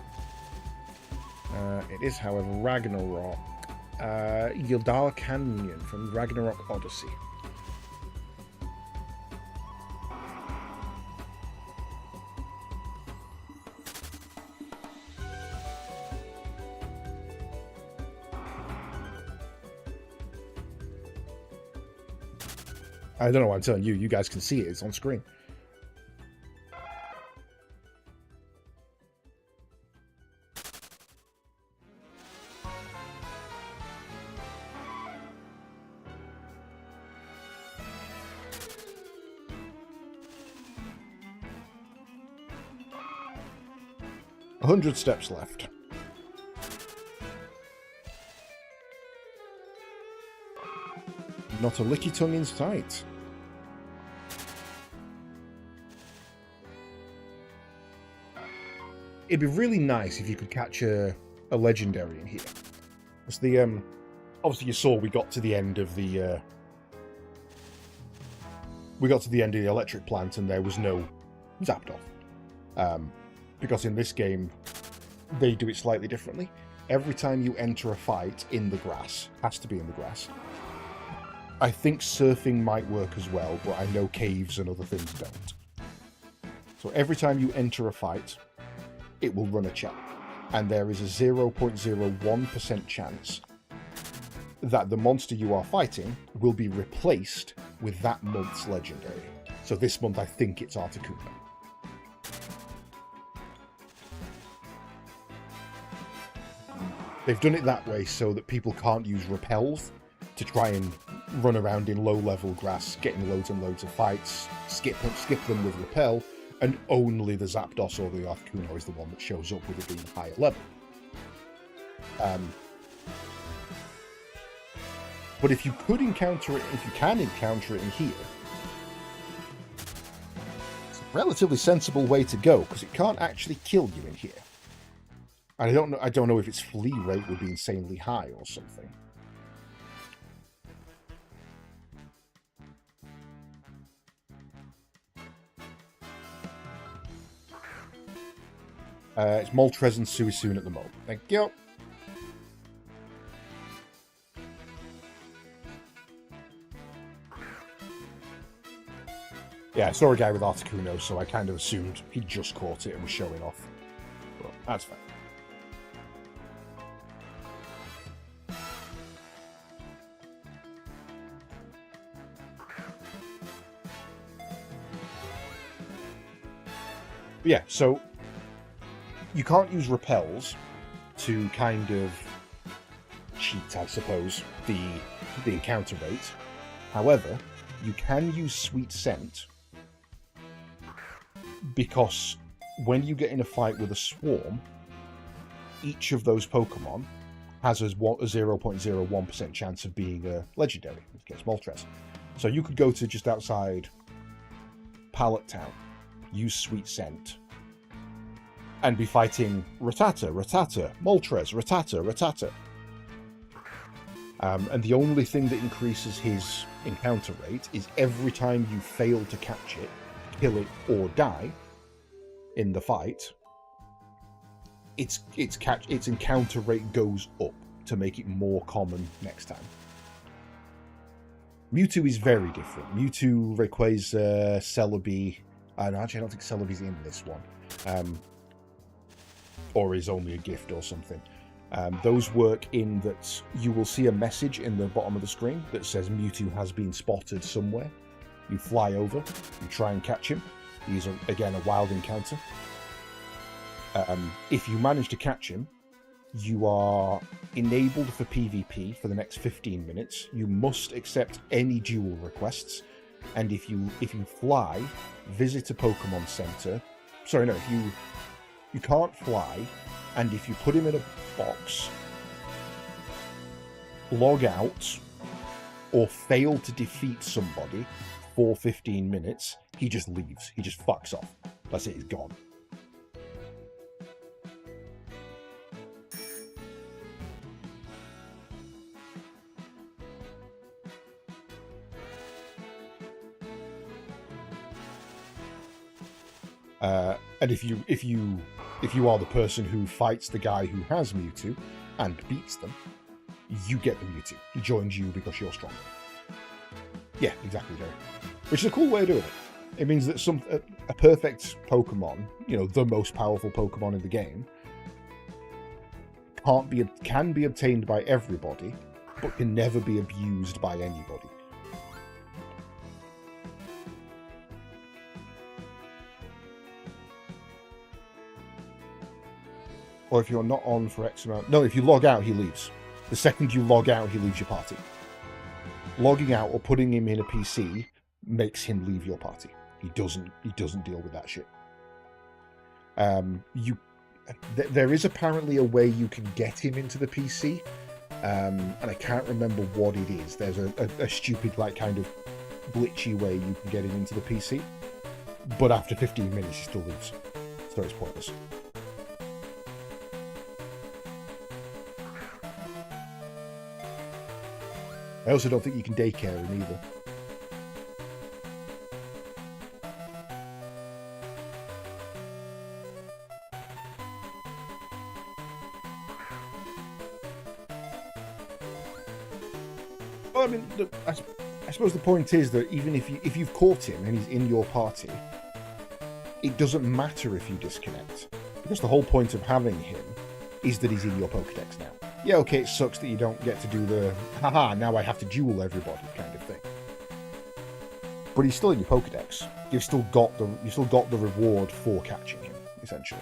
It is, however, Ragnarok. Yildar Canyon from Ragnarok Odyssey. I don't know why I'm telling you. You guys can see it. It's on screen. $100 steps left. Not a licky tongue in sight. It'd be really nice if you could catch a legendary in here. It's the obviously you saw we got to the end of the electric plant and there was no Zapdos. Because in this game they do it slightly differently. Every time you enter a fight in the grass, has to be in the grass. I think surfing might work as well, but I know caves and other things don't. So every time you enter a fight, it will run a chat. And there is a 0.01% chance that the monster you are fighting will be replaced with that month's legendary. So this month I think it's Articuno. They've done it that way so that people can't use repels to try and run around in low-level grass, getting loads and loads of fights, skip them with repel, and only the Zapdos or the Articuno is the one that shows up with it being a higher level. But if you could encounter it, if you can encounter it in here, it's a relatively sensible way to go, because it can't actually kill you in here. And I don't know if its flee rate would be insanely high or something. It's Moltres and Suicune at the moment. Thank you. Yeah, I saw a guy with Articuno, so I kind of assumed he just caught it and was showing off. But that's fine. But yeah, so you can't use repels to kind of cheat, I suppose, the encounter rate. However, you can use Sweet Scent because when you get in a fight with a swarm, each of those Pokemon has a 0.01% chance of being a legendary, in this case Moltres. So you could go to just outside Pallet Town, use Sweet Scent, and be fighting Rattata, Moltres, Rattata. And the only thing that increases his encounter rate is every time you fail to catch it, kill it, or die in the fight, its encounter rate goes up to make it more common next time. Mewtwo is very different. Mewtwo, Rayquaza, Celebi, and actually I don't think Celebi's in this one. Or is only a gift or something. Those work in that you will see a message in the bottom of the screen that says Mewtwo has been spotted somewhere. You fly over, you try and catch him. He's, again, a wild encounter. If you manage to catch him, you are enabled for PvP for the next 15 minutes. You must accept any duel requests. And if you fly, visit a Pokemon Center. Sorry, no, if you can't fly, and if you put him in a box, log out, or fail to defeat somebody for 15 minutes, he just leaves. He just fucks off. That's it, he's gone. And if you are the person who fights the guy who has Mewtwo and beats them, you get the Mewtwo. He joins you because you're stronger. Yeah, exactly, Jerry. Which is a cool way of doing it. It means that a perfect Pokemon, the most powerful Pokemon in the game, can be obtained by everybody, but can never be abused by anybody. or if you're not on for X amount. No, if you log out, he leaves. The second you log out, he leaves your party. Logging out or putting him in a PC makes him leave your party. He doesn't deal with that shit. There is apparently a way you can get him into the PC, and I can't remember what it is. There's a stupid, like, kind of glitchy way you can get him into the PC, but after 15 minutes he still leaves, so it's pointless. I also don't think you can daycare him either. Well, I mean, look, I suppose the point is that even if you've caught him and he's in your party, it doesn't matter if you disconnect, because the whole point of having him is that he's in your Pokédex now. Yeah, okay, it sucks that you don't get to do the haha, now I have to duel everybody kind of thing. But he's still in your Pokédex. You've still got the reward for catching him, essentially.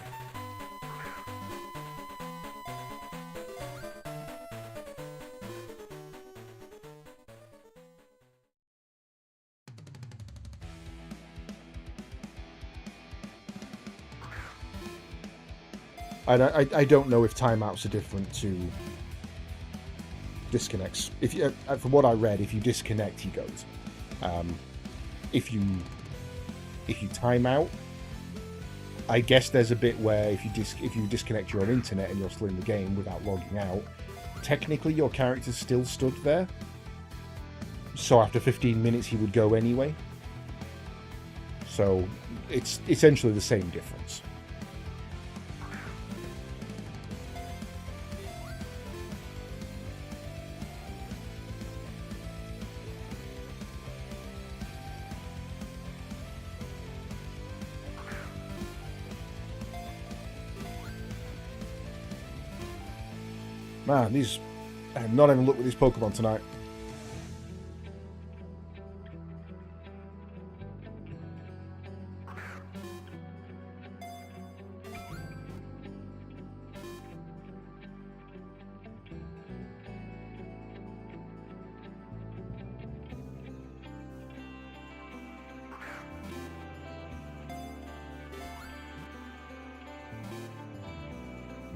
I don't know if timeouts are different to disconnects. If you, from what I read, if you disconnect, he goes. If you time out, I guess there's a bit where if you disconnect your own internet and you're still in the game without logging out, technically your character's still stood there. So after 15 minutes, he would go anyway. So it's essentially the same difference. Man, I have not even looked at these Pokemon tonight.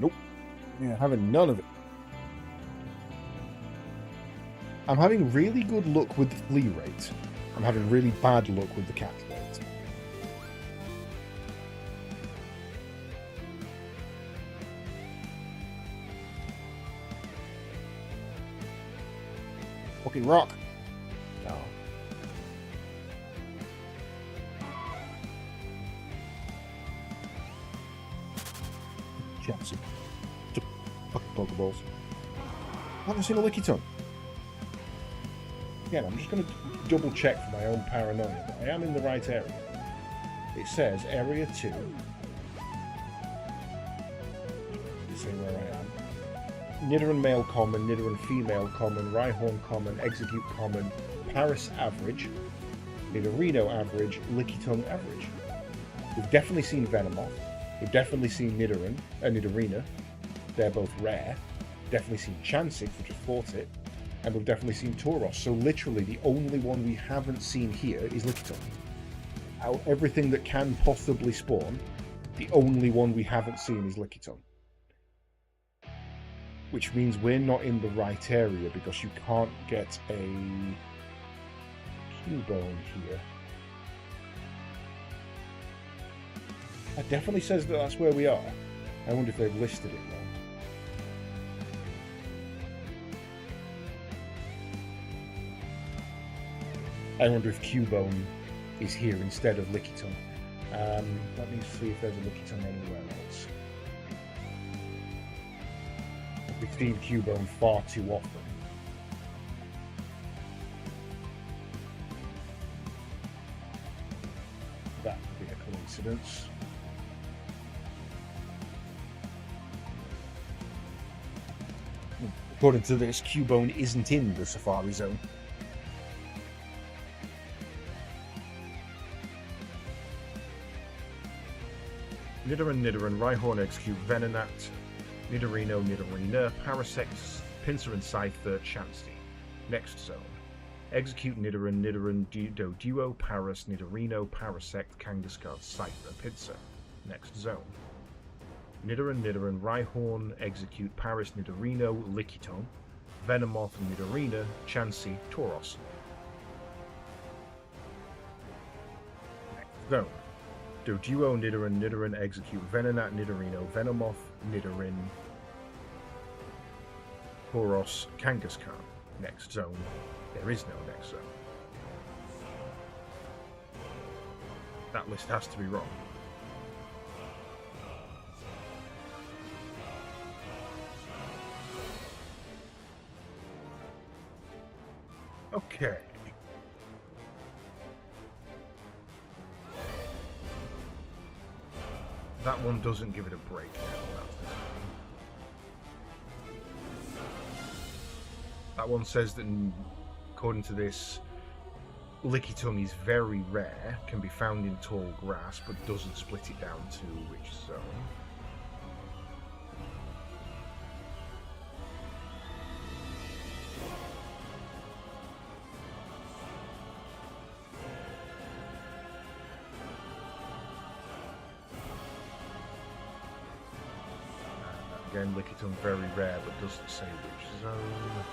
Nope. Yeah, having none of it. I'm having really good luck with the flea rate. I'm having really bad luck with the cat rate. Fucking rock. No. Chelsea. Fucking Pokeballs. I haven't seen a Lickitung. Again, I'm just going to double check for my own paranoia, but I am in the right area. It says Area 2. Let's see where I am. Nidoran Male Common, Nidoran Female Common, Rhyhorn Common, Execute Common, Paris Average, Nidorino Average, Lickitung Average. We've definitely seen Venomoth. We've definitely seen Nidoran and Nidorina. They're both rare. Definitely seen Chansix, which has fought it. And we've definitely seen Tauros. So literally the only one we haven't seen here is Lickitung. Out of everything that can possibly spawn, the only one we haven't seen is Lickitung. Which means we're not in the right area because you can't get a Cubone here. That definitely says that that's where we are. I wonder if they've listed it wrong. I wonder if Cubone is here instead of Lickitung. Let me see if there's a Lickitung anywhere else. We've seen Cubone far too often. That would be a coincidence. According to this, Cubone isn't in the Safari Zone. Nidoran, Rhyhorn, Execute, Venonat, Nidorino, Nidorina, Parasect, Pinsir and Scyther, Chansey. Next zone. Execute Nidoran, Nidoran, Duo, Paras, Nidorino, Parasect, Kangaskhan, Scyther, Pinsir. Next zone. Nidoran, Nidoran, Rhyhorn, Execute, Paras, Nidorino, Lickitung, Venomoth, Nidorina, Chansey, Tauros. Next zone. Duo, Nidoran, Nidoran, Execute, Venonat, Nidorino, Venomoth, Nidorin, Tauros, Kangaskhan. Next zone. There is no next zone. That list has to be wrong. Okay. That one doesn't give it a break. That one says that, according to this, Lickitung is very rare, can be found in tall grass, but doesn't split it down to which zone. Again, Lickitung very rare, but doesn't say which zone.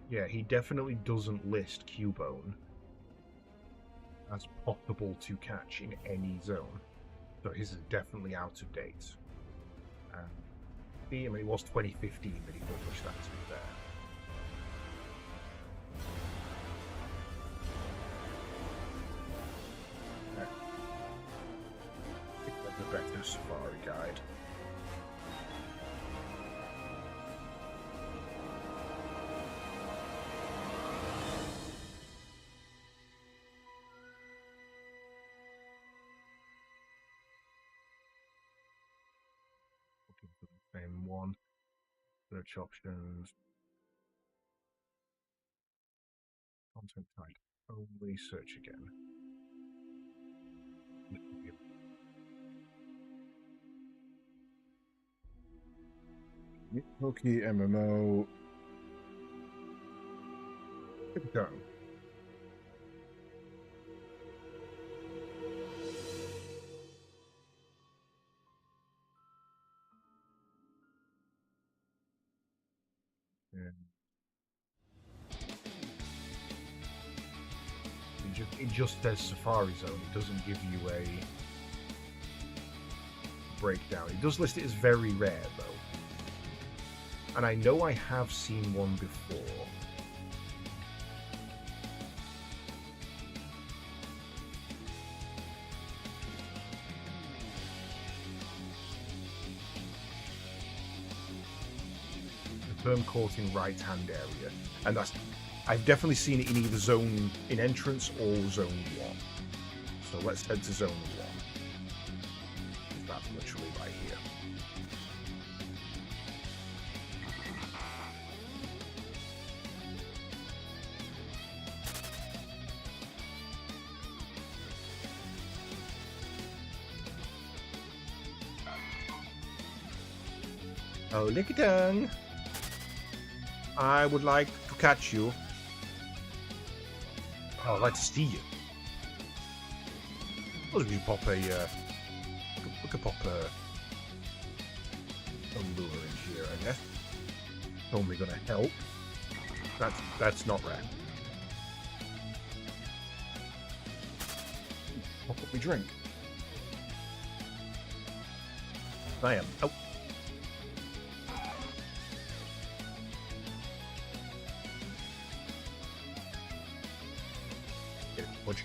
Yeah, he definitely doesn't list Cubone as possible to catch in any zone. So his is definitely out of date. I mean, it was 2015 that he published that, to be fair. The better Safari Guide. Looking for the same one. Search options. Content type. Only search again. Pokey MMO. Here we go. It just says Safari Zone. It doesn't give you a breakdown. It does list it as very rare, though. And I know I have seen one before. Confirm caught in right-hand area. And I've definitely seen it in either zone in entrance or zone 1. So let's head to zone 1. That's literally right here. Oh, Lickitung! I would like to catch you. Oh, I'd like to see you. Well, we could pop a, we could pop a lure in here, I guess. Only gonna help. That's not rare. Pop up my drink. I am. Oh. Watch.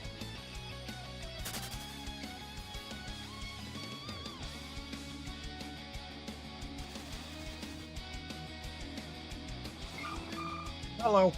Hello.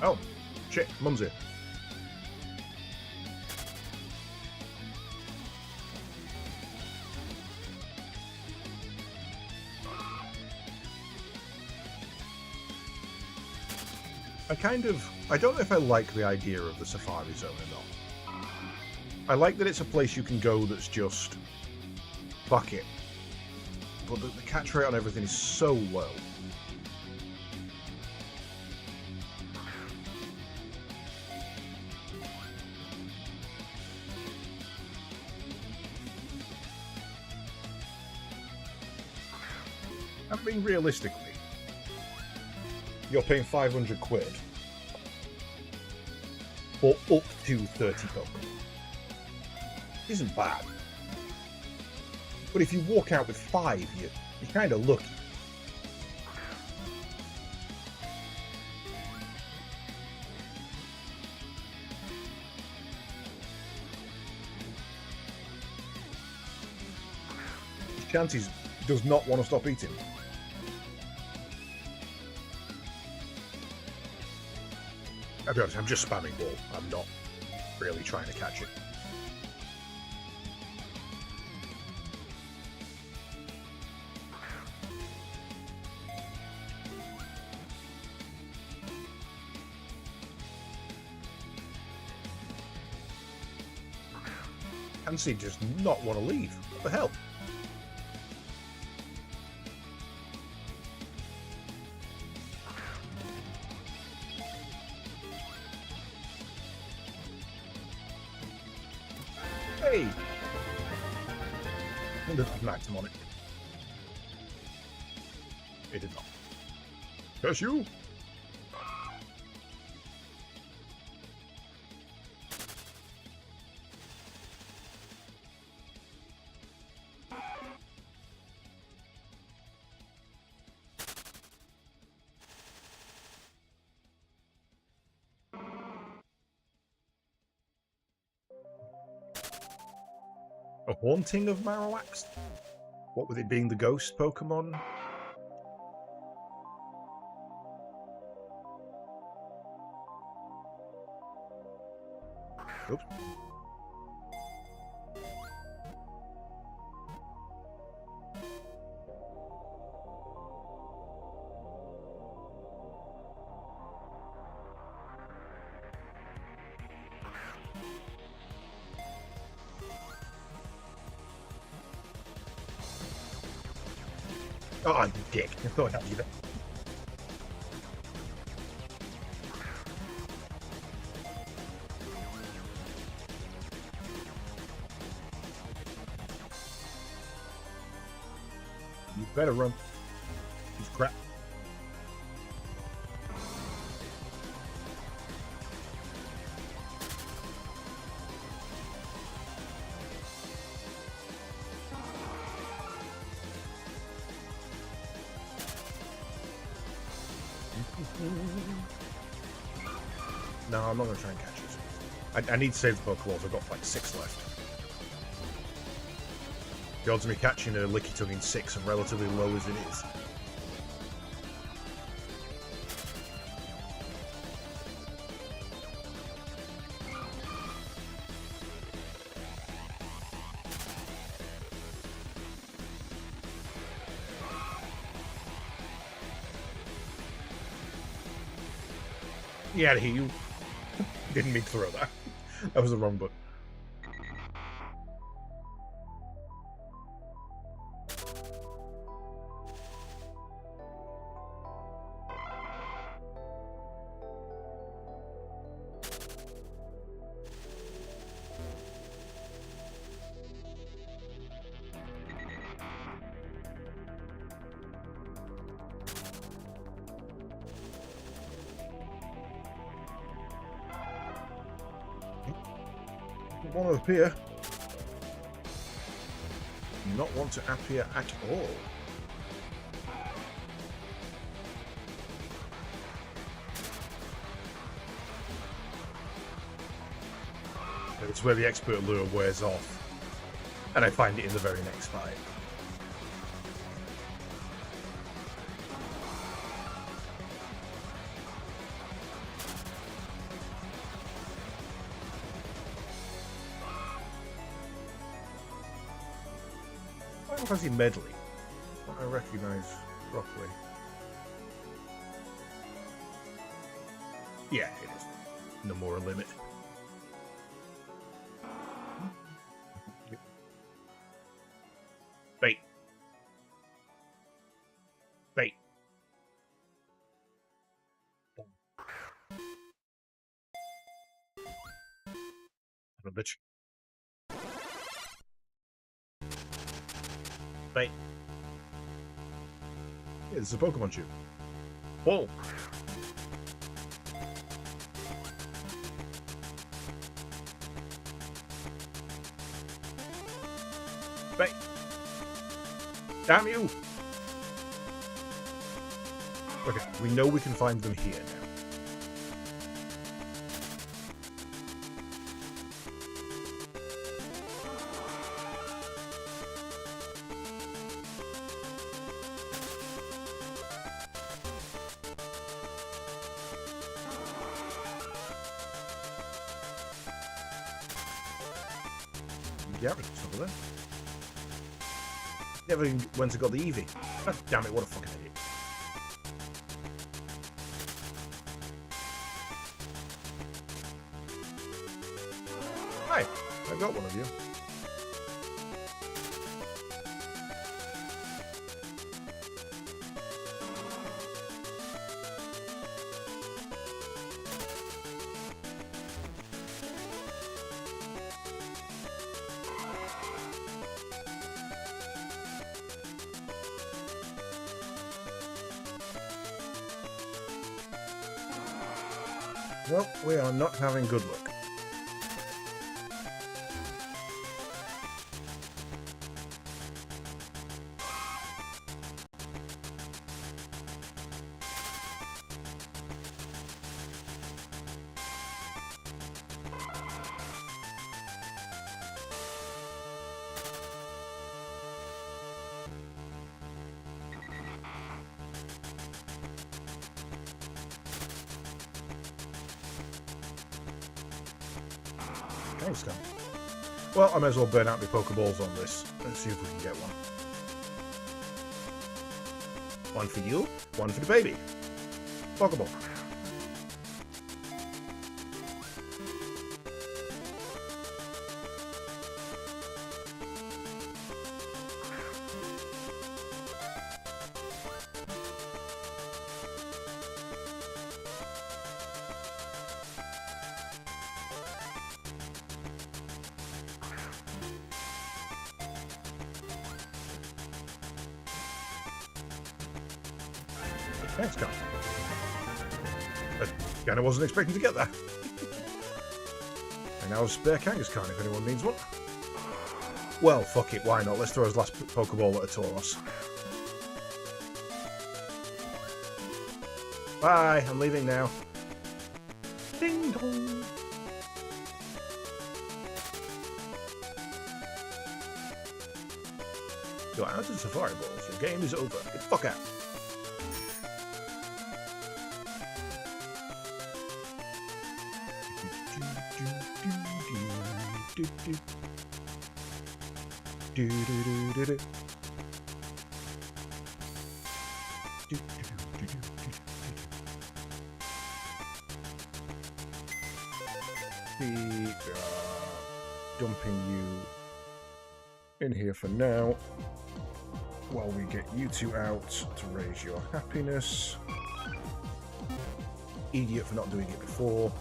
Oh, shit, Mum's here. I don't know if I like the idea of the Safari Zone or not. I like that it's a place you can go that's just fuck it. But the catch rate on everything is so low. I mean, realistically, you're paying 500 quid for up to 30 Pokemon. Isn't bad. But if you walk out with 5, you're kind of lucky. Chances does not want to stop eating. I'll be honest, I'm just spamming ball. I'm not really trying to catch it. Chansey does not want to leave. What the hell? Hey! It doesn't have an item on it. It did not. Curse you! A haunting of Marowak? What with it being the ghost Pokemon? Oops. Oh, you dick. I thought I'd leave it. You better run. He's crap. No, I'm not going to try and catch it. I need to save the Pokeballs. I've got like 6 left. The odds of me catching a Lickitung in 6 are relatively low as it is. Yeah, you didn't mean to throw that. That was the wrong button. One up here. not want to appear at all. It's where the expert lure wears off, and I find it in the very next fight. Final Fantasy Medley. What I recognise properly. Yeah, it is. No more a limit. Bait. Bait. Son of a bitch. Bait. Yeah, this is a Pokemon shoot. Whoa. Bait. Damn you! Okay, we know we can find them here now. Yeah, it's over there. Never even went and got the Eevee. God damn it, what a fucking idiot. Hi, I got one of you. Well, we are not having good luck. Thanks, Tom. Well, I may as well burn out my Pokeballs on this. Let's see if we can get one. One for you, one for the baby. Pokeball. Thanks, Tom. I kind of wasn't expecting to get that. And now a spare Kangaskhan if anyone needs one. Well, fuck it, why not? Let's throw his last Pokeball at a Tauros. Bye, I'm leaving now. Ding dong. You're out of the Safari Balls. Your game is over. Get the fuck out. We are dumping you in here for now while we get you two out to raise your happiness. Idiot for not doing it before.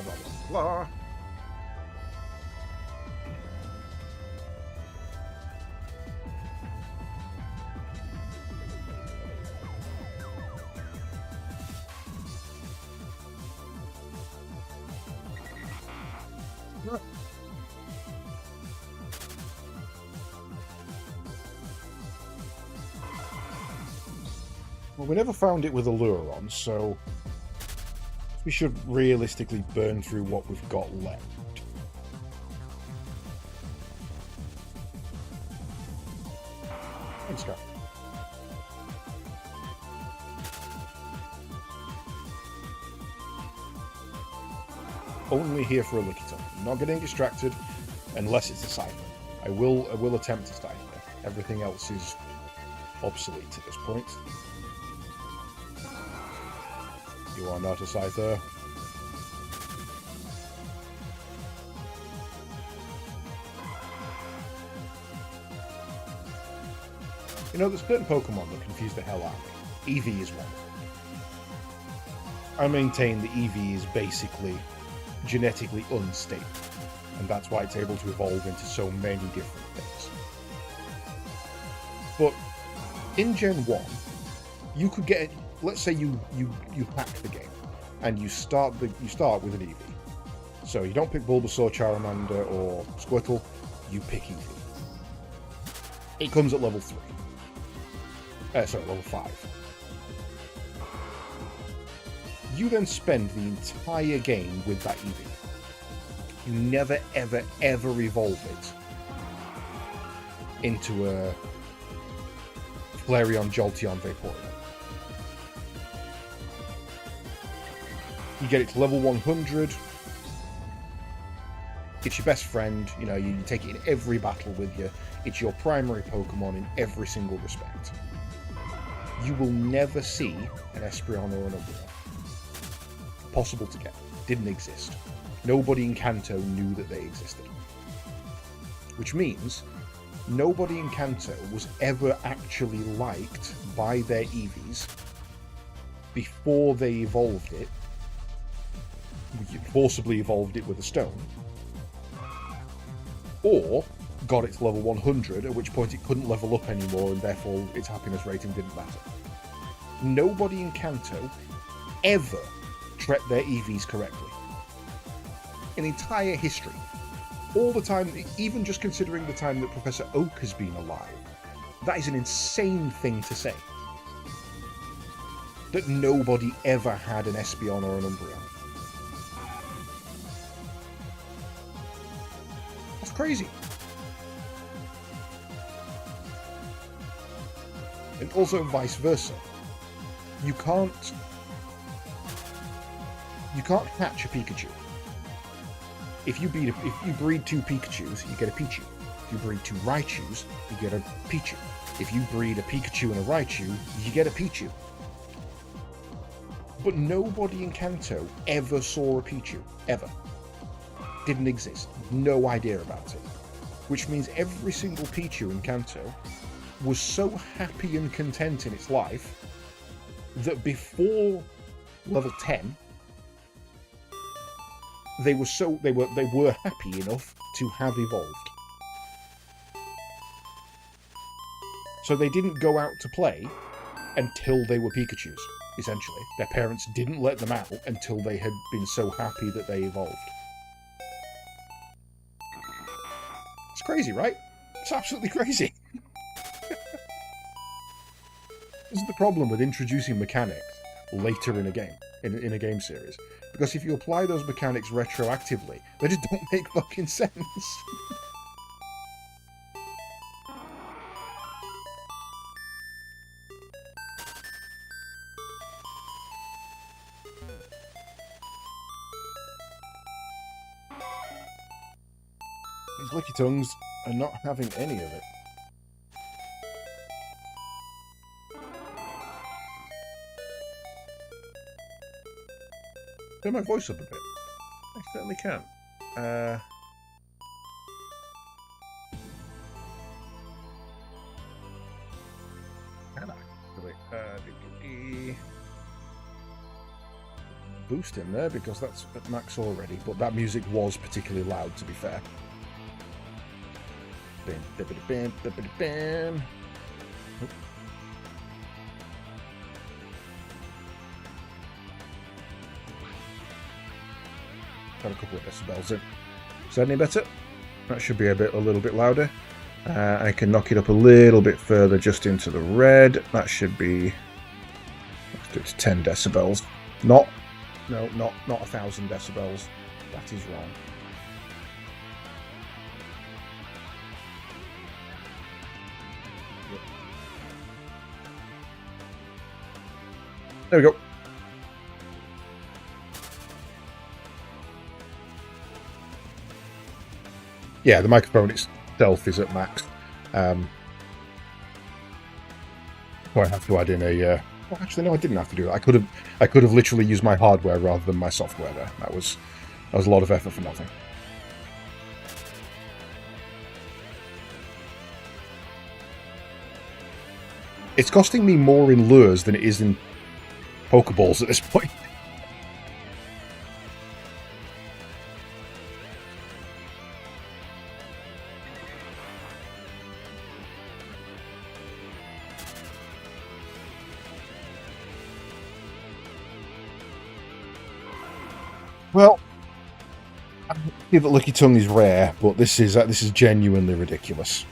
blah, blah, blah, blah. Right. Well, we never found it with a lure on, so we should realistically burn through what we've got left. Thanks, Scott. Only here for a Lickitung. I'm not getting distracted unless it's a Scyther. I will attempt a Scyther. Everything else is obsolete at this point. You are not a Scyther. You know, there's certain Pokemon that confuse the hell out of me. Eevee is one. I maintain that Eevee is basically genetically unstable, and that's why it's able to evolve into so many different things. But in Gen 1, you could get, let's say you hack the game, and you start with an Eevee. So you don't pick Bulbasaur, Charmander, or Squirtle, you pick Eevee. It comes at level 3. Level 5. You then spend the entire game with that Eevee. You never, ever, ever evolve it into a Flareon, Jolteon, Vaporeon. You get it to level 100. It's your best friend. You know, you take it in every battle with you. It's your primary Pokemon in every single respect. You will never see an Espeon or an Umbreon. Possible to get. Didn't exist. Nobody in Kanto knew that they existed. Which means nobody in Kanto was ever actually liked by their Eevees before they evolved it, forcibly evolved it with a stone, or got it to level 100, at which point it couldn't level up anymore and therefore its happiness rating didn't matter. Nobody in Kanto ever treat their Eevees correctly. In entire history. All the time, even just considering the time that Professor Oak has been alive, that is an insane thing to say. That nobody ever had an Espeon or an Umbreon. That's crazy. And also vice versa. You can't hatch a Pikachu. If you breed 2 Pikachus, you get a Pichu. If you breed 2 Raichus, you get a Pichu. If you breed a Pikachu and a Raichu, you get a Pichu. But nobody in Kanto ever saw a Pichu. Ever. Didn't exist. No idea about it. Which means every single Pichu in Kanto was so happy and content in its life that before level 10, they were happy enough to have evolved. So they didn't go out to play until they were Pikachus, essentially. Their parents didn't let them out until they had been so happy that they evolved. It's crazy, right? It's absolutely crazy. This is the problem with introducing mechanics later in a game, in a game series. Because if you apply those mechanics retroactively, they just don't make fucking sense. These Lickitungs are not having any of it. Turn my voice up a bit. I certainly can. Can I? boost in there because that's at max already, but that music was particularly loud, to be fair. Bam, bippity bam, bippity bam. Got a couple of decibels in. Is that any better? That should be a little bit louder. I can knock it up a little bit further just into the red. That should be... Let's do it to 10 decibels. Not 1,000 decibels. That is wrong. There we go. Yeah, the microphone itself is at max. I have to add in a... well, actually, no, I didn't have to do that. I could have literally used my hardware rather than my software there. That was a lot of effort for nothing. It's costing me more in lures than it is in Pokeballs at this point. Well, I see that Licky Tongue is rare, but this is genuinely ridiculous.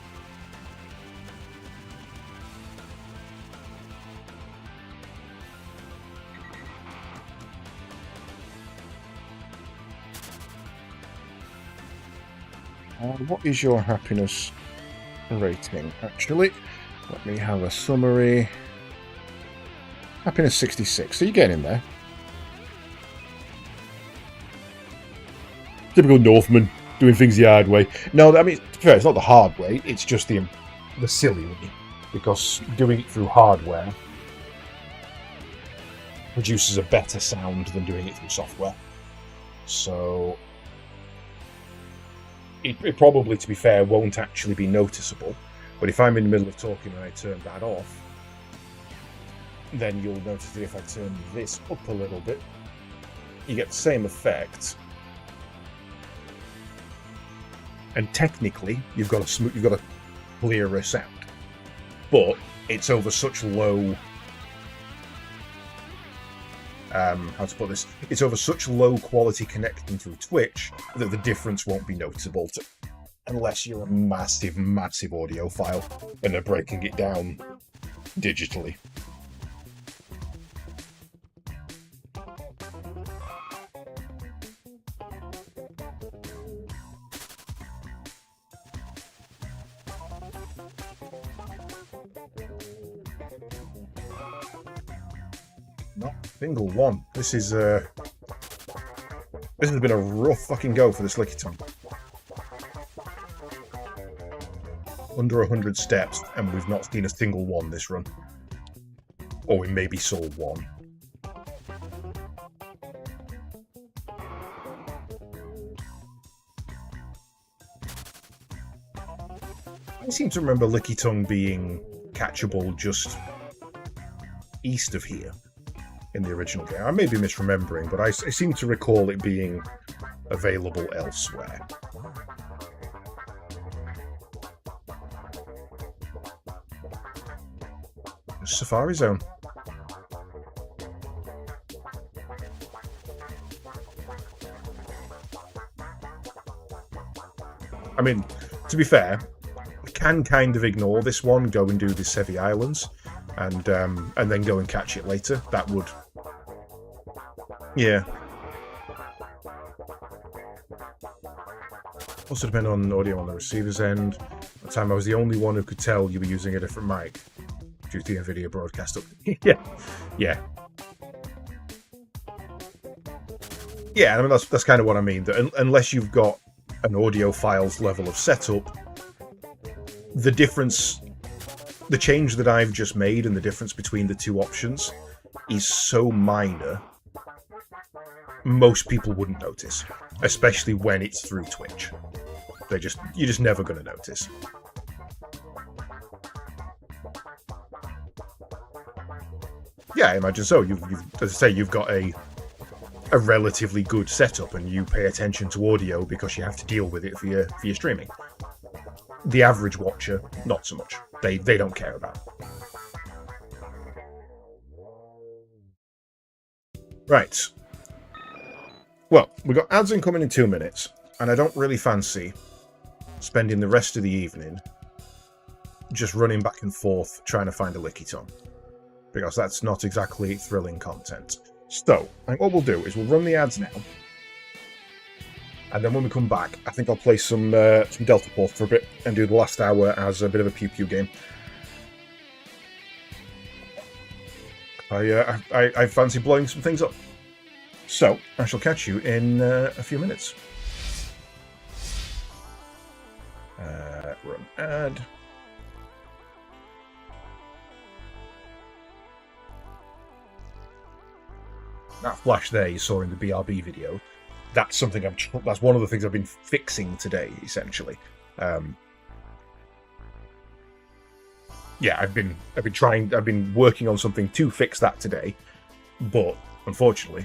What is your happiness rating? Actually, let me have a summary. Happiness 66, so you're getting in there. Typical Northman, doing things the hard way. No, I mean, to be fair, it's not the hard way, it's just the silly way. Because doing it through hardware produces a better sound than doing it through software. So, it probably, to be fair, won't actually be noticeable. But if I'm in the middle of talking and I turn that off, then you'll notice that if I turn this up a little bit, you get the same effect. And technically, you've got a clearer sound, but it's over such low. How to put this? It's over such low quality connecting through Twitch that the difference won't be noticeable unless you're a massive, massive audiophile and are breaking it down digitally. Not a single one. This has been a rough fucking go for this Licky Tongue. Under 100 steps, and we've not seen a single one this run. Or we maybe saw one. I seem to remember Licky Tongue being catchable just east of here in the original game. I may be misremembering, but I seem to recall it being available elsewhere. Safari Zone. I mean, to be fair, I can kind of ignore this one, go and do the Sevi Islands, and then go and catch it later. That would... Yeah. Also depend on audio on the receiver's end. At the time I was the only one who could tell you were using a different mic due to the NVIDIA broadcast up. Yeah. I mean, that's kind of what I mean. That unless you've got an audiophile's level of setup, the difference, the change that I've just made and the difference between the two options is so minor, most people wouldn't notice, especially when it's through Twitch. You're just never going to notice. Yeah, I imagine so. You've as I say, you've got a a relatively good setup and you pay attention to audio because you have to deal with it for your streaming. The average watcher, not so much. They don't care about it. Right. Well, we've got ads incoming in 2 minutes, and I don't really fancy spending the rest of the evening just running back and forth trying to find a Lickitung, because that's not exactly thrilling content. So, I think what we'll do is we'll run the ads now, and then when we come back, I think I'll play some Delta Force for a bit and do the last hour as a bit of a pew-pew game. I fancy blowing some things up. So, I shall catch you in a few minutes. Run ad. That flash there you saw in the BRB video, that's something that's one of the things I've been fixing today, essentially. Yeah, I've been working on something to fix that today, but unfortunately,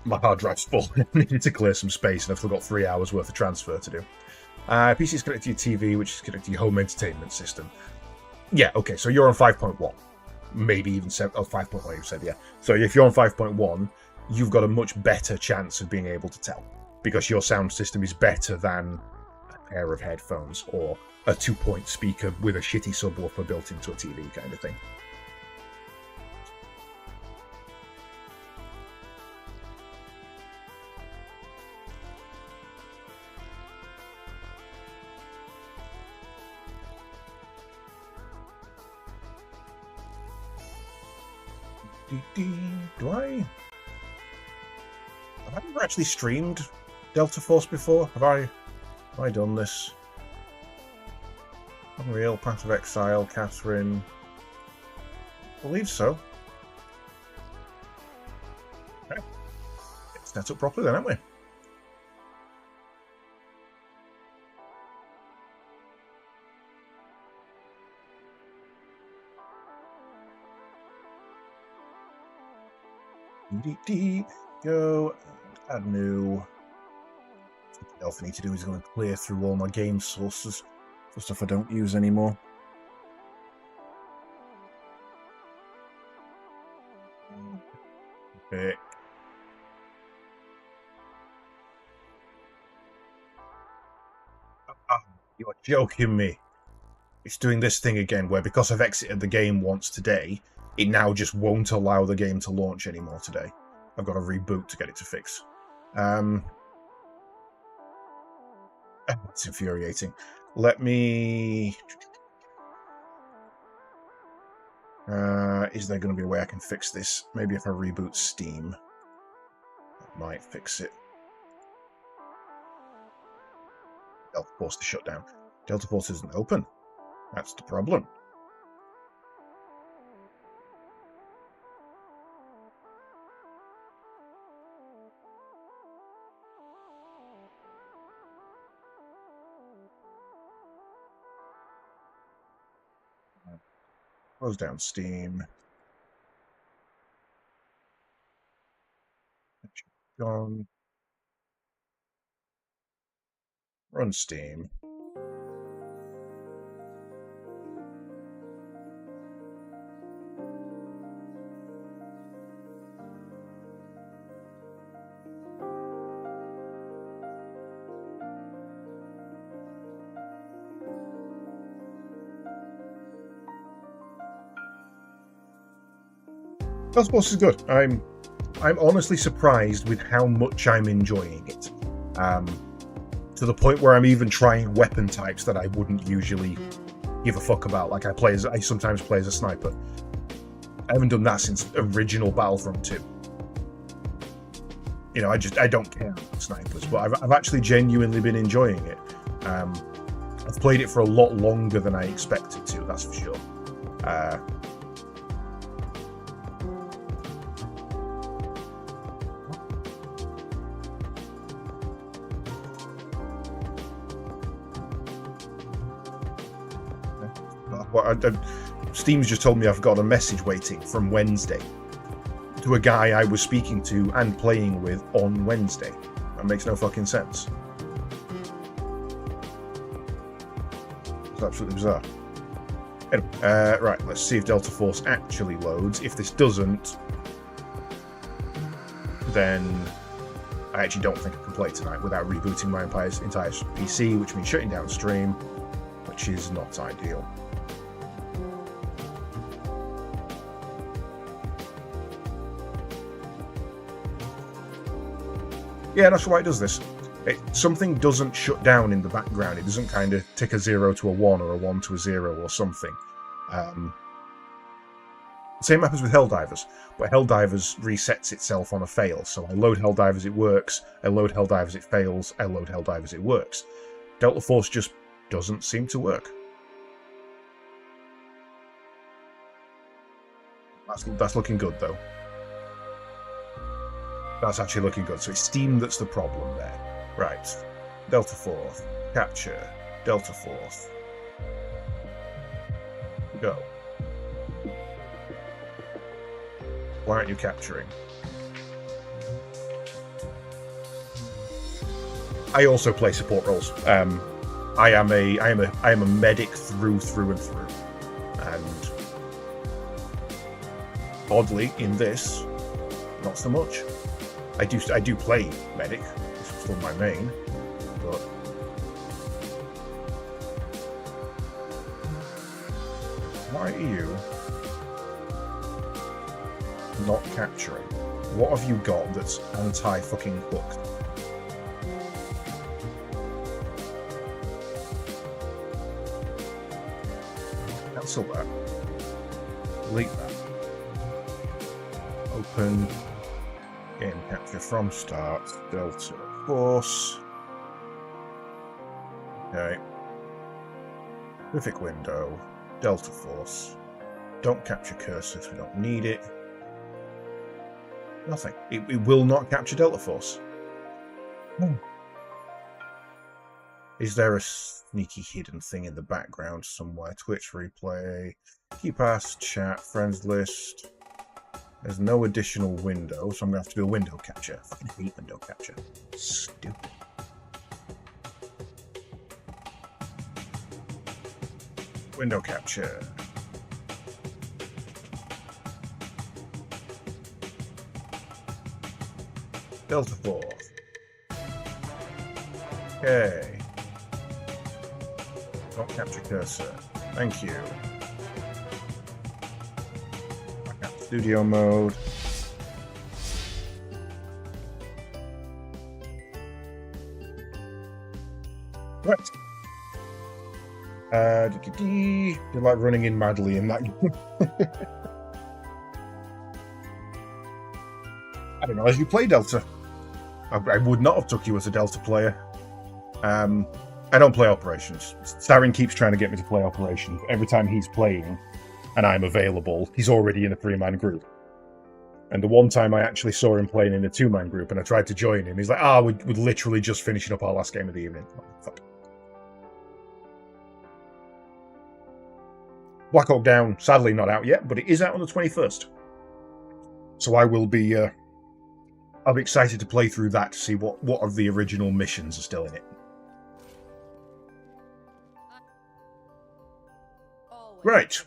my hard drive's full. I needed to clear some space, and I've still got 3 hours worth of transfer to do. PC is connected to your TV, which is connected to your home entertainment system. Yeah, okay, so you're on 5.1. Maybe even 5.1, you said, yeah. So if you're on 5.1, you've got a much better chance of being able to tell, because your sound system is better than a pair of headphones or a 2-point speaker with a shitty subwoofer built into a TV kind of thing. Do I? Have I ever actually streamed Delta Force before? Have I done this? Unreal, Path of Exile, Catherine. I believe so. Okay. Get set up properly then, haven't we? Go and add new. Something else I need to do is going to clear through all my game sources for stuff I don't use anymore. Okay. You're joking me. It's doing this thing again where, because I've exited the game once today, it now just won't allow the game to launch anymore today. I've got to reboot to get it to fix. It's infuriating. Let me... is there going to be a way I can fix this? Maybe if I reboot Steam, that might fix it. Delta Force to shut down. Delta Force isn't open. That's the problem. Close down Steam. Gone. Run Steam. Delta Force is good. I'm honestly surprised with how much I'm enjoying it. To the point where I'm even trying weapon types that I wouldn't usually give a fuck about. Like I sometimes play as a sniper. I haven't done that since original Battlefront 2. You know, I don't care about snipers, but I've actually genuinely been enjoying it. I've played it for a lot longer than I expected to, that's for sure. Steam's just told me I've got a message waiting from Wednesday to a guy I was speaking to and playing with on Wednesday. That makes no fucking sense. It's absolutely bizarre. Anyway, right, let's see if Delta Force actually loads. If this doesn't, then I actually don't think I can play tonight without rebooting my entire PC, which means shutting down stream, which is not ideal. Yeah, that's why it does this. Something doesn't shut down in the background. It doesn't kind of tick a 0 to a 1 or a 1 to a 0 or something. Same happens with Helldivers, but Helldivers resets itself on a fail. So I load Helldivers, it works. I load Helldivers, it fails. I load Helldivers, it works. Delta Force just doesn't seem to work. That's looking good, though. That's actually looking good. So it's Steam that's the problem there. Right. Delta Force. Capture. Delta Force. Go. Why aren't you capturing? I also play support roles. I am a medic through and through. And oddly, in this, not so much. I do play medic. This is still my main, but why are you not capturing? What have you got that's anti-fucking hooked? Cancel that. Delete that. Open. Game capture from start. Delta Force. Okay. Terrific window. Delta Force. Don't capture cursors. We don't need it. Nothing. It will not capture Delta Force. Is there a sneaky hidden thing in the background somewhere? Twitch replay. Keep past chat. Friends list. There's no additional window, so I'm going to have to do a window capture. I fucking hate window capture. Stupid. Window capture. Delta Force. Okay. Don't capture cursor. Thank you. Studio mode. Right. You're like running in madly in that game. I don't know, as you play Delta. I would not have took you as a Delta player. I don't play Operations. Sarin keeps trying to get me to play Operations. Every time he's playing and I'm available, he's already in a 3-man group. And the one time I actually saw him playing in a 2-man group and I tried to join him, he's like, we're literally just finishing up our last game of the evening. Oh, fuck. Black Hawk Down, sadly not out yet, but it is out on the 21st. So I will be, I'll be excited to play through that to see what of the original missions are still in it. Right.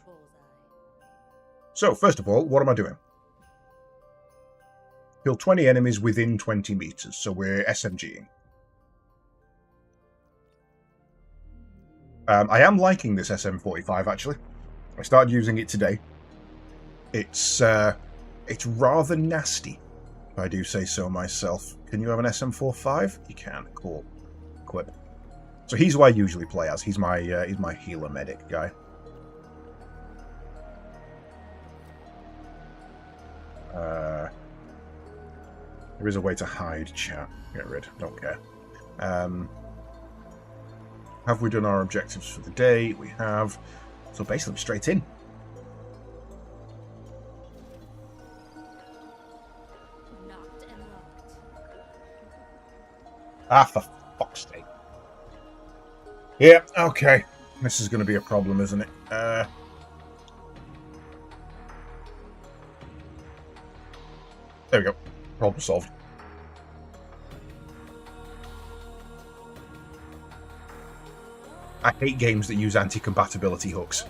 So, first of all, what am I doing? Kill 20 enemies within 20 meters, so we're SMGing. I am liking this SM45, actually. I started using it today. It's rather nasty, if I do say so myself. Can you have an SM45? You can. Cool. Equip. So he's who I usually play as. He's my healer medic guy. There is a way to hide chat. Get rid. Don't care. Have we done our objectives for the day? We have. So basically, straight in. For fuck's sake. Yeah, okay. This is going to be a problem, isn't it? There we go. Problem solved. I hate games that use anti-compatibility hooks.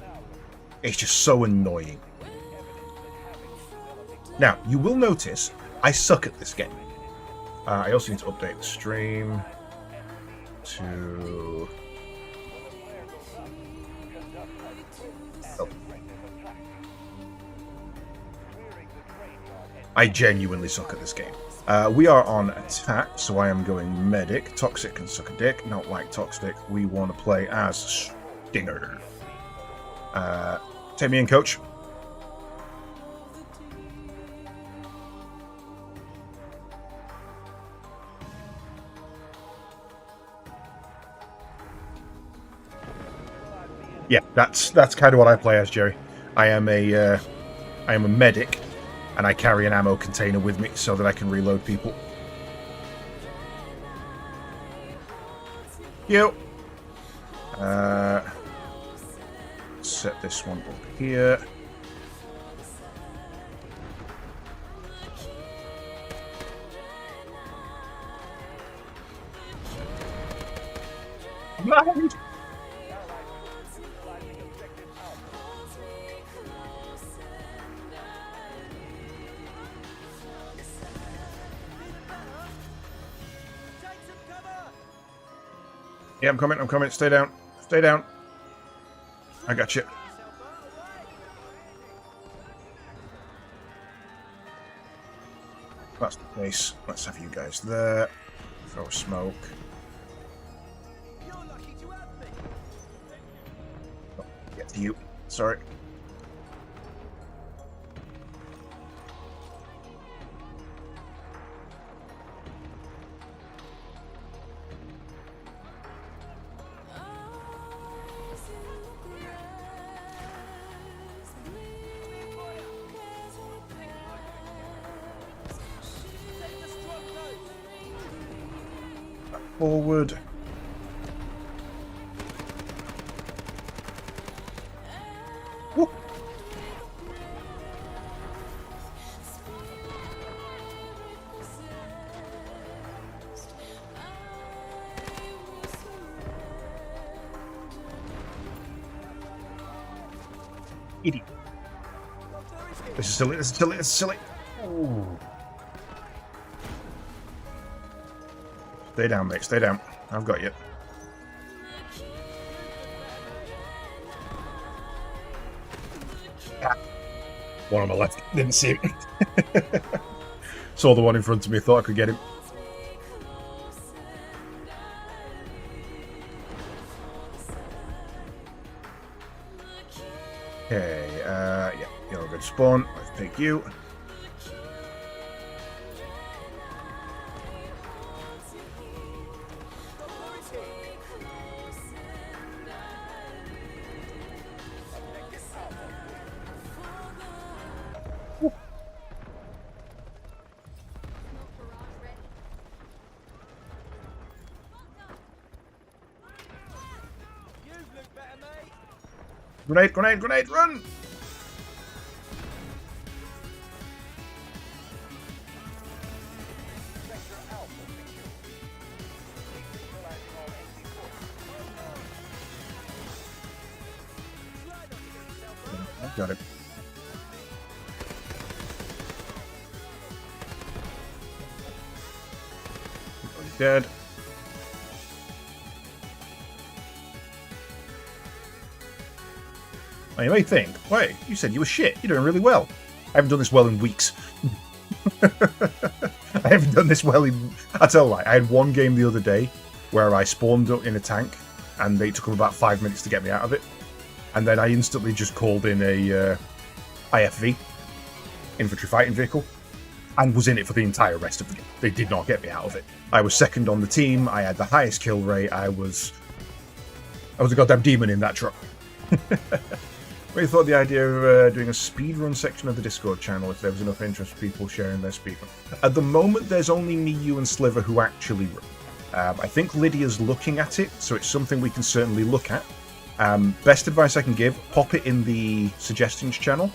It's just so annoying. Now, you will notice I suck at this game. I also need to update the stream to... Oh. I genuinely suck at this game. We are on attack, so I am going medic. Toxic can suck a dick. Not like Toxic. We want to play as Stinger. Take me in, coach. Yeah, that's kind of what I play as, Jerry. I am a medic, and I carry an ammo container with me so that I can reload people. Yo. Set this one up here. Blind. Yeah, I'm coming. Stay down. Stay down. I got you. That's the case. Let's have you guys there. Throw a smoke. Oh, get to you. Sorry. Forward. Woo. Idiot. This is silly, this is silly, this is silly. Ooh. Stay down, mate. Stay down. I've got you. One on my left. Didn't see him. Saw the one in front of me. Thought I could get him. Okay. Yeah. You're a good spawn. Let's take you. Grenade, grenade, grenade, run! Got it. Dead. Now you may think, wait, you said you were shit. You're doing really well. I haven't done this well in weeks. I haven't done this well in... I tell you what, I had one game the other day where I spawned up in a tank and it took them about 5 minutes to get me out of it. And then I instantly just called in a IFV, Infantry Fighting Vehicle, and was in it for the entire rest of the game. They did not get me out of it. I was second on the team, I had the highest kill rate, I was a goddamn demon in that truck. We thought the idea of doing a speedrun section of the Discord channel if there was enough interest for people sharing their speedrun. At the moment, there's only me, you, and Sliver who actually run. I think Lydia's looking at it, so it's something we can certainly look at. Best advice I can give, pop it in the suggestions channel.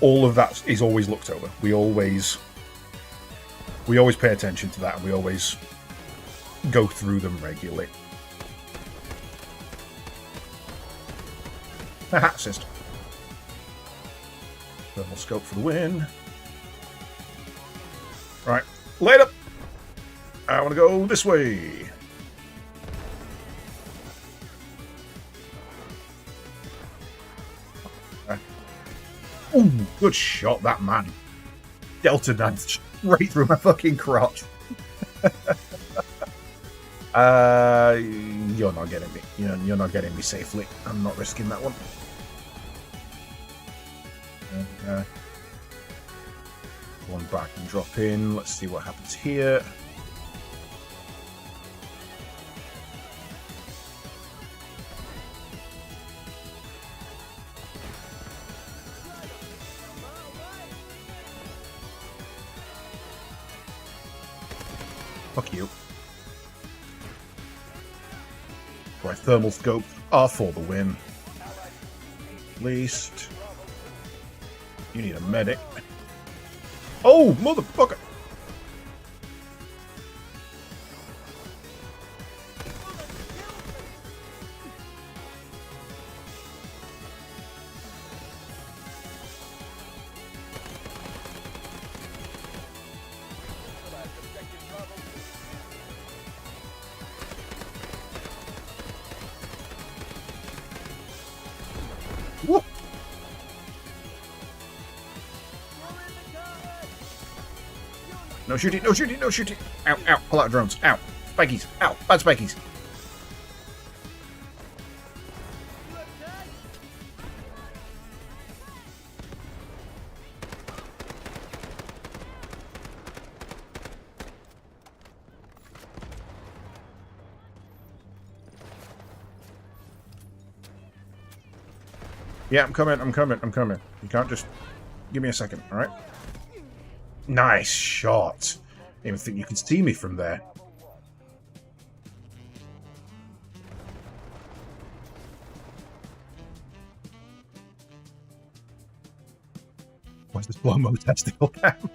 All of that is always looked over. We always We always pay attention to that, and we always go through them regularly. Haha, assist. Thermal scope for the win. Right, light up! I want to go this way. Ooh, good shot, that man. Delta danced right through my fucking crotch. You're not getting me. You're not getting me safely. I'm not risking that one. One back and drop in. Let's see what happens here. Fuck you. Right, thermal scope are for the win. At least. You need a medic. Oh, motherfucker! Whoa. No shooting, no shooting, no shooting! Ow, ow, pull out drones, ow! Spikies, ow, bad spikies! Yeah, I'm coming. You can't just... Give me a second, alright? Nice shot. I didn't even think you could see me from there. Where's the slow-mo testicle cam?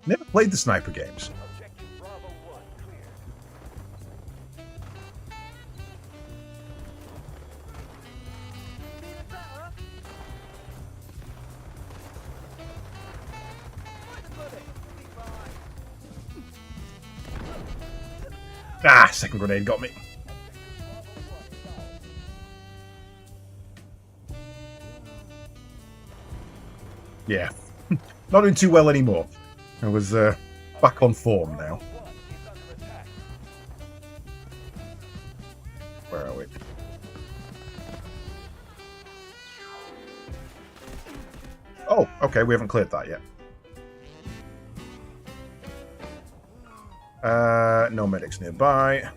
Never played the sniper games. Ah, second grenade got me. Yeah, not doing too well anymore. I was back on form now. Where are we? Oh, okay, we haven't cleared that yet. No medics nearby.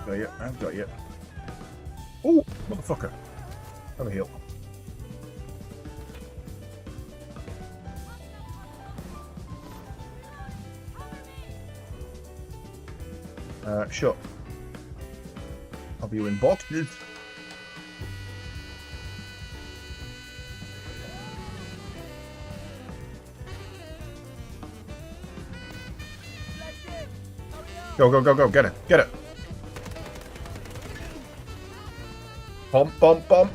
Got you, I've got you. Oh, motherfucker. Have a heal. Sure. I'll be in boxes. Go, go, go, go, get it, get it. Bomb, bomb, bomb.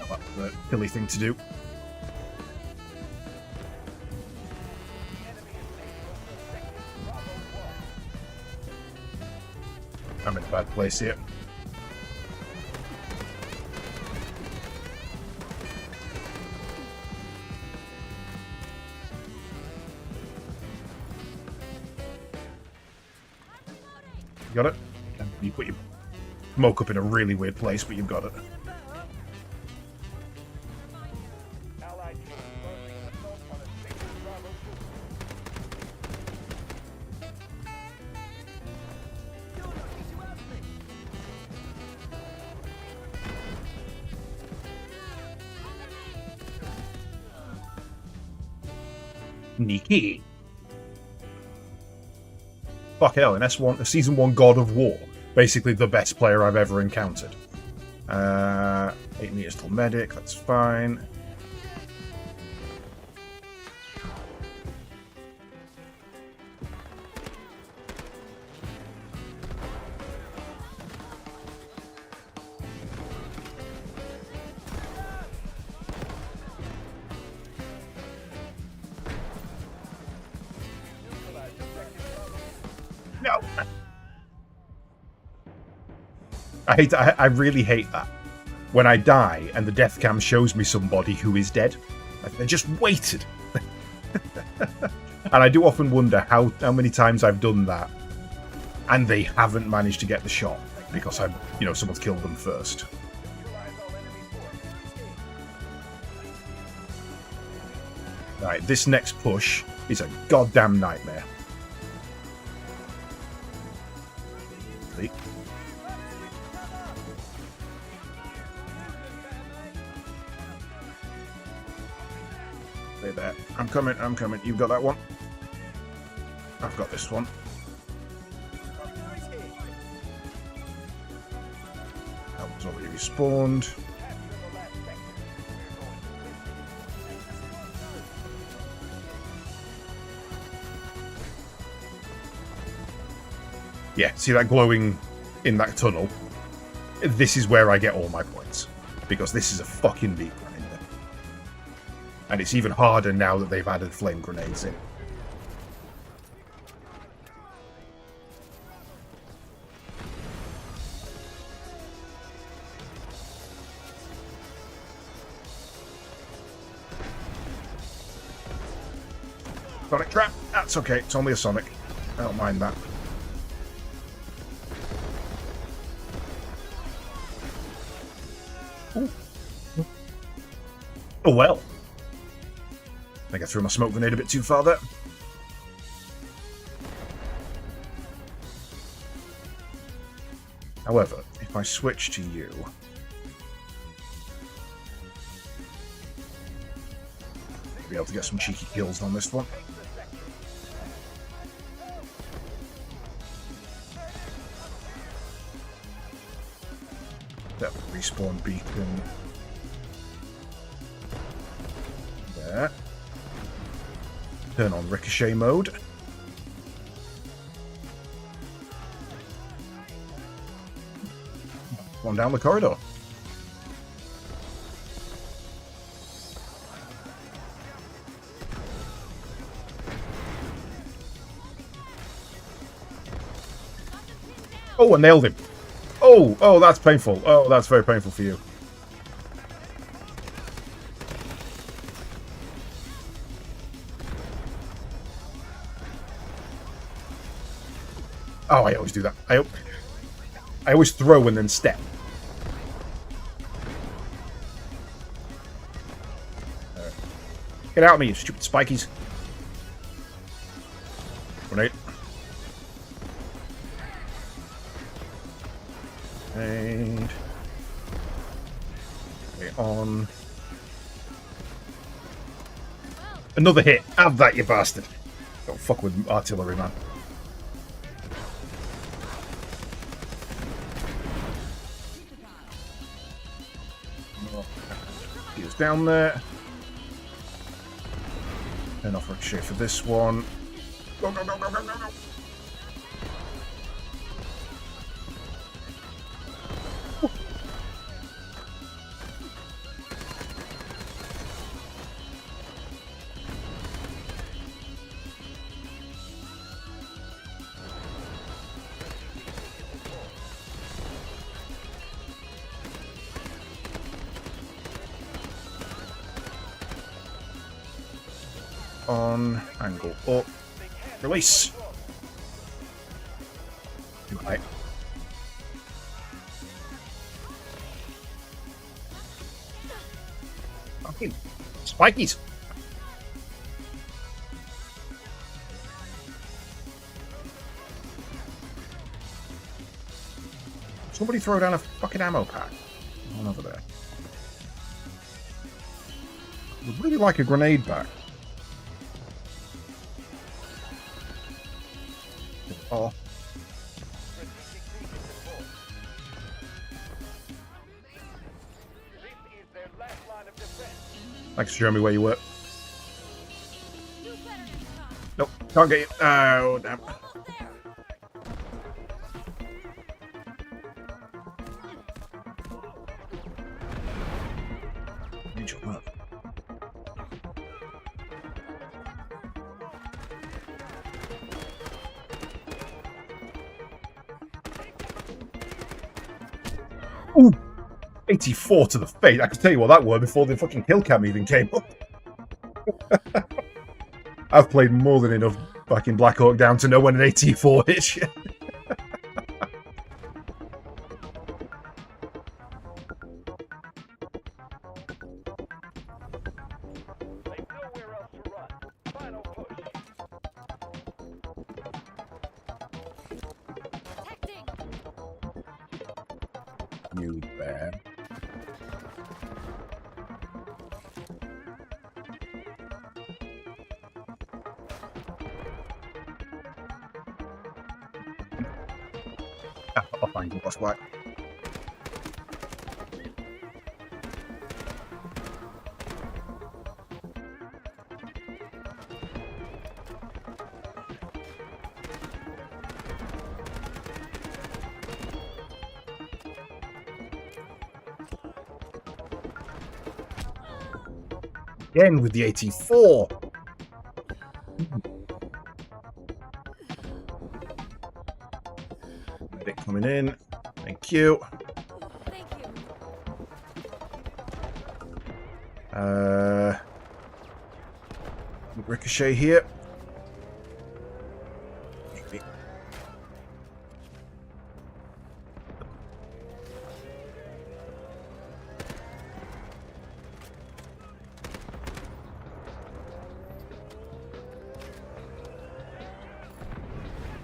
That's the silly thing to do. I'm in a bad place here. Got it? You put your smoke up in a really weird place, but you've got it. Sneaky. Fuck hell, in S1, Season 1 God of War, basically the best player I've ever encountered. 8 meters till medic, that's fine. No! I really hate that. When I die and the death cam shows me somebody who is dead. They just waited. And I do often wonder how many times I've done that and they haven't managed to get the shot because someone's killed them first. Right, this next push is a goddamn nightmare. See? Stay there. I'm coming. You've got that one. I've got this one. That one's already respawned. Yeah, see that glowing in that tunnel? This is where I get all my points. Because this is a fucking deep grinder. And it's even harder now that they've added flame grenades in. Sonic trap? That's okay, it's only a Sonic. I don't mind that. Ooh. Oh well. I think I threw my smoke grenade a bit too far there. However, if I switch to you... I'll be able to get some cheeky kills on this one. That respawn beacon. There. Turn on ricochet mode. One down the corridor. Oh, I nailed him. Oh, that's painful. Oh, that's very painful for you. Oh, I always do that. I always throw and then step. Get out of me, you stupid spikies. Grenade. And... get on. Another hit. Have that, you bastard. Don't fuck with artillery, man. He was down there. Turn off ricochet for this one. Go, go, go, go, go, go, go. On, angle up, release. Right. Fucking spikies. Somebody throw down a fucking ammo pack. One over there. I'd really like a grenade back. Oh. Thanks for showing me where you were. Nope, can't get you. Oh, damn. You jump up. Ooh! 84 to the face. I can tell you what that were before the fucking kill cam even came up. I've played more than enough back in Black Hawk Down to know when an 84 hits you. You bear. I'll find you, that's why. Again with the 84. Medic coming in. Thank you. Ricochet here.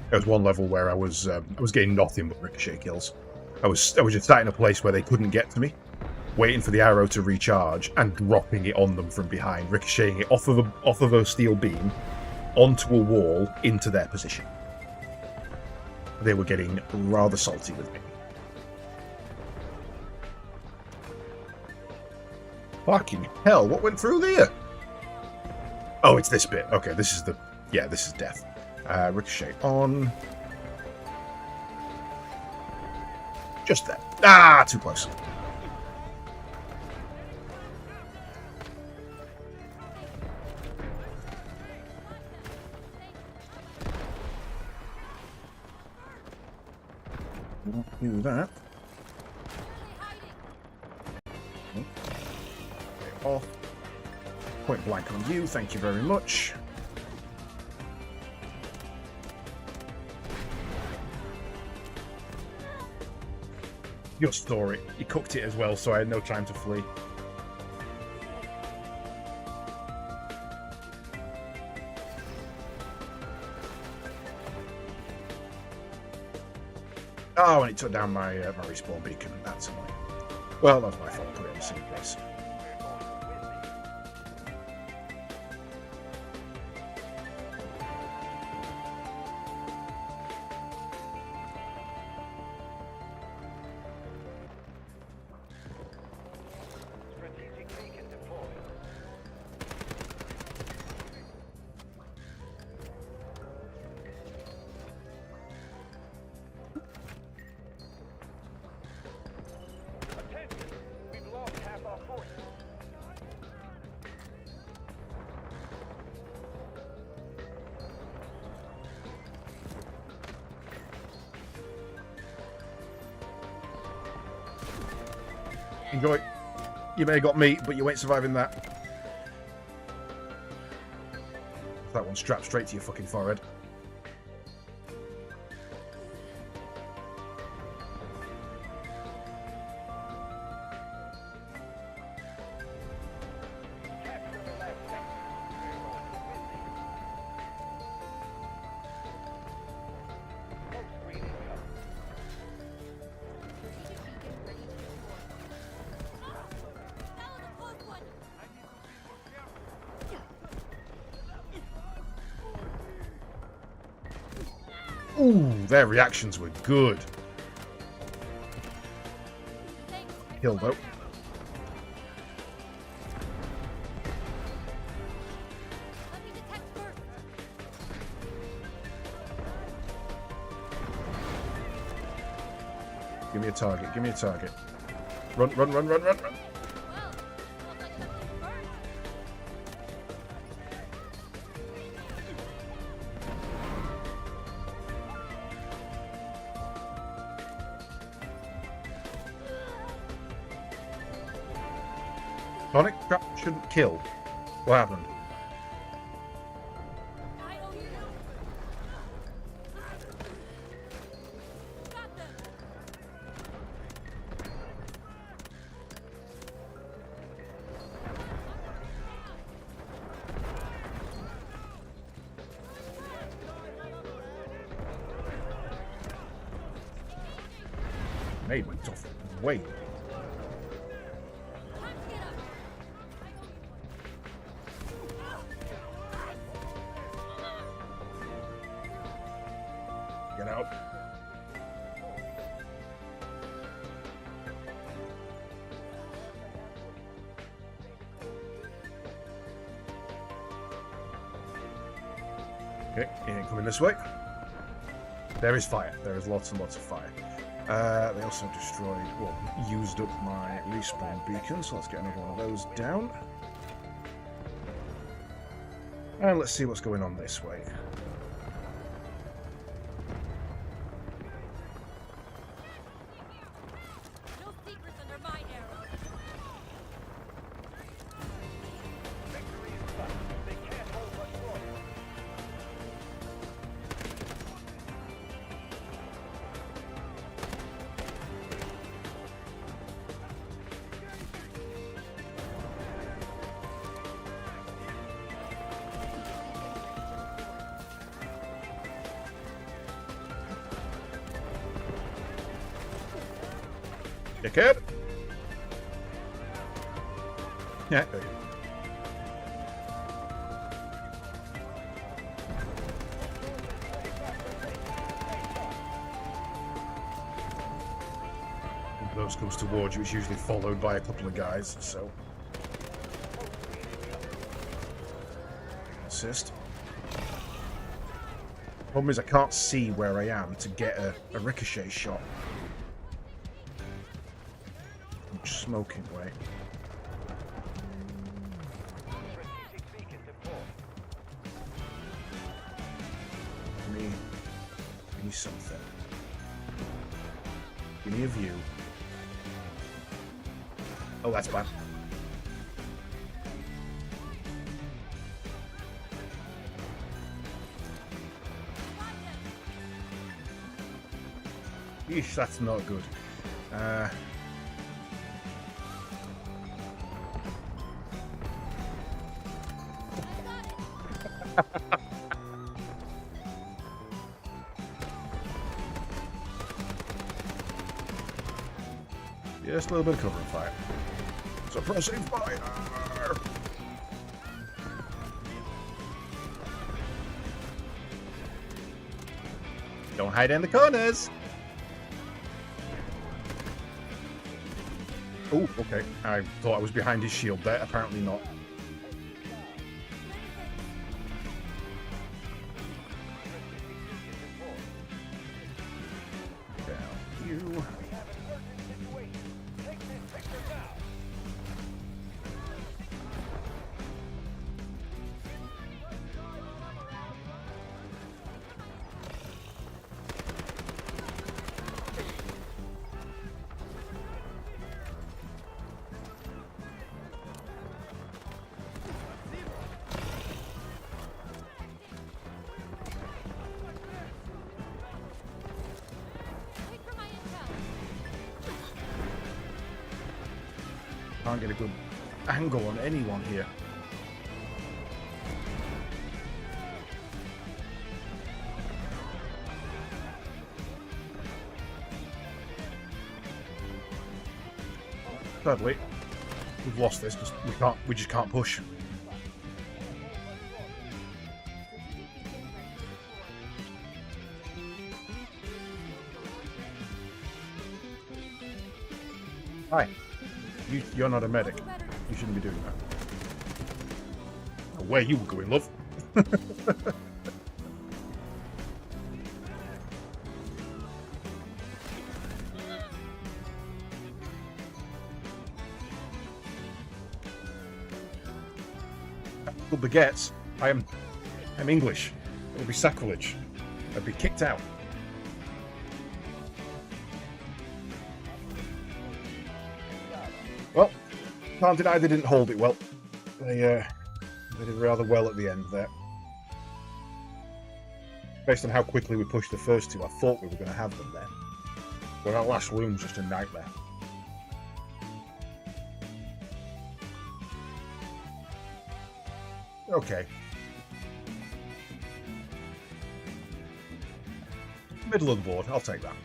There was one level where I was getting nothing but ricochet kills. I was just sat in a place where they couldn't get to me, waiting for the arrow to recharge and dropping it on them from behind, ricocheting it off of a steel beam onto a wall into their position. They were getting rather salty with me. Fucking hell! What went through there? Oh, it's this bit. Okay, this is this is death. Ricochet on. Just there. Ah, too close. Won't do that. Okay, off. Point blank on you, thank you very much. Your story. You cooked it as well, so I had no time to flee. Oh, and it took down my my respawn beacon. That's annoying. Well, that's my fault. Put it in the same place. Enjoy. You may have got me, but you ain't surviving that. That one strapped straight to your fucking forehead. Ooh, their reactions were good. Kill though. Give me a target, give me a target. Run, run, run, run, run, run. Sonic Trap shouldn't kill. What happened? Made went off way. Get out. Okay, he ain't coming this way. There is fire. There is lots and lots of fire. They also destroyed, well, used up my respawn beacon, so let's get another one of those down. And let's see what's going on this way. No secrets under my arrow. Dickhead! Yeah, there you go. If those comes towards you, it's usually followed by a couple of guys, so. Assist. Problem is I can't see where I am to get a ricochet shot. Smoking way. Give me something. Give me a view. Oh, that's bad. Yeesh, that's not good. Just a little bit of cover and fire. Suppressing fire! Don't hide in the corners! Oh, okay. I thought I was behind his shield there. Apparently not. Down you. Can't get a good angle on anyone here. Sadly, we've lost this because we just can't push. Hi. You're not a medic. You shouldn't be doing that. Where you were going, love. Baguettes. I'm English. It would be sacrilege. I'd be kicked out. Well, can't deny they didn't hold it well. They did rather well at the end there. Based on how quickly we pushed the first two, I thought we were going to have them there. But that last room was just a nightmare. Okay. Middle of the board, I'll take that.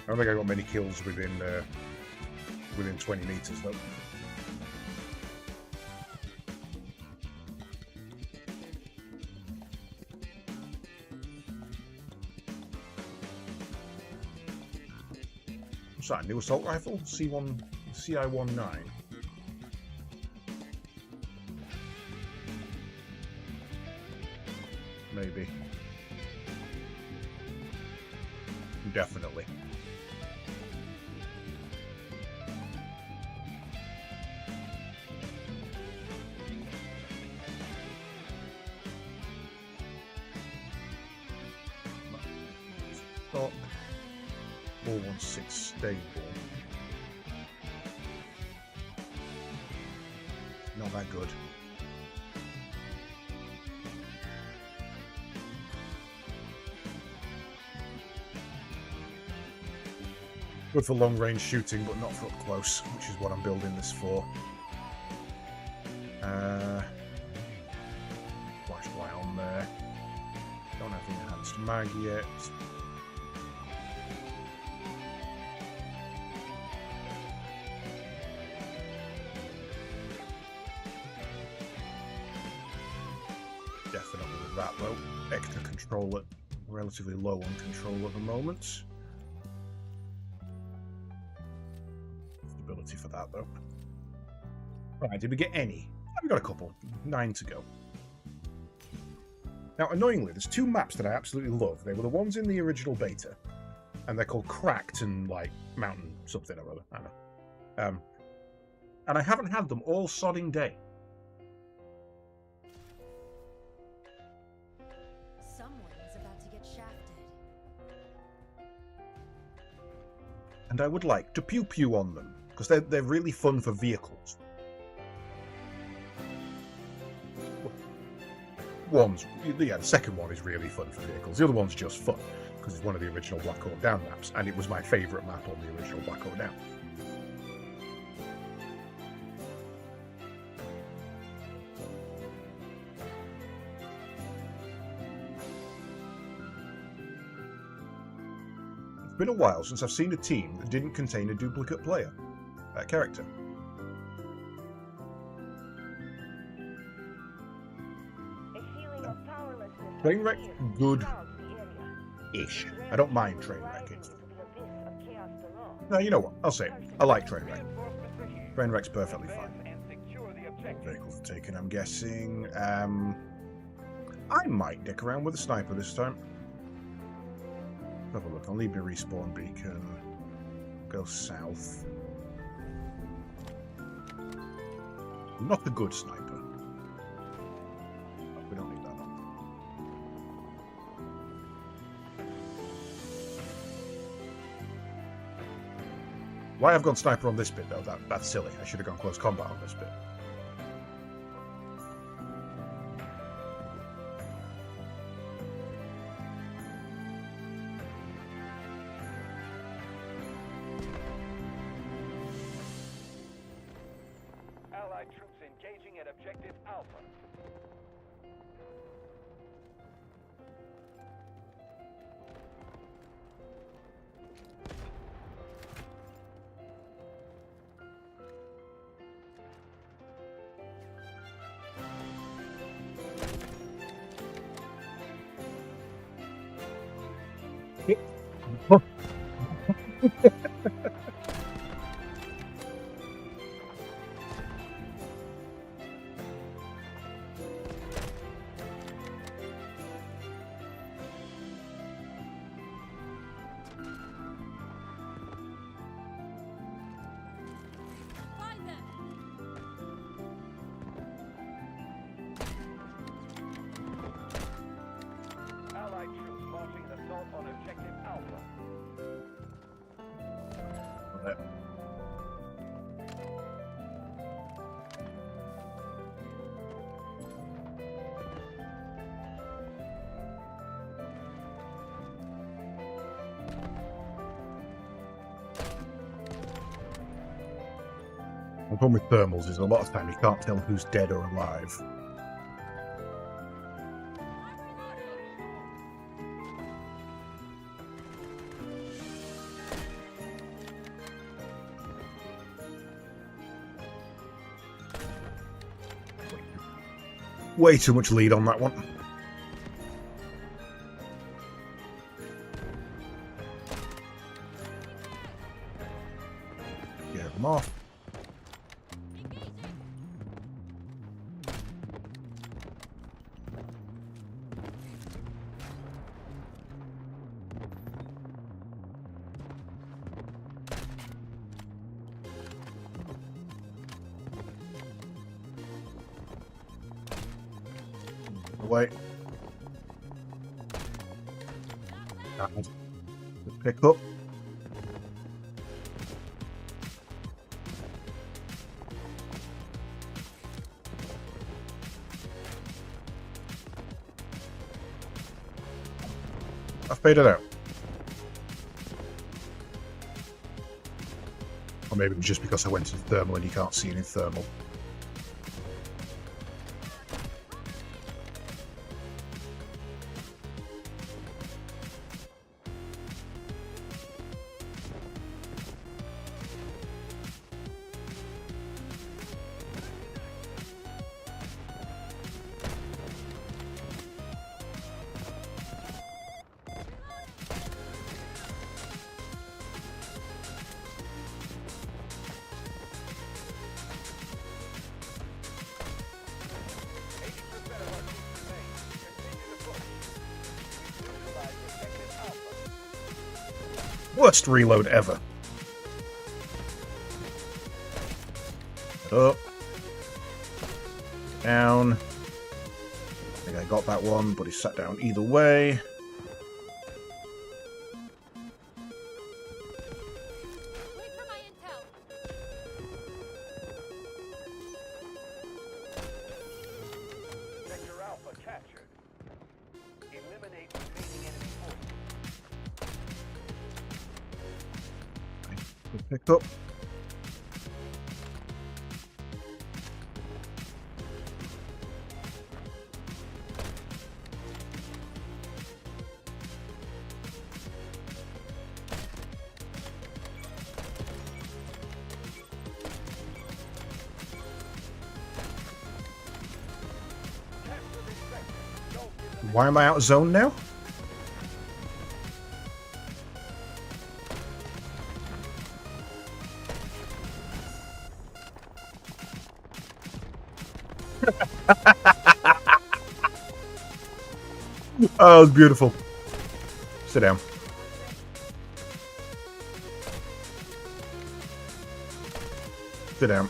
I don't think I got many kills within 20 meters though. What's that? New assault rifle? CI-19. Maybe. Definitely. Stop. 416 stable. Not that good. Good for long range shooting, but not for up close, which is what I'm building this for. Flashlight on there. Don't have the enhanced mag yet. Definitely with that though. Extra control at relatively low on control at the moment. Stability for that though. Right, did we get any? We got a couple. 9 to go. Now, annoyingly, there's 2 maps that I absolutely love. They were the ones in the original beta, and they're called Cracked and like Mountain something or other. I don't know. And I haven't had them all sodding day. Someone's about to get shafted. And I would like to pew-pew on them, because they're really fun for vehicles. The second one is really fun for vehicles. The other one's just fun, because it's one of the original Black Hawk Down maps, and it was my favourite map on the original Black Hawk Down. It's been a while since I've seen a team that didn't contain a duplicate player, character. Trainwreck, good-ish. I don't mind Trainwreck. No, you know what? I'll say it. I like Trainwreck. Trainwreck's perfectly fine. Vehicles are taken, I'm guessing. I might dick around with a sniper this time. Have a look. I'll leave my respawn beacon. Go south. Not the good sniper. We don't need that one. Why I've gone sniper on this bit, though, that's silly. I should have gone close combat on this bit. Allied troops engaging at objective Alpha. Find them! Allied troops launching an assault on objective Alpha. The problem with thermals is a lot of time you can't tell who's dead or alive. Way too much lead on that one. Get them off. Away. And pick up. I've faded out. Or maybe it was just because I went to thermal and you can't see it in thermal. Worst reload ever. Up. Down. I think I got that one, but he sat down either way. Wait for my intel! Sector Alpha captured. Eliminate remaining enemy forces. Pick up. Why am I out of zone now? Oh, it's beautiful. Sit down. Sit down.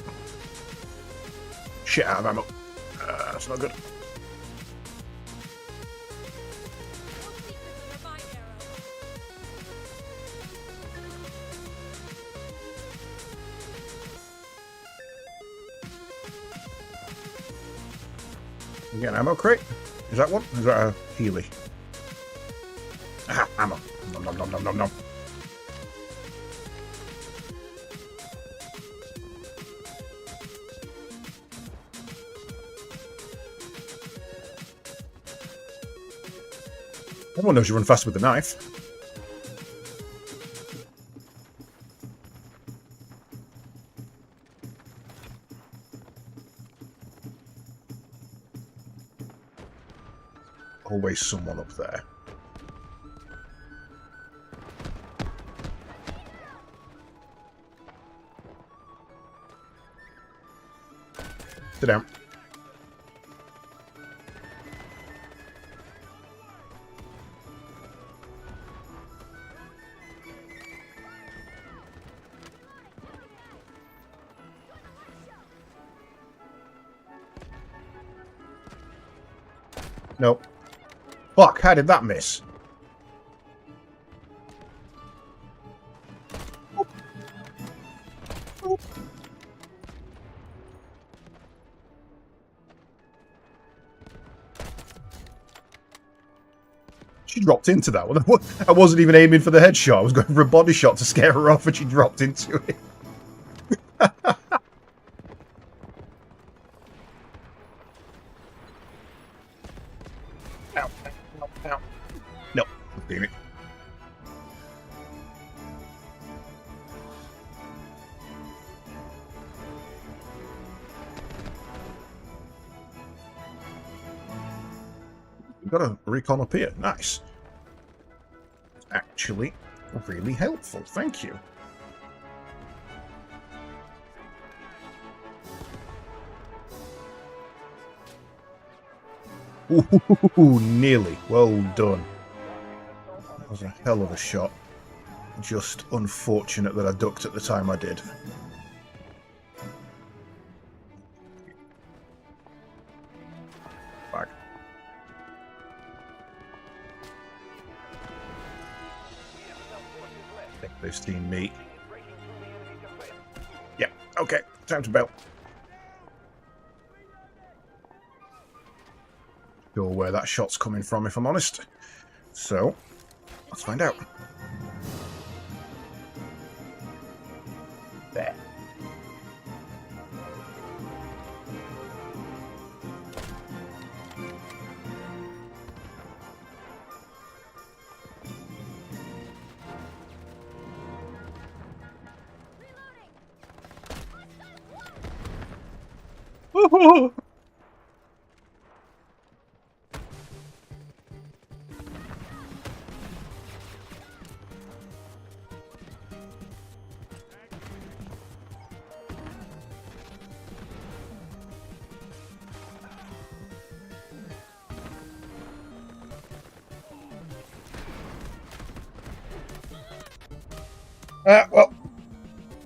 Shit out of ammo. That's not good. No secrets under my arrow. You get an ammo crate? Is that one? Is that a Healy? Ah, ammo. Nom nom nom nom nom nom. Everyone knows you run fast with the knife. Always someone up there. Sit down. Nope. Fuck, how did that miss? She dropped into that one. I wasn't even aiming for the headshot. I was going for a body shot to scare her off, and she dropped into it. Ow, ow, ow. No, damn it. We've got a recon up here. Nice. Actually, really helpful. Thank you. Ooh, nearly. Well done. That was a hell of a shot. Just unfortunate that I ducked at the time I did. Back. I think they've seen me. Yeah, okay. Time to bail. Sure where that shot's coming from, if I'm honest. So, let's find out. There. Woohoo! Well,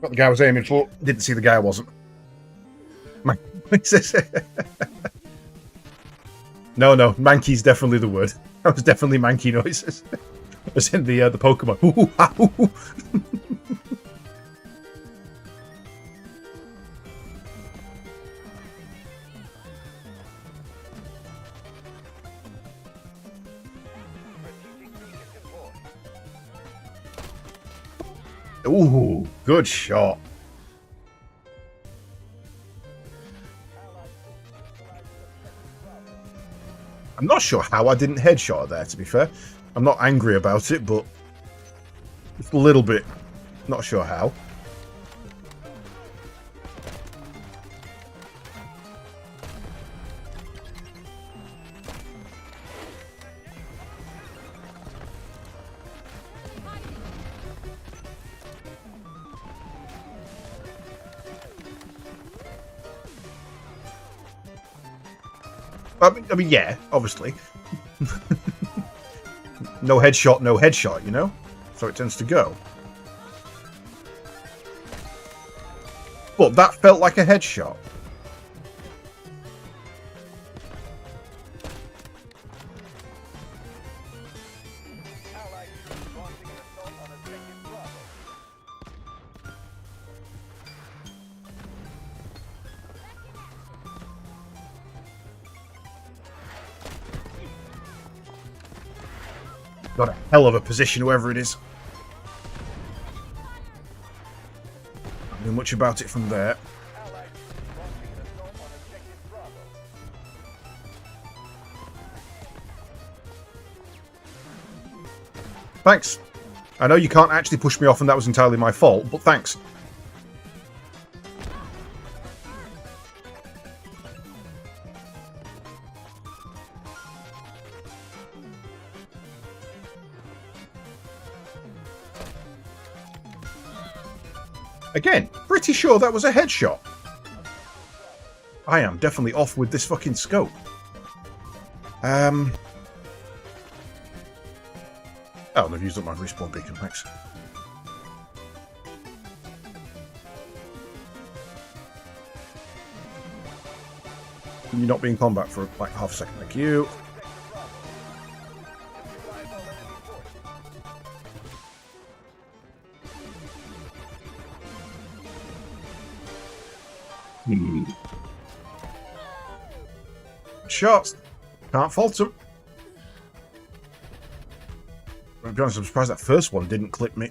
what the guy was aiming for. Didn't see the guy I wasn't. No, manky's definitely the word. That was definitely manky noises. As in the Pokemon. Ooh, good shot. I'm not sure how I didn't headshot her there, to be fair. I'm not angry about it, but just a little bit not sure how. I mean, yeah, obviously. No headshot, you know? So it tends to go. But that felt like a headshot. Got a hell of a position, whoever it is. Not doing much about it from there. Thanks. I know you can't actually push me off and that was entirely my fault, but thanks. Again, pretty sure that was a headshot. I am definitely off with this fucking scope. Oh, they've used up my respawn beacon, thanks. Can you not be in combat for like half a second? Thank you. Shots. Can't fault them. To be honest, I'm surprised that first one didn't clip me.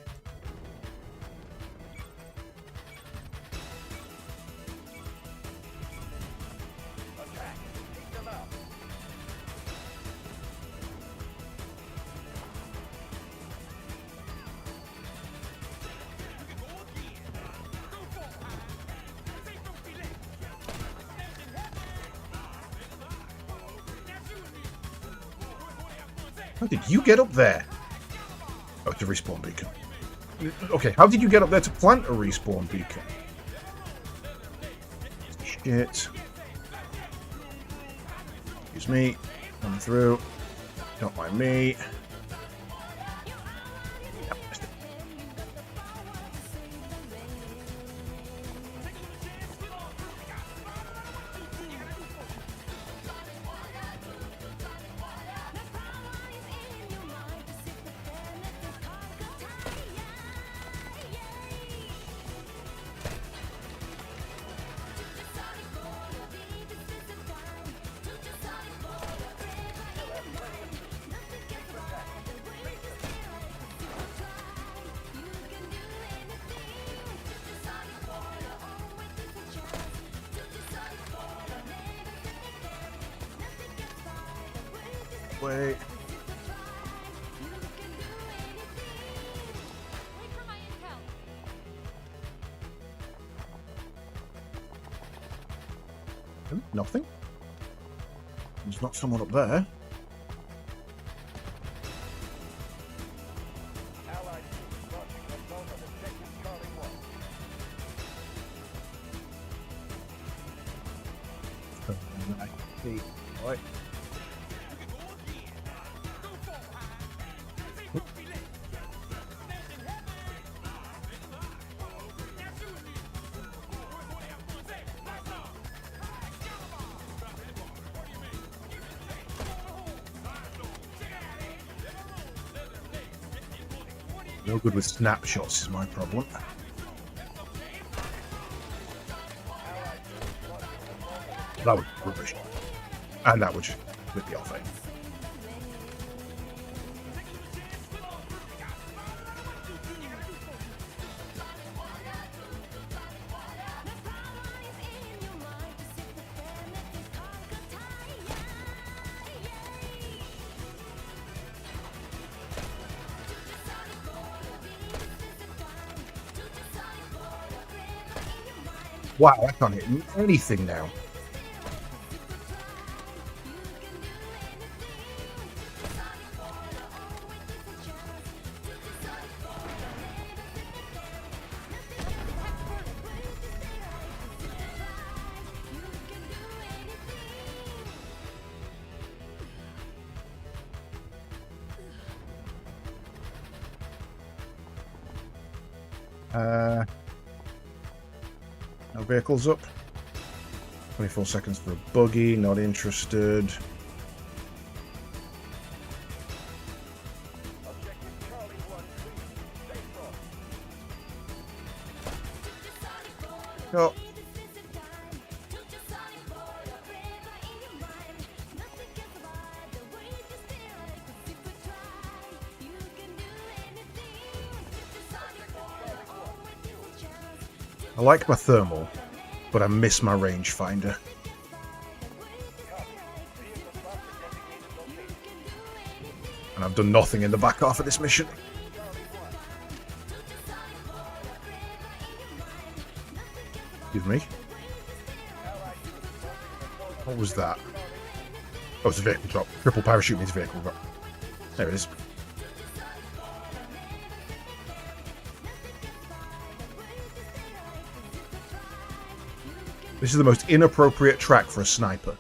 How did you get up there? Oh, it's a respawn beacon. Okay, how did you get up there to plant a respawn beacon? Shit. Excuse me. Coming through. Don't mind me. Wait. Wait for my intel. Nothing. There's not someone up there. Allied troops launching an assault on objective Charlie 1. Right. No good with snapshots is my problem. That was rubbish. And that would just flip the off, eh? Wow, I can't hit anything now. No vehicles up. 24 seconds for a buggy, not interested. Objective Charlie 1 clear. Stay strong. Oh. I like my thermal, but I miss my rangefinder. And I've done nothing in the back half of this mission. Excuse me. What was that? Oh, it's a vehicle drop. Triple parachute means vehicle drop. There it is. This is the most inappropriate track for a sniper.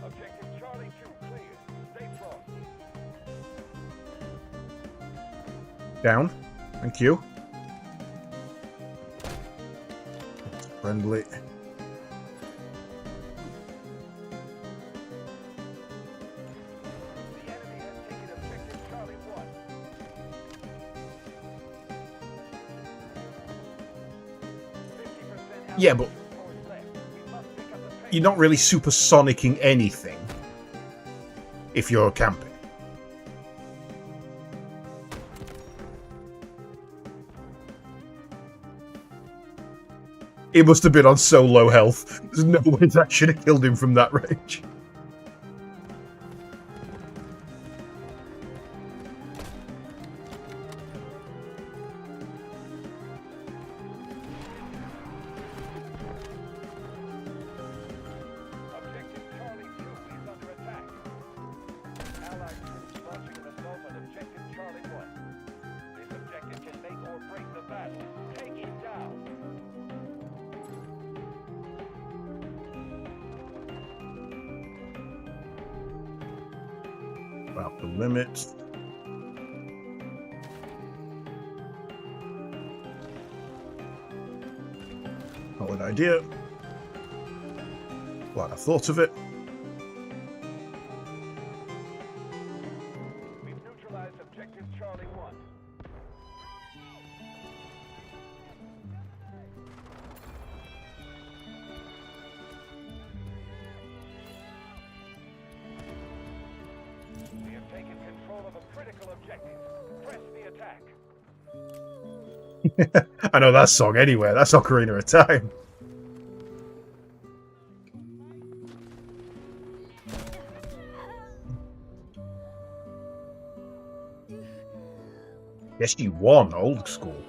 Objective Charlie 2 clear. Stay front. Down. Thank you. Friendly. The enemy has taken objective Charlie 1. 50% Yeah, but force left. We must pick up the pace. you're not really supersonicing anything if you're camping. It must have been on so low health. There's no way that should have killed him from that range. Objective Charlie 2 is under attack. Allied troops launching an assault on objective Charlie 1. This objective can make or break the battle. Take it down. About the limit. Not an idea. Glad I thought of it. We've neutralized objective Charlie 1. We have taken control of a critical objective. Press the attack. I know that song anywhere. That's Ocarina of Time. Yes, you won, old school.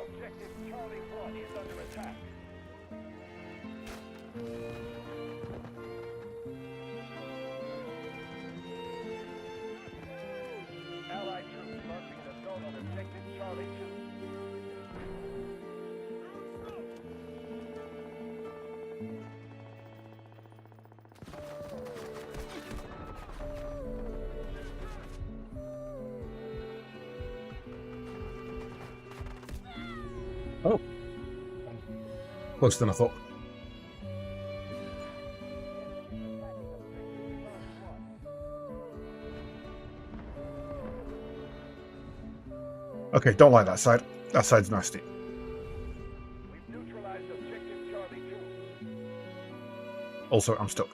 Objective Charlie 1 is under attack. Allied troops launching an assault on objective Charlie 2. Oh. Closer than I thought. Okay, don't like that side. That side's nasty. We've neutralized objective Charlie 2. Also, I'm stuck.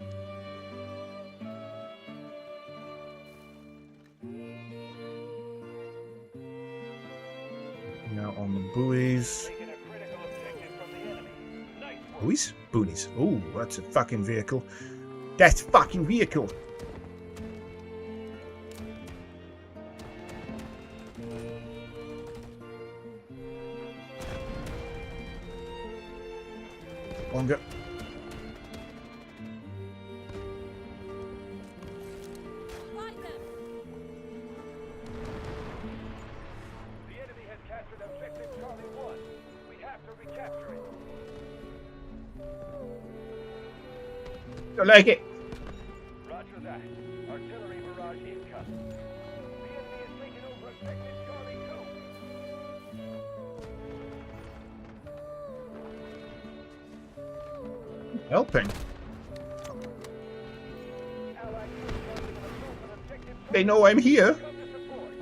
Now on the buoys. Taken a critical objective from the enemy. Nice work. Buoys? Boonies. Ooh, that's a fucking vehicle. That's fucking vehicle. Longer. Find them! The enemy has captured objective Charlie 1. We have to recapture it. Don't like it. Roger that. Artillery barrage incoming. The enemy has taken over objective Charlie 2. Helping. Allied troops launching an assault on objective They know I'm here. Come to support.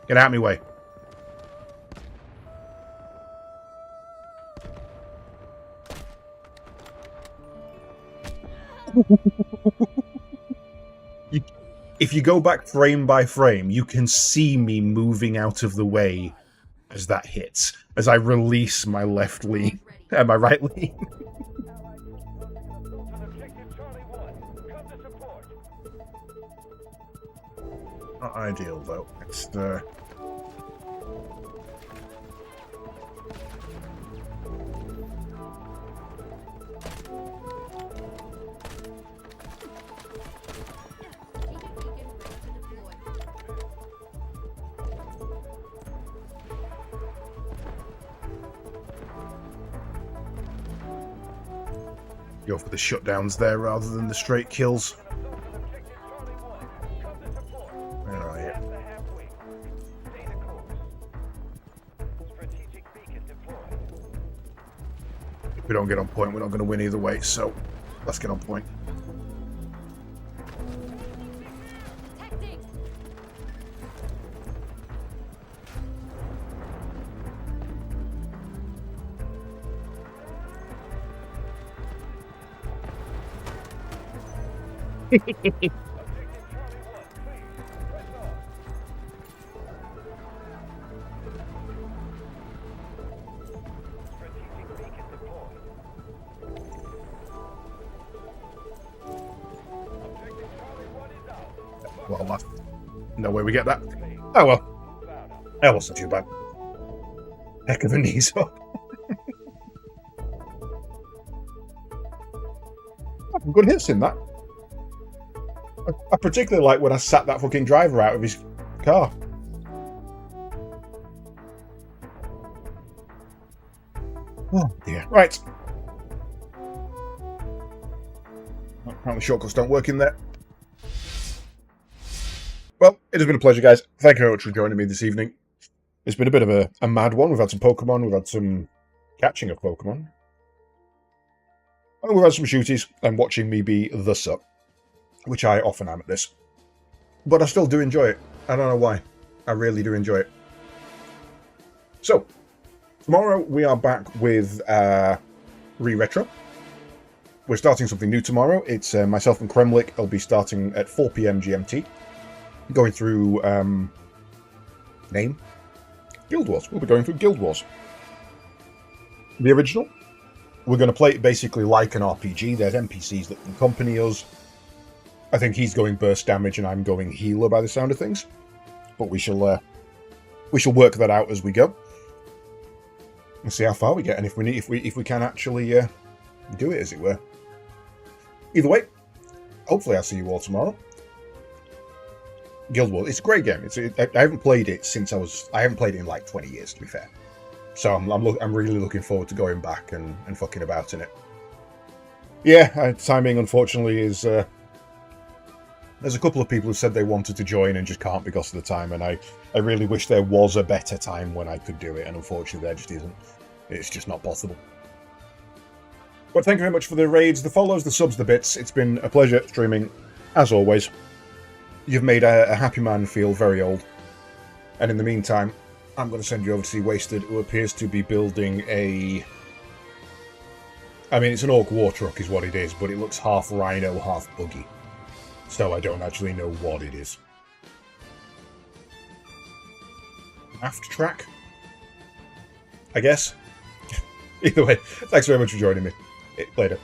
Get out of my way. If you go back frame by frame, you can see me moving out of the way as that hits, as I release my left lean and my right lean. Objective Charlie 1. Come to support. Not ideal, though. It's go for the shutdowns there rather than the straight kills. Where are you? Past the halfway. Stay the course. Strategic beacon deployed. If we don't get on point, we're not going to win either way, so let's get on point. Tactics. Objective Charlie 1. Clear. Press on. Strategic beacon deployed. Objective Charlie 1 is out. Well, that's no way we get that. Clear. Oh well, Move out. that wasn't too bad. Heck of a knees up. Some good hits in that. I particularly like when I sat that fucking driver out of his car. Oh dear. Right. Apparently shortcuts don't work in there. Well, it has been a pleasure, guys. Thank you very much for joining me this evening. It's been a bit of a mad one. We've had some Pokemon, we've had some catching of Pokemon. And we've had some shooties and watching me be the suck, which I often am at this. But I still do enjoy it. I don't know why. I really do enjoy it. So, tomorrow we are back with Re-Retro. We're starting something new tomorrow. It's myself and Kremlik. I'll be starting at 4 PM GMT. Going through... name? Guild Wars. We'll be going through Guild Wars. The original. We're going to play it basically like an RPG. There's NPCs that can accompany us. I think he's going burst damage and I'm going healer by the sound of things. But we shall work that out as we go. And see how far we get and if we can actually do it, as it were. Either way, hopefully I'll see you all tomorrow. Guild Wars, it's a great game. I haven't played it since I haven't played it in like 20 years, to be fair. So I'm really looking forward to going back and fucking about in it. Yeah, timing unfortunately is. There's a couple of people who said they wanted to join and just can't because of the time, and I really wish there was a better time when I could do it, and unfortunately there just isn't. It's just not possible. But thank you very much for the raids, the follows, the subs, the bits. It's been a pleasure streaming, as always. You've made a happy man feel very old. And in the meantime, I'm going to send you over to see Wasted, who appears to be building a... I mean, it's an Orc War Truck is what it is, but it looks half Rhino, half Buggy. So I don't actually know what it is. Aft track? I guess? Either way, thanks very much for joining me. Later.